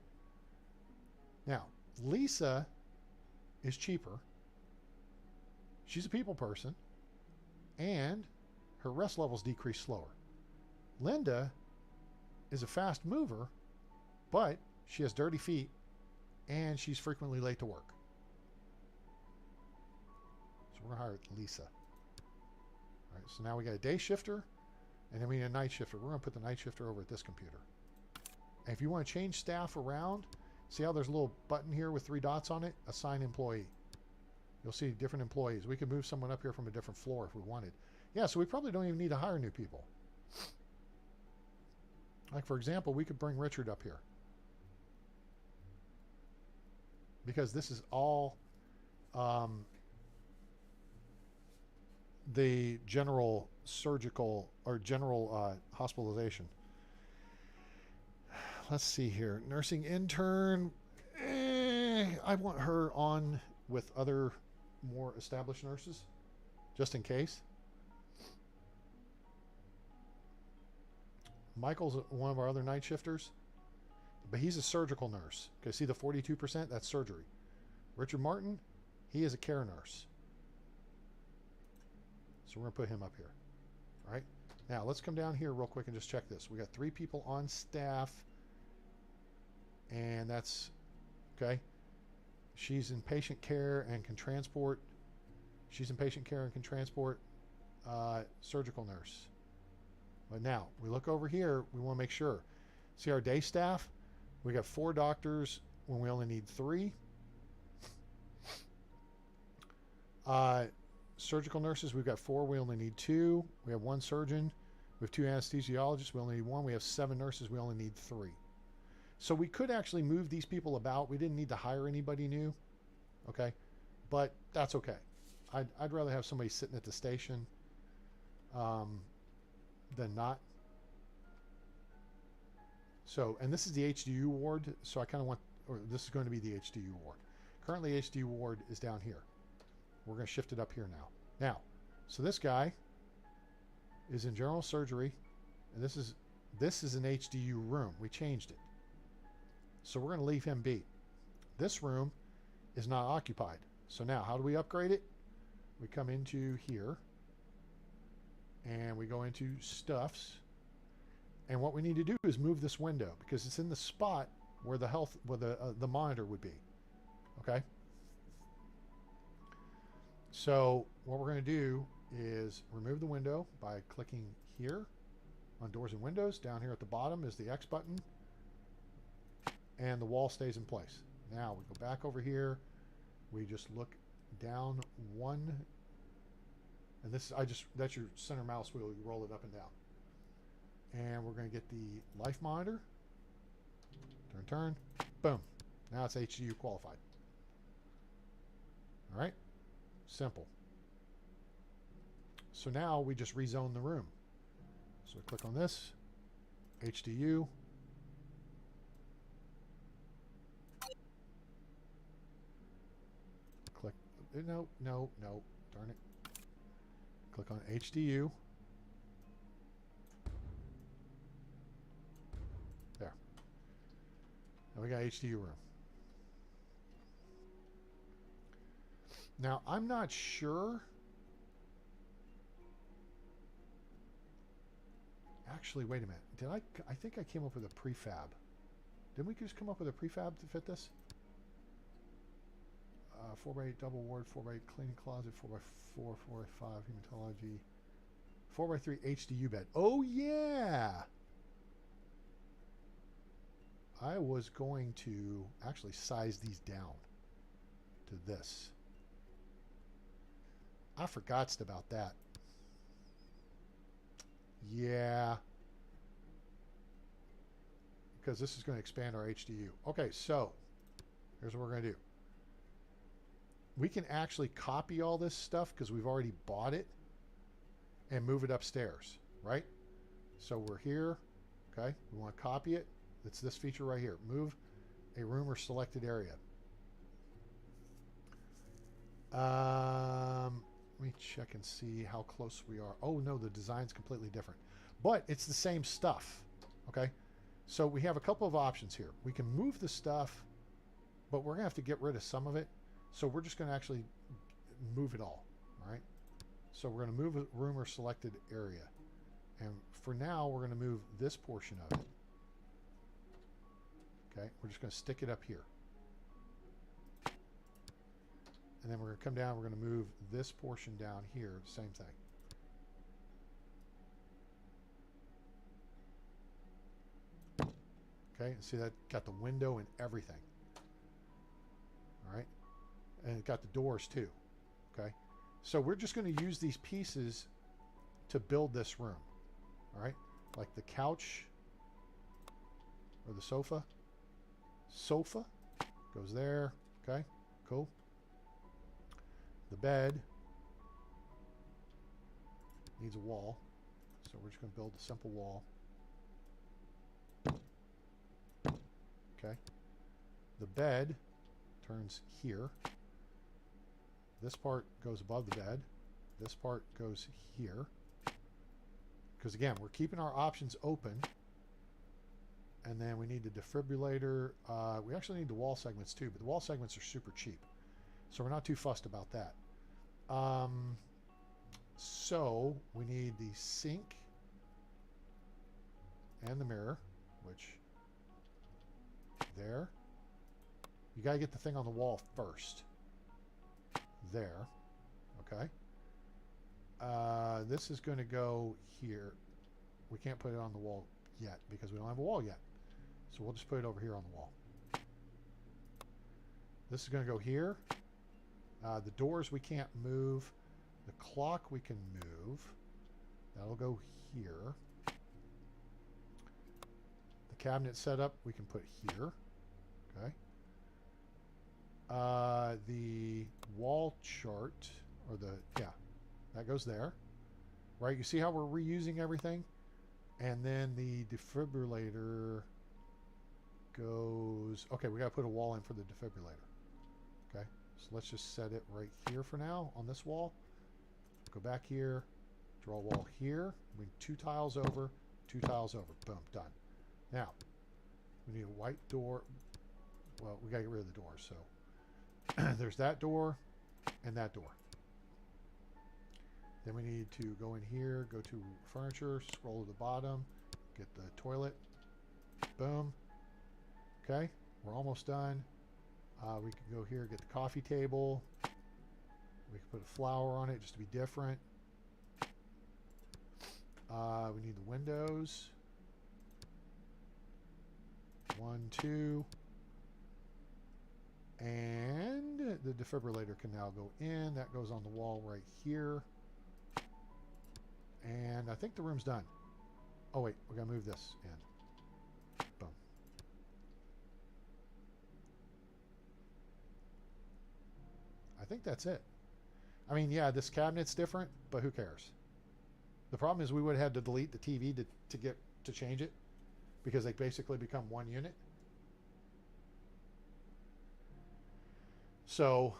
A: Now, Lisa is cheaper. She's a people person. And her rest levels decrease slower. Linda is a fast mover, but she has dirty feet and she's frequently late to work. So we're going to hire Lisa. All right, so now we got a day shifter and then we need a night shifter. We're going to put the night shifter over at this computer. And if you want to change staff around, see how there's a little button here with 3 dots on it? Assign employee. You'll see different employees. We could move someone up here from a different floor if we wanted. Yeah, so we probably don't even need to hire new people. Like, for example, we could bring Richard up here. Because this is all the general surgical or general hospitalization. Let's see here. Nursing intern. I want her on with other more established nurses, just in case. Michael's one of our other night shifters, but he's a surgical nurse. Okay, see the 42%? That's surgery. Richard Martin, he is a care nurse. So we're going to put him up here. All right. Now, let's come down here real quick and just check this. We got 3 people on staff, and that's, okay. She's in patient care and can transport. She's in patient care and can transport surgical nurse. But now, we look over here, we want to make sure. See our day staff? We got 4 doctors when we only need 3. Surgical nurses, we've got 4, we only need 2. We have 1 surgeon. We have 2 anesthesiologists, we only need 1. We have 7 nurses, we only need 3. So we could actually move these people about. We didn't need to hire anybody new. Okay? But that's okay. I'd rather have somebody sitting at the station than not. So, and this is the HDU ward, so I kind of want, or this is going to be the HDU ward. Currently, HDU ward is down here. We're going to shift it up here now. Now, so this guy is in general surgery, and this is an HDU room. We changed it. So we're going to leave him be. This room is not occupied. So now, how do we upgrade it? We come into here, and we go into stuffs. And what we need to do is move this window because it's in the spot where the monitor would be. Okay. So what we're going to do is remove the window by clicking here on doors and windows. Down here at the bottom is the X button, and the wall stays in place. Now we go back over here. We just look down one, and this that's your center mouse wheel. You roll it up and down. And we're going to get the life monitor. Turn. Boom. Now it's HDU qualified. All right. Simple. So now we just rezone the room. So we click on this. HDU. Click. No. Darn it. Click on HDU. Now we got HDU room. Now I'm not sure. Actually, wait a minute. I think I came up with a prefab. Didn't we just come up with a prefab to fit this? 4x8 double ward, 4x8 cleaning closet, 4x4, 4x5 hematology, 4x3 HDU bed. Oh yeah! I was going to actually size these down to this. I forgot about that. Yeah. Because this is going to expand our HDU. Okay, so here's what we're going to do. We can actually copy all this stuff because we've already bought it and move it upstairs, right? So we're here, okay? We want to copy it. It's this feature right here. Move a room or selected area. Let me check and see how close we are. Oh no, the design's completely different. But it's the same stuff, okay? So we have a couple of options here. We can move the stuff, but we're going to have to get rid of some of it. So we're just going to actually move it all right? So we're going to move a room or selected area. And for now, we're going to move this portion of it. Okay, we're just going to stick it up here. And then we're going to come down, we're going to move this portion down here, same thing. Okay, see that got the window and everything. All right, and it got the doors too. Okay, so we're just going to use these pieces to build this room. All right, like the couch or the sofa. Sofa goes there. Okay, cool. The bed needs a wall, so we're just going to build a simple wall. Okay, the bed turns here. This part goes above the bed. This part goes here. Because again, we're keeping our options open. And then we need the defibrillator. We actually need the wall segments too, but the wall segments are super cheap. So we're not too fussed about that. So we need the sink and the mirror, which there. You got to get the thing on the wall first. There. Okay. This is going to go here. We can't put it on the wall yet because we don't have a wall yet. So we'll just put it over here on the wall. This is going to go here. The doors we can't move. The clock we can move. That'll go here. The cabinet setup we can put here. Okay. The wall chart, or that goes there. Right, you see how we're reusing everything? And then the defibrillator goes... Okay, we got to put a wall in for the defibrillator. Okay, so let's just set it right here for now on this wall. Go back here, draw a wall here. We need 2 tiles over, 2 tiles over. Boom, done. Now, we need a white door. Well, we got to get rid of the doors, so... There's that door and that door. Then we need to go in here, go to furniture, scroll to the bottom, get the toilet. Boom. Okay, we're almost done. We can go here, get the coffee table. We can put a flower on it just to be different. We need the windows. 1, 2. And the defibrillator can now go in. That goes on the wall right here. And I think the room's done. Oh wait, we gotta move this in. Boom. I think that's it. I mean, yeah, this cabinet's different, but who cares? The problem is we would have had to delete the TV to change it, because they basically become one unit. So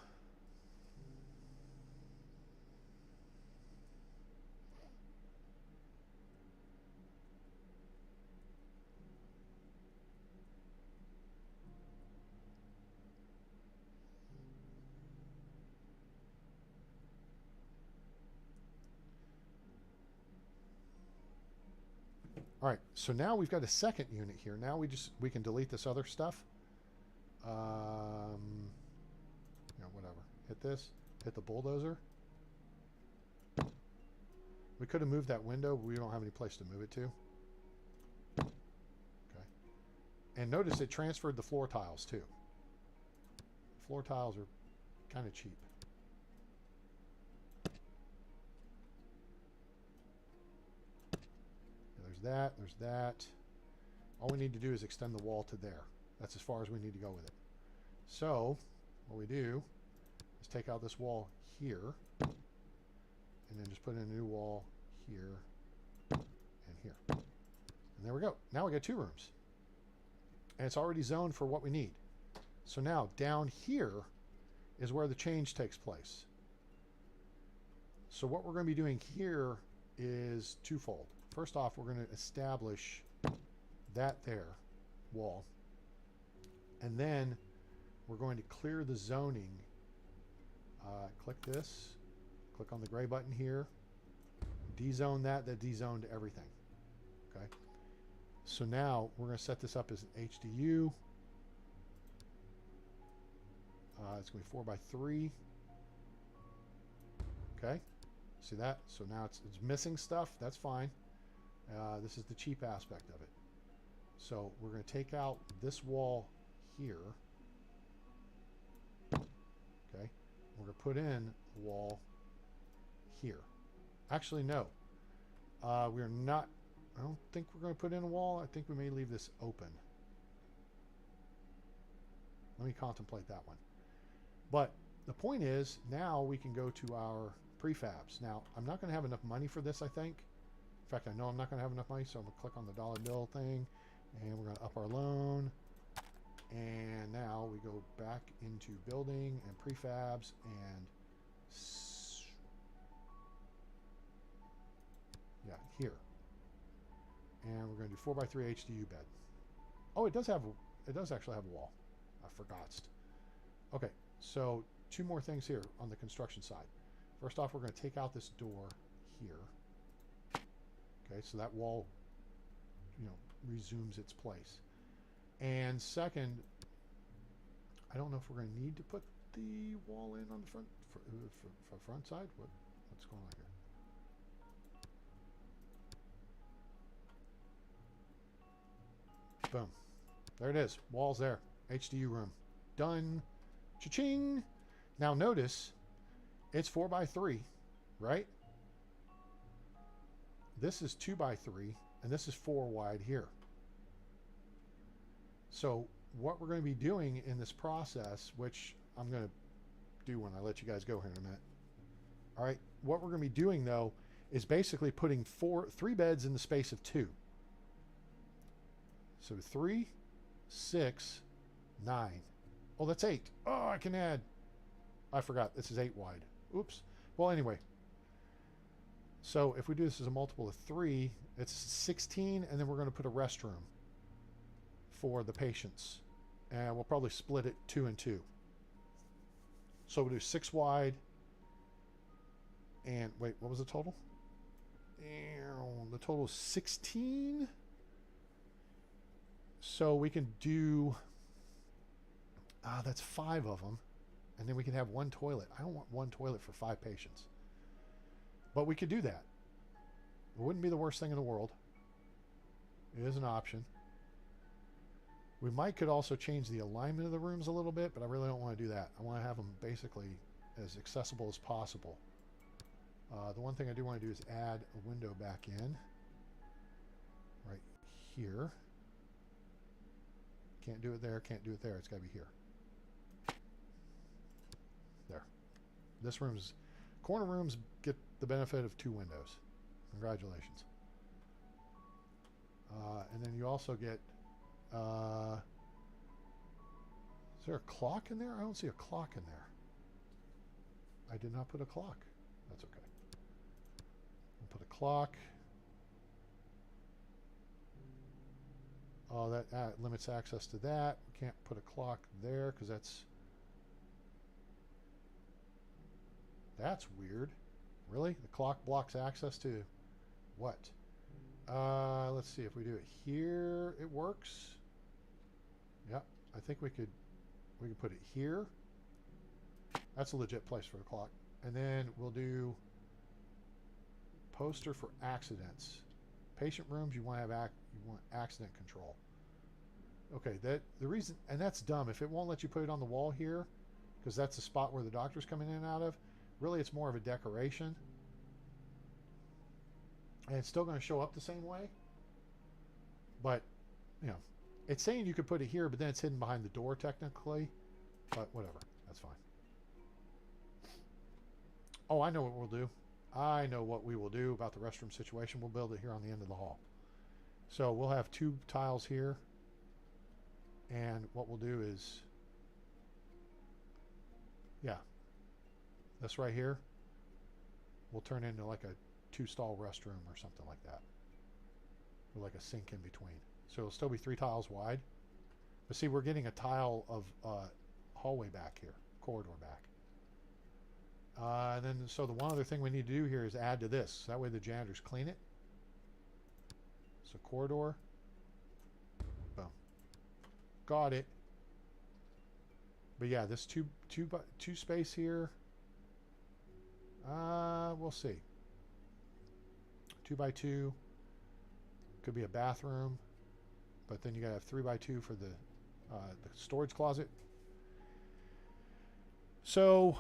A: all right, so now we've got a second unit here. Now we can delete this other stuff. Yeah, whatever. Hit this. Hit the bulldozer. We could have moved that window, but we don't have any place to move it to. Okay. And notice it transferred the floor tiles too. Floor tiles are kind of cheap. There's that. There's that. All we need to do is extend the wall to there. That's as far as we need to go with it. So, what we do is take out this wall here, and then just put in a new wall here and here. And there we go. Now we got 2 rooms. And it's already zoned for what we need. So now, down here is where the change takes place. So what we're going to be doing here is twofold. First off, we're going to establish that there wall. And then we're going to clear the zoning. Click this. Click on the gray button here. Dezone that. That dezoned everything. Okay. So now we're going to set this up as an HDU. It's going to be 4 by 3. Okay. See that? So now it's missing stuff. That's fine. This is the cheap aspect of it. So we're going to take out this wall here. Okay. We're going to put in a wall here. Actually, no. We're not. I don't think we're going to put in a wall. I think we may leave this open. Let me contemplate that one. But the point is, now we can go to our prefabs. Now, I'm not going to have enough money for this, I think. In fact, I know I'm not going to have enough money, so I'm going to click on the dollar bill thing, and we're going to up our loan. And now we go back into building and prefabs and yeah, here. And we're going to do 4 by 3 HDU bed. Oh, it does actually have a wall. I forgot. Okay, so 2 more things here on the construction side. First off, we're going to take out this door here. Okay, so that wall, resumes its place. And second, I don't know if we're going to need to put the wall in on the front for front side. What's going on here? Boom. There it is. Wall's there. HDU room. Done. Cha-ching. Now notice, it's 4 by 3, right? This is 2 by 3, and this is 4 wide here. So what we're going to be doing in this process, which I'm going to do when I let you guys go here in a minute. All right. What we're going to be doing, though, is basically putting 3 beds in the space of 2. So 3, 6, 9. Oh, that's 8. Oh, I can add. I forgot. This is 8 wide. Oops. Well, anyway. So if we do this as a multiple of 3, it's 16, and then we're going to put a restroom for the patients. And we'll probably split it 2 and 2. So we'll do 6 wide. And wait, what was the total? The total is 16. So we can do, that's 5 of them. And then we can have 1 toilet. I don't want 1 toilet for 5 patients. But we could do that. It wouldn't be the worst thing in the world. It is an option. We could also change the alignment of the rooms a little bit, but I really don't want to do that. I want to have them basically as accessible as possible. The one thing I do want to do is add a window back in. Right here. Can't do it there, can't do it there. It's got to be here. There. This room's, corner rooms get the benefit of 2 windows. Congratulations. And then you also get, is there a clock in there? I don't see a clock in there. I did not put a clock. That's okay. We'll put a clock. Oh, that limits access to that. We can't put a clock there because that's weird. Really? The clock blocks access to what? Let's see if we do it here. It works. Yep. I think we could put it here. That's a legit place for a clock. And then we'll do poster for accidents. Patient rooms, you want to have you want accident control. Okay, the reason, and that's dumb. If it won't let you put it on the wall here, because that's the spot where the doctor's coming in and out of, really it's more of a decoration. And it's still going to show up the same way. But, you know, it's saying you could put it here, but then it's hidden behind the door technically. But whatever, that's fine. Oh, I know what we'll do. I know what we will do about the restroom situation. We'll build it here on the end of the hall. So we'll have 2 tiles here. And what we'll do is, yeah, this right here will turn into like a 2-stall restroom or something like that. With like a sink in between. So it'll still be 3 tiles wide. But see, we're getting a tile of hallway back here, corridor back. And then, so the one other thing we need to do here is add to this. That way the janitors clean it. So corridor. Boom. Got it. But yeah, this two space here. We'll see. 2 by 2. Could be a bathroom. But then you gotta have 3 by 2 for the storage closet. So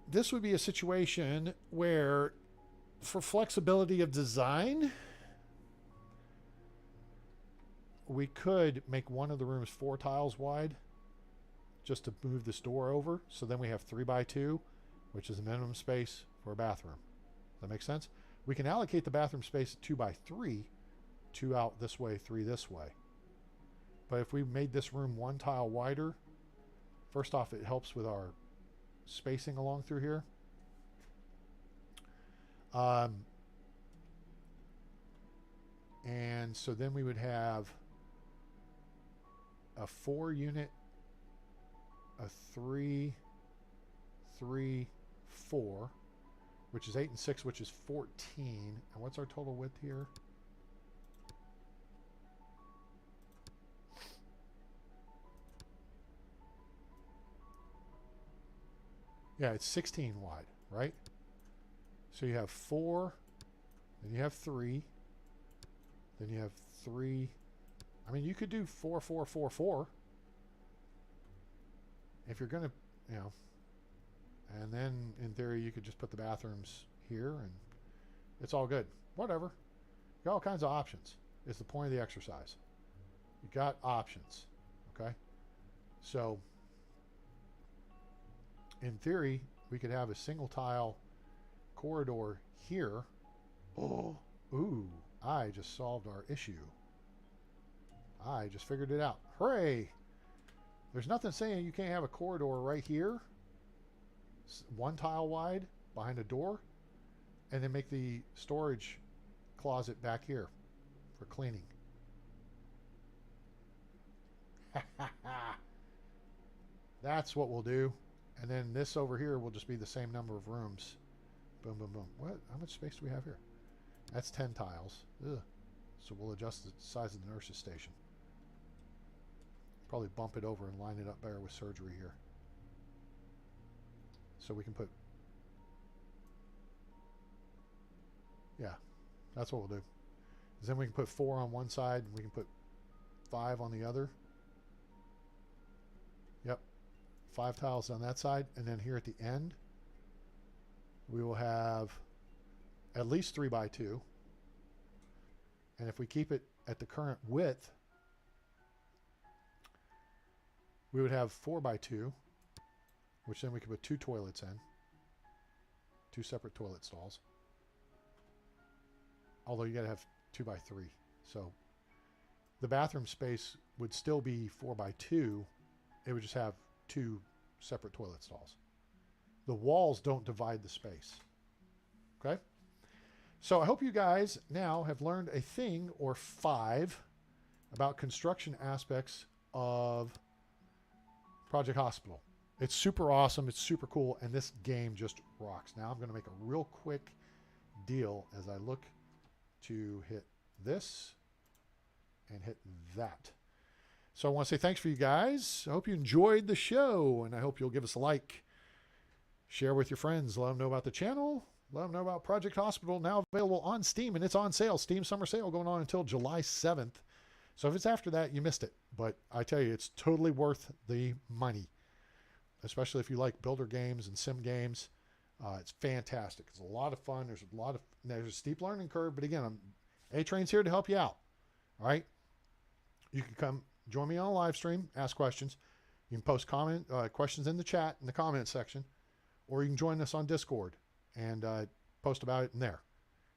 A: this would be a situation where, for flexibility of design, we could make one of the rooms 4 tiles wide just to move this door over. So then we have 3 by 2, which is the minimum space for a bathroom. Does that make sense? We can allocate the bathroom space 2 by 3, 2 out this way, 3 this way. But if we made this room 1 tile wider, first off, it helps with our spacing along through here. And so then we would have a 4 unit, a 3, 3, 4, which is 8 and 6, which is 14. And what's our total width here? Yeah, it's 16 wide, right? So you have 4, then you have 3, then you have 3. I mean, you could do 4, 4, 4, 4. If you're going to, you know, and then in theory you could just put the bathrooms here and it's all good. Whatever. You got all kinds of options. It's the point of the exercise. You got options, okay? So in theory, we could have a single tile corridor here. Oh, ooh, I just solved our issue. I just figured it out. Hooray! There's nothing saying you can't have a corridor right here, 1 tile wide behind a door, and then make the storage closet back here for cleaning. That's what we'll do. And then this over here will just be the same number of rooms. Boom, boom, boom. What? How much space do we have here? That's 10 tiles. Ugh. So we'll adjust the size of the nurse's station. Probably bump it over and line it up better with surgery here. So we can put... Yeah, that's what we'll do. Then we can put 4 on one side and we can put 5 on the other. Yep. 5 tiles on that side, and then here at the end we will have at least 3 by 2, and if we keep it at the current width we would have 4 by 2, which then we could put 2 toilets in, 2 separate toilet stalls, although you gotta have 2 by 3, so the bathroom space would still be 4 by 2. It would just have 2 separate toilet stalls. The walls don't divide the space. Okay? So I hope you guys now have learned a thing or 5 about construction aspects of Project Hospital. It's super awesome. It's super cool. And this game just rocks. Now I'm going to make a real quick deal as I look to hit this and hit that. So I want to say thanks for you guys. I hope you enjoyed the show, and I hope you'll give us a like Share with your friends. Let them know about the channel. Let them know about Project Hospital, now available on Steam, and it's on sale. Steam Summer Sale going on until July 7th. So if it's after that, you missed it. But I tell you, it's totally worth the money, especially if you like builder games and sim games. It's fantastic. It's a lot of fun. There's a steep learning curve, but again, A-Train's here to help you out. All right? You can come join me on a live stream, ask questions. You can post questions in the chat in the comment section, or you can join us on Discord and post about it in there.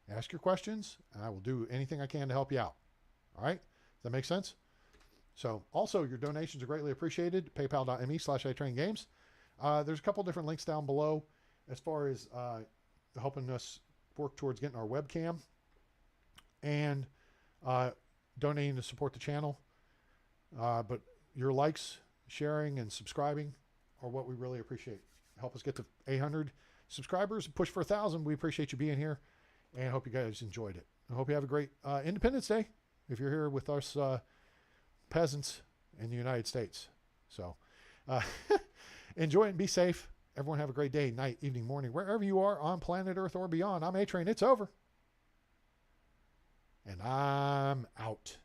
A: Ask your questions, and I will do anything I can to help you out. All right? Does that make sense? So also, your donations are greatly appreciated. PayPal.me/iTrainGames. There's a couple different links down below as far as helping us work towards getting our webcam and donating to support the channel. But your likes, sharing, and subscribing are what we really appreciate. Help us get to 800 subscribers, push for 1,000. We appreciate you being here, and I hope you guys enjoyed it. I hope you have a great Independence Day if you're here with us peasants in the United States. So enjoy it and be safe. Everyone have a great day, night, evening, morning, wherever you are on planet Earth or beyond. I'm A-Train. It's over. And I'm out.